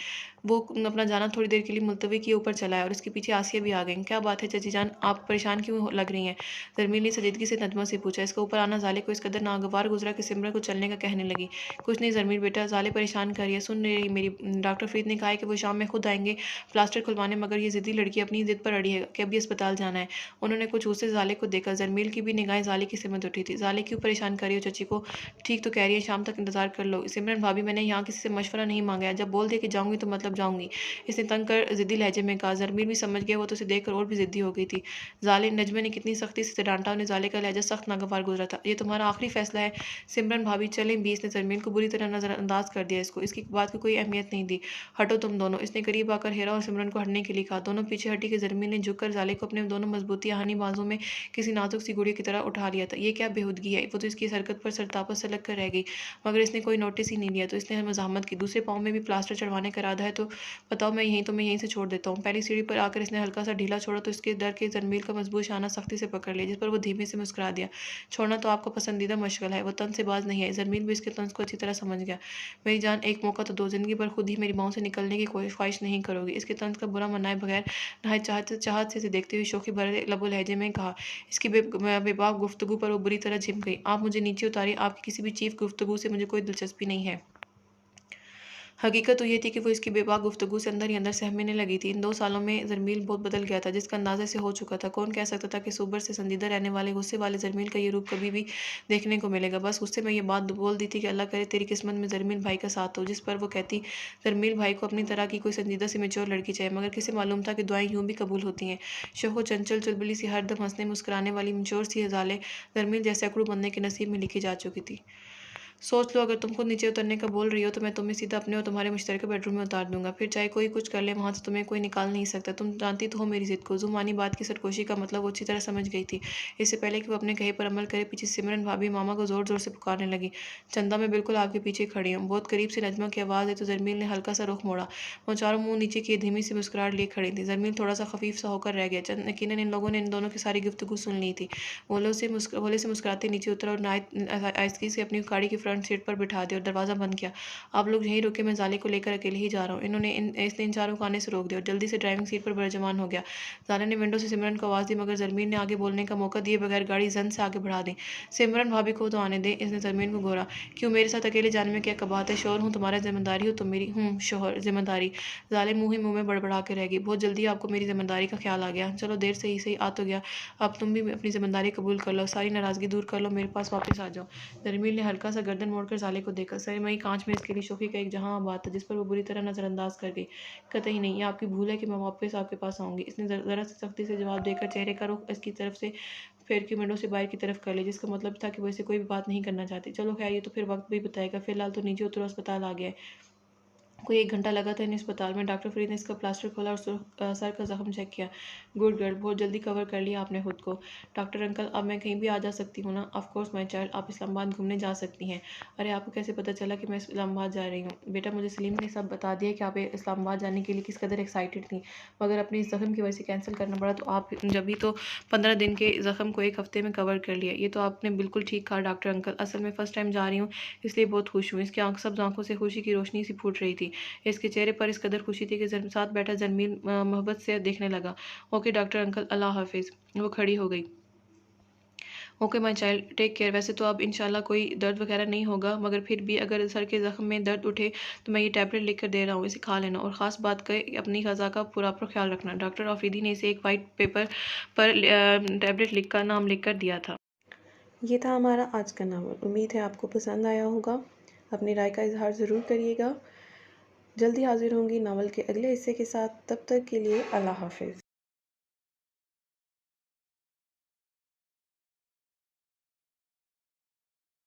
वो अपना जाना थोड़ी देर के लिए मुलतवी किए ऊपर चला है और इसके पीछे आसिया भी आ गई। क्या बात है चाची जान, आप परेशान क्यों लग रही हैं? ज़रमील ने संजीदगी से नजमा से पूछा। इसका ऊपर आना ज़ाले को इस कदर नागवार गुजरा कि सिमरन को चलने का कहने लगी। कुछ नहीं ज़रमील बेटा, ज़ाले परेशान कर रही है, सुन नहीं रही मेरी। डॉक्टर फरीद ने कहा है कि वो शाम में खुद आएंगे प्लास्टर खुलवाने, मगर ये ज़िद्दी लड़की अपनी ज़िद पर अड़ी है कि अभी अस्पताल जाना है। उन्होंने कुछ उससे ज़ाले को देखा। ज़रमील की भी निगाहें ज़ाले की सिमत उठी थी। ज़ाले क्यों परेशान कर रही हो चाची को? ठीक तो कह रही है, शाम तक इंतजार कर लो। सिमरन भाभी मैंने यहाँ किसी से मशवरा नहीं मांगा है, जब बोल दिया कि जाऊँगी तो मतलब जाऊँगी। इसने तंग कर ज़िद्दी लहजे में कहा। ज़रमील भी समझ गया, वो तो उसे देखकर और भी ज़िद्दी हो गई थी। ज़ाले नजमे ने कितनी सख्ती से डांटा, उन्हें ज़ाले का लहजा सख्त नागवार गुजरा था। ये तुम्हारा आखिरी फैसला है सिमरन भाभी, चलें भी। इसने ज़रमील को बुरी तरह नज़रअंदाज कर दिया। इसकी बात की कोई अहमियत नहीं दी। हटो तुम दोनों, इसने करीब आकर हेरा और सिमरन को हटने के लिए कहा। दोनों पीछे हटी कि ज़रमील ने झुककर ज़ाले को अपने दोनों मजबूती हानी बाजों में किसी नाजुक सी गुड़िया की तरह उठा लिया था। ये क्या बेहूदगी है? वो तो इसकी इस हरकत पर सरतापा से लग कर रह गई, मगर इसने कोई नोटिस ही नहीं लिया। तो इसने मजामत की, दूसरे पाँव में भी प्लास्टर चढ़वाने का इरादा है तो बताओ, मैं यहीं से छोड़ देता हूँ। पहली सीढ़ी पर आकर इसने हल्का सा ढीला छोड़ा तो इसके डर के ज़रमील का मजबूत शाना सख्ती से पकड़ लिया, जिस पर वो धीमे से मुस्कुरा दिया। छोड़ना तो आपका पसंदीदा मशगल है, वो तन से बाज नहीं है। ज़रमील भी इसके तंज को अच्छी तरह समझ गया। मेरी जान, एक मौका तो दो, जिंदगी भर खुद ही मेरी बाहों से निकलने की कोई ख्वाहिश नहीं करोगी। इसके तंज का बुरा मनाए बगैर नहायत चाहत से इसे देखते हुए शोखी भरे लबो लहजे में कहा। इसकी बेबाक गुफ्तगू पर वो बुरी तरह झिम गई। आप मुझे नीचे उतारिए, आपकी किसी भी चीफ गुफ्तगू से मुझे कोई दिलचस्पी नहीं है। हकीकत तो ये थी कि वो इसकी बेबाक गुफ्तगू से अंदर ही अंदर सहमने लगी थी। इन 2 सालों में ज़रमील बहुत बदल गया था, जिसका अंदाज़ा से हो चुका था। कौन कह सकता था कि सोबर से संजीदा रहने वाले गुस्से वाले ज़रमील का ये रूप कभी भी देखने को मिलेगा। बस गुस्से में ये बात बोल दी थी कि अल्लाह करे तेरी किस्मत में ज़रमील भाई का साथ हो, जिस पर वो कहती ज़रमील भाई को अपनी तरह की कोई संजीदा सी मैच्योर लड़की चाहिए। मगर किसे मालूम था कि दुआएं यूं भी कबूल होती हैं। शोखो चंचल चुलबुली सी, हरदम हंसने मुस्कुराने वाली मैच्योर सी ज़ाले ज़रमील जैसे अकड़ू बनने के नसीब में लिखी जा चुकी थी। सोच लो, अगर तुम खुद नीचे उतरने का बोल रही हो तो मैं तुम्हें सीधा अपने और तुम्हारे मुश्तरका बेडरूम में उतार दूंगा। फिर चाहे कोई कुछ कर ले, वहां से तुम्हें कोई निकाल नहीं सकता। तुम जानती तो हो मेरी जिद को। जुमानी बात की सरकोशी का मतलब वो अच्छी तरह समझ गई थी। इससे पहले कि वो अपने कहे पर अमल करे, पीछे सिमरन भाभी मामा को जोर जोर से पुकारने लगी। चंदा, मैं बिल्कुल आपके पीछे खड़ी हूँ। बहुत करीब से नजमा की आवाज़ है तो ज़रमील ने हल्का सा रुख मोड़ा। वो चारों मुंह नीचे किए धीमी सी मुस्कुराहट लिए खड़ी थी। ज़रमील थोड़ा सा खफीफ सा होकर रह गया। यकीनन इन लोगों ने इन दोनों की सारी गुफ्तगू सुन ली थी। भोले से मुस्कुराते नीचे उतरा और आहिस्तगी से अपनी गाड़ी की फ्रंट सीट पर बिठा दिया और दरवाज़ा बंद किया। आप लोग यहीं रुके, मैं ज़ाले को लेकर अकेले ही जा रहा हूँ। इसने इन चारों को आने से रोक दिया और जल्दी से ड्राइविंग सीट पर बरजमान हो गया। ज़ाले ने विंडो से सिमरन को आवाज़ दी, मगर ज़रमीन ने आगे बोलने का मौका दिए बगैर गाड़ी जन से आगे बढ़ा दी। सिमरन भाभी को तो आने दें। इसने ज़रमीन को घूरा। क्यों, मेरे साथ अकेले जाने में क्या कबात है? शोहर हूँ तुम्हारा, जिम्मेदारी हो तुम मेरी। शोहर जिम्मेदारी? ज़ाले मुँह ही मुँह में बड़बड़ा के रह गई। बहुत जल्दी आपको मेरी जिम्मेदारी का ख्याल आ गया। चलो, देर से ही सही आ तो गया। अब तुम भी अपनी जिम्मेदारी कबूल कर लो, सारी नाराज़गी दूर कर लो, मेरे पास वापस आ जाओ। ज़रमील ने हल्का सा गर्दन मोड़कर ज़ाले को देखा। सरमई कांच में इसके लिए शोखी का एक जहां बात था, जिस पर वो बुरी तरह नज़रअंदाज कर गई। कतई नहीं, ये आपकी भूल है कि मैं वापस आपके पास आऊँगी। इसने ज़रा सी सख्ती से जवाब देकर चेहरे का रुख इसकी तरफ से फेर के विंडो से बाहर की तरफ कर लिया, जिसका मतलब था कि वो इसे कोई भी बात नहीं करना चाहती। चलो खैर, ये तो फिर वक्त भी बताएगा। फिलहाल तो नीचे उतरो, अस्पताल आ गया है। कोई 1 घंटा लगा था इन्हें अस्पताल में। डॉक्टर फरीद ने इसका प्लास्टर खोला और सर का जख्म चेक किया। गुड गर्ल, बहुत जल्दी कवर कर लिया आपने खुद को। डॉक्टर अंकल, अब मैं कहीं भी आ जा सकती हूँ ना? ऑफ कोर्स माय चाइल्ड, आप इस्लामाबाद घूमने जा सकती हैं। अरे, आपको कैसे पता चला कि मैं इस्लामाबाद जा रही हूँ? बेटा, मुझे सलीम ने सब बता दिया कि आप इस्लामाबाद जाने के लिए किस कदर एक्साइटेड थी, मगर अपने इस जख्म की वजह से कैंसिल करना पड़ा। तो आप जब भी तो 15 दिन के जख्म को 1 हफ्ते में कवर कर लिया। ये तो आपने बिल्कुल ठीक कहा डॉक्टर अंकल। असल में फ़र्स्ट टाइम जा रही हूँ, इसलिए बहुत खुश हूँ। इसकी सब आंखों से खुशी की रोशनी सी फूट रही थी। इसके चेहरे पर इस कदर खुशी थी कि साथ बैठा ज़रमील मोहब्बत से देखने लगा। ओके डॉक्टर अंकल, अल्लाह हाफिज़। वो खड़ी हो गई। Okay my child, take care. वैसे तो अब इंशाल्लाह कोई दर्द वगैरह नहीं होगा, मगर फिर भी अगर सर के ज़ख्म में दर्द उठे तो मैं ये टैबलेट लिख कर दे रहा हूँ, इसे खा लेना। और ख़ास बात कर अपनी ग़ज़ा का प्रॉपर ख्याल रखना। डॉक्टर आफरीदी ने इसे एक वाइट पेपर पर टैबलेट लिख कर नाम लिख कर दिया था। ये था हमारा आज का नावल। उम्मीद है आपको पसंद आया होगा। अपनी राय का इजहार ज़रूर करिएगा। जल्दी हाजिर होंगी नावल के अगले हिस्से के साथ। तब तक के लिए अल्लाह हाफिज़।